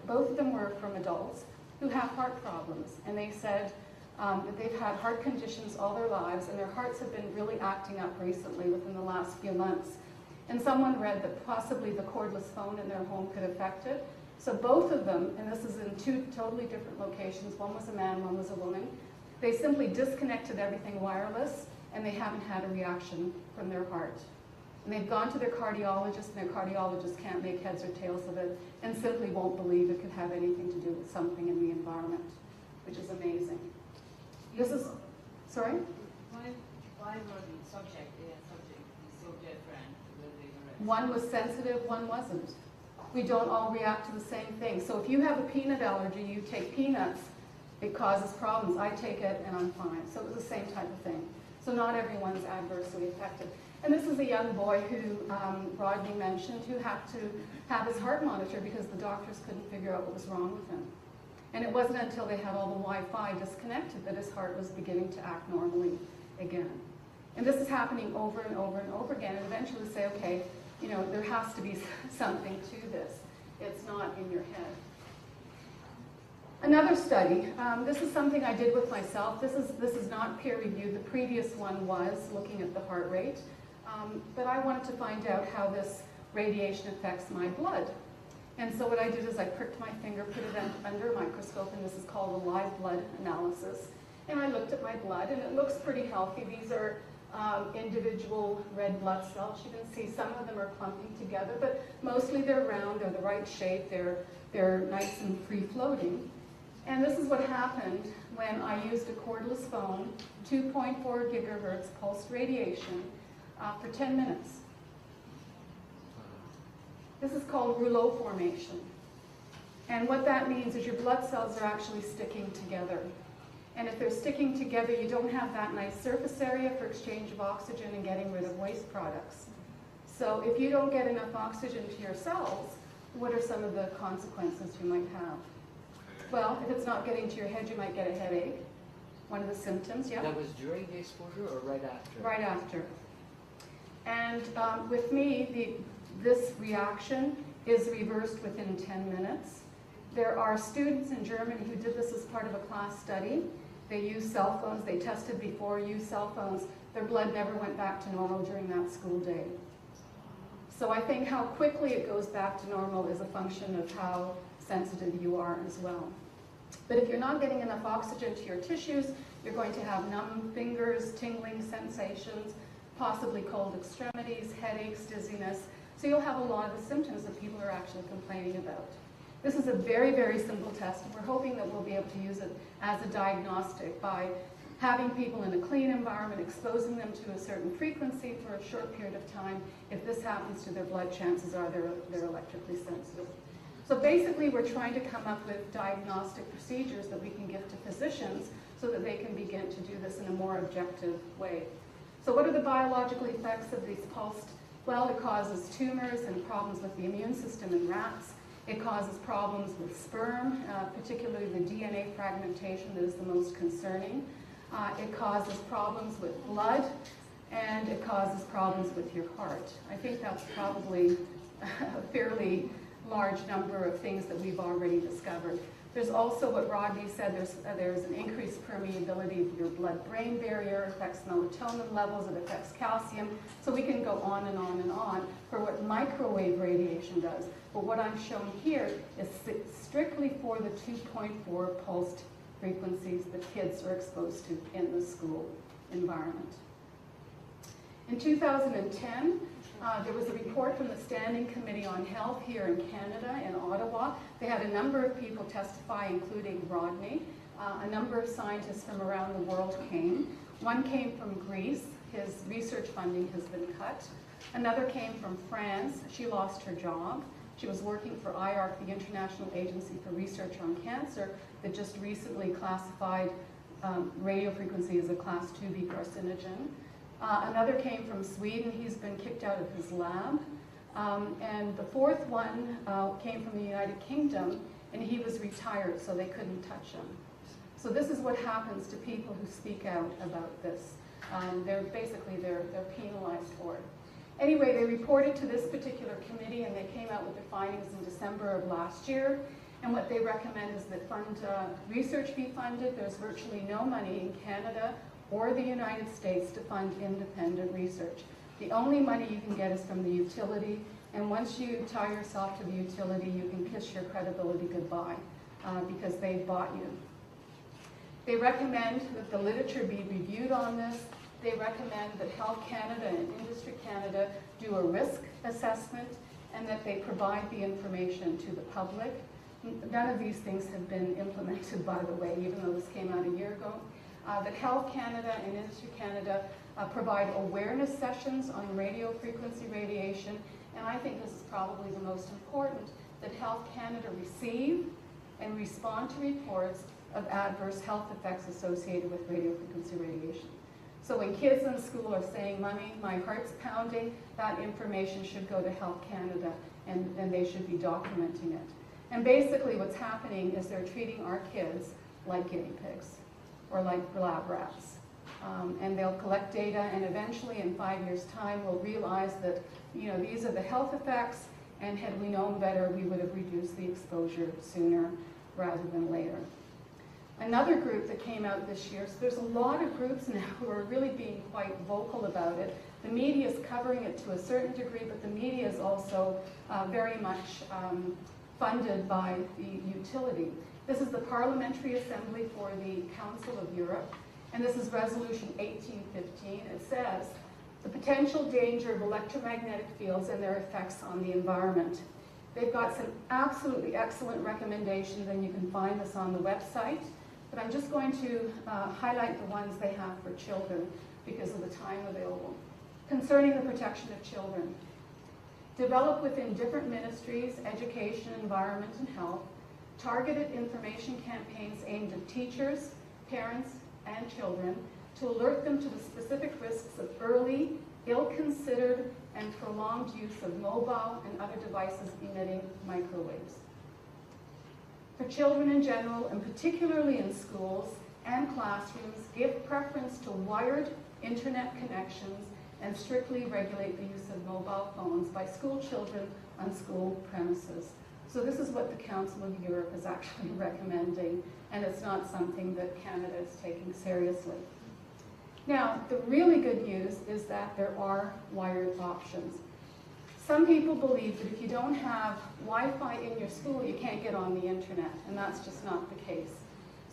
Both of them were from adults who have heart problems, and they said that they've had heart conditions all their lives, and their hearts have been really acting up recently within the last few months. And someone read that possibly the cordless phone in their home could affect it. So both of them, and this is in 2 totally different locations, one was a man, one was a woman, they simply disconnected everything wireless, and they haven't had a reaction from their heart. And they've gone to their cardiologist, and their cardiologist can't make heads or tails of it, and simply won't believe it could have anything to do with something in the environment, which is amazing. This is, sorry? Why were the subject and subject so different when they were? One was sensitive, one wasn't. We don't all react to the same thing. So if you have a peanut allergy, you take peanuts, it causes problems. I take it and I'm fine. So it was the same type of thing. So not everyone's adversely affected. And this is a young boy who Rodney mentioned, who had to have his heart monitored because the doctors couldn't figure out what was wrong with him. And it wasn't until they had all the Wi-Fi disconnected that his heart was beginning to act normally again. And this is happening over and over and over again. And eventually say, okay, you know, there has to be something to this. It's not in your head. Another study, this is something I did with myself. This is not peer reviewed. The previous one was looking at the heart rate. But I wanted to find out how this radiation affects my blood. And so what I did is I pricked my finger, put it under a microscope, and this is called a live blood analysis. And I looked at my blood, and it looks pretty healthy. These are individual red blood cells. You can see some of them are clumping together, but mostly they're round, they're the right shape, they're nice and free-floating. And this is what happened when I used a cordless phone, 2.4 gigahertz pulsed radiation for 10 minutes. This is called rouleau formation. And what that means is your blood cells are actually sticking together. And if they're sticking together, you don't have that nice surface area for exchange of oxygen and getting rid of waste products. So if you don't get enough oxygen to your cells, what are some of the consequences you might have? Well, if it's not getting to your head, you might get a headache. One of the symptoms, yeah? That was during the exposure or right after? Right after. And with me, this reaction is reversed within 10 minutes. There are students in Germany who did this as part of a class study. They used cell phones. They tested before, used cell phones. Their blood never went back to normal during that school day. So I think how quickly it goes back to normal is a function of how sensitive you are as well. But if you're not getting enough oxygen to your tissues, you're going to have numb fingers, tingling sensations, possibly cold extremities, headaches, dizziness. So you'll have a lot of the symptoms that people are actually complaining about. This is a very, very simple test, and we're hoping that we'll be able to use it as a diagnostic by having people in a clean environment, exposing them to a certain frequency for a short period of time. If this happens to their blood, chances are they're electrically sensitive. So basically, we're trying to come up with diagnostic procedures that we can give to physicians so that they can begin to do this in a more objective way. So what are the biological effects of these pulsed? Well, it causes tumors and problems with the immune system in rats. It causes problems with sperm, particularly the DNA fragmentation that is the most concerning. It causes problems with blood, and it causes problems with your heart. I think that's probably a fairly large number of things that we've already discovered. There's also what Rodney said, there's an increased permeability of your blood-brain barrier, affects melatonin levels, it affects calcium. So we can go on and on and on for what microwave radiation does. But what I'm showing here is strictly for the 2.4 pulsed frequencies that kids are exposed to in the school environment. In 2010, there was a report from the Standing Committee on Health here in Canada, in Ottawa. They had a number of people testify, including Rodney. A number of scientists from around the world came. One came from Greece. His research funding has been cut. Another came from France. She lost her job. She was working for IARC, the International Agency for Research on Cancer, that just recently classified radiofrequency as a Class 2B carcinogen. Another came from Sweden. He's been kicked out of his lab. And the fourth one came from the United Kingdom, and he was retired, so they couldn't touch him. So this is what happens to people who speak out about this. They're penalized for it. Anyway, they reported to this particular committee, and they came out with their findings in December of last year. And what they recommend is that research be funded. There's virtually no money in Canada or the United States to fund independent research. The only money you can get is from the utility, and once you tie yourself to the utility, you can kiss your credibility goodbye because they've bought you. They recommend that the literature be reviewed on this. They recommend that Health Canada and Industry Canada do a risk assessment and that they provide the information to the public. None of these things have been implemented, by the way, even though this came out a year ago. That Health Canada and Industry Canada provide awareness sessions on radio frequency radiation, and I think this is probably the most important, that Health Canada receive and respond to reports of adverse health effects associated with radio frequency radiation. So when kids in school are saying, "Mommy, my heart's pounding," that information should go to Health Canada, and they should be documenting it. And basically what's happening is they're treating our kids like guinea pigs or like lab rats. And they'll collect data, and eventually in 5 years' time we'll realize that these are the health effects, and had we known better we would have reduced the exposure sooner. rather than later. Another group that came out this year, so there's a lot of groups now who are really being quite vocal about it. The media is covering it to a certain degree, but the media is also very much funded by the utility. This is the Parliamentary Assembly for the Council of Europe, and this is Resolution 1815. It says, the potential danger of electromagnetic fields and their effects on the environment. They've got some absolutely excellent recommendations, and you can find this on the website. But I'm just going to highlight the ones they have for children because of the time available. Concerning the protection of children. Develop within different ministries, education, environment, and health, targeted information campaigns aimed at teachers, parents, and children to alert them to the specific risks of early, ill-considered, and prolonged use of mobile and other devices emitting microwaves. For children in general, and particularly in schools and classrooms, give preference to wired internet connections and strictly regulate the use of mobile phones by school children on school premises. So this is what the Council of Europe is actually recommending, and it's not something that Canada is taking seriously. Now, the really good news is that there are wired options. Some people believe that if you don't have Wi-Fi in your school, you can't get on the internet, and that's just not the case.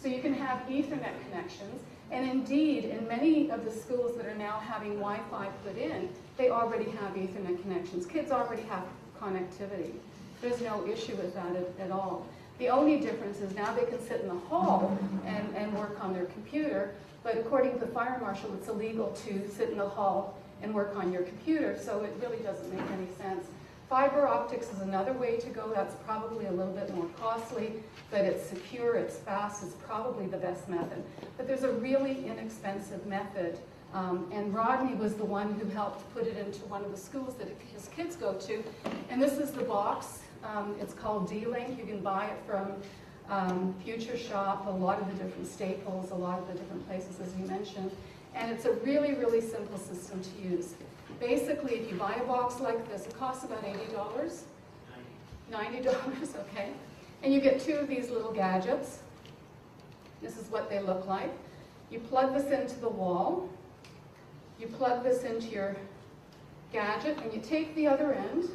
So you can have Ethernet connections, and indeed, in many of the schools that are now having Wi-Fi put in, they already have Ethernet connections. Kids already have connectivity. There's no issue with that at all. The only difference is now they can sit in the hall and work on their computer, but according to the fire marshal, it's illegal to sit in the hall and work on your computer, so it really doesn't make any sense. Fiber optics is another way to go. That's probably a little bit more costly, but it's secure, it's fast, it's probably the best method. But there's a really inexpensive method, and Rodney was the one who helped put it into one of the schools that his kids go to. And this is the box. It's called D-Link. You can buy it from Future Shop, a lot of the different Staples, a lot of the different places, as you mentioned. And it's a really, really simple system to use. Basically, if you buy a box like this, it costs about $80. $90, okay. And you get two of these little gadgets. This is what they look like. You plug this into the wall. You plug this into your gadget, and you take the other end,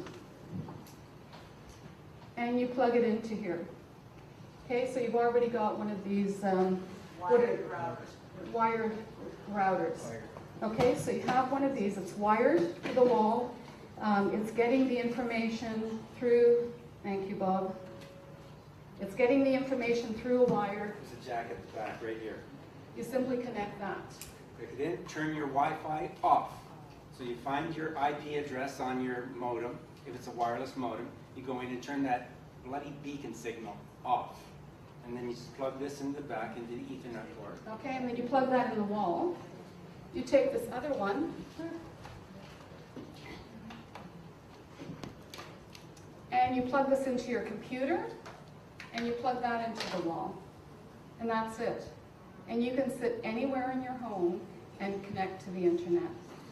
and you plug it into here. Okay, so you've already got one of these wired routers. Okay, so you have one of these. It's wired to the wall. It's getting the information through, thank you, Bob. It's getting the information through a wire. There's a jack at the back right here. You simply connect that. Click it in, turn your Wi-Fi off. So you find your IP address on your modem. If it's a wireless modem, you go in and turn that bloody beacon signal off. And then you just plug this in the back into the Ethernet port. Okay, and then you plug that in the wall. You take this other one, and you plug this into your computer, and you plug that into the wall. And that's it. And you can sit anywhere in your home and connect to the internet.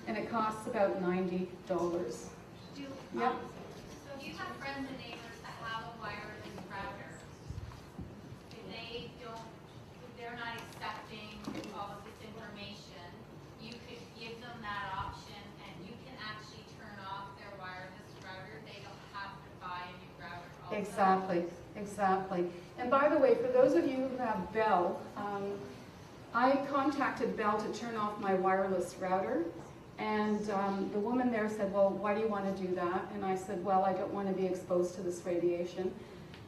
And it costs about $90. Yep. So do you have friends and neighbors that have a wireless router? If they're not accepting all of this information, you could give them that option, and you can actually turn off their wireless router. They don't have to buy a new router also. Exactly, exactly. And by the way, for those of you who have Bell, I contacted Bell to turn off my wireless router, and the woman there said, well, why do you want to do that? And I said, well, I don't want to be exposed to this radiation.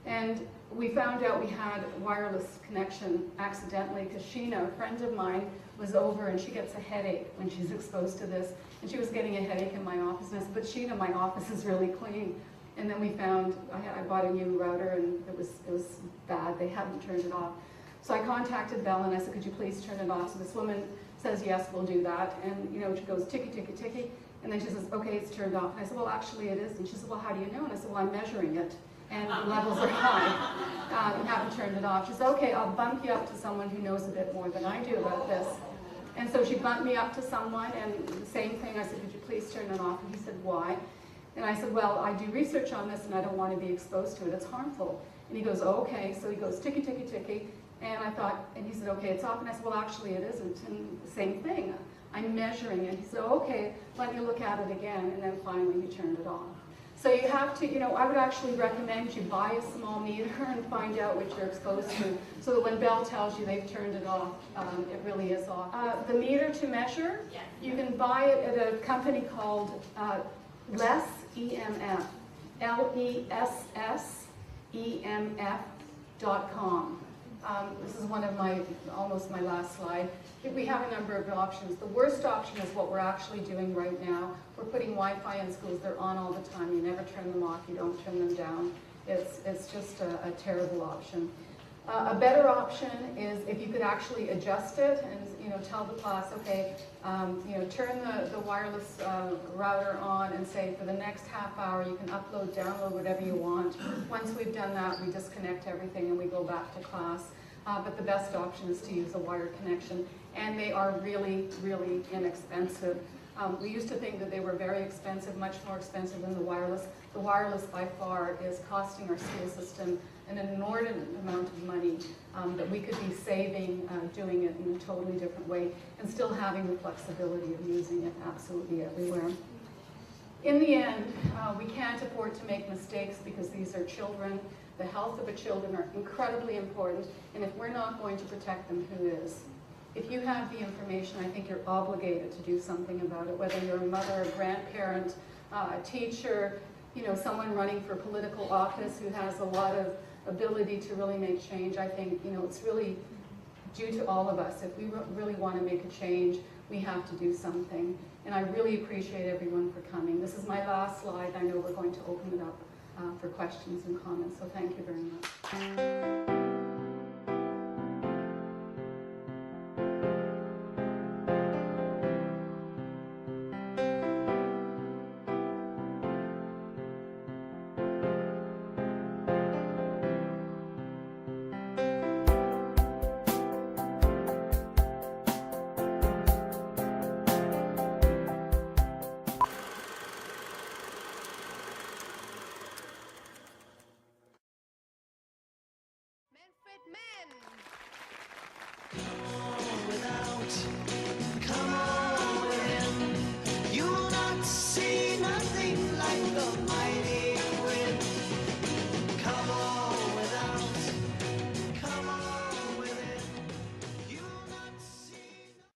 And we found out we had a wireless connection accidentally because Sheena, a friend of mine, was over, and she gets a headache when she's exposed to this. And she was getting a headache in my office. And I said, but Sheena, my office is really clean. And then we found, I bought a new router, and it was bad. They hadn't turned it off. So I contacted Bell, and I said, could you please turn it off? So this woman says, yes, we'll do that. And you know, she goes, ticky, ticky, ticky. And then she says, okay, it's turned off. And I said, well, actually it is. And she said, well, how do you know? And I said, well, I'm measuring it, and the levels are high. You haven't turned it off. She said, okay, I'll bump you up to someone who knows a bit more than I do about this. And so she bumped me up to someone, and the same thing. I said, could you please turn it off? And he said, why? And I said, well, I do research on this, and I don't want to be exposed to it. It's harmful. And he goes, okay. So he goes, ticky, ticky, ticky. And I thought, and he said, okay, it's off. And I said, well, actually it isn't. And the same thing. I'm measuring it. He said, okay, let me look at it again. And then finally he turned it off. So you have to, I would actually recommend you buy a small meter and find out what you're exposed to, so that when Bell tells you they've turned it off, it really is off. The meter to measure, you can buy it at a company called Less EMF, LESSEMF.com. This is one of almost my last slide. We have a number of options. The worst option is what we're actually doing right now. We're putting Wi-Fi in schools. They're on all the time. You never turn them off. You don't turn them down. It's just a terrible option. A better option is if you could actually adjust it and tell the class, okay, turn the wireless router on and say for the next half hour you can upload, download, whatever you want. Once we've done that, we disconnect everything and we go back to class. But the best option is to use a wired connection, and they are really, really inexpensive. We used to think that they were very expensive, much more expensive than the wireless. The wireless by far is costing our school system an inordinate amount of money that we could be saving doing it in a totally different way and still having the flexibility of using it absolutely everywhere. In the end, we can't afford to make mistakes because these are children. The health of the children are incredibly important, and if we're not going to protect them, who is? If you have the information, I think you're obligated to do something about it, whether you're a mother, a grandparent, a teacher, someone running for political office who has a lot of ability to really make change. I think, it's really due to all of us. If we really want to make a change, we have to do something. And I really appreciate everyone for coming. This is my last slide. I know we're going to open it up for questions and comments, so thank you very much. Men.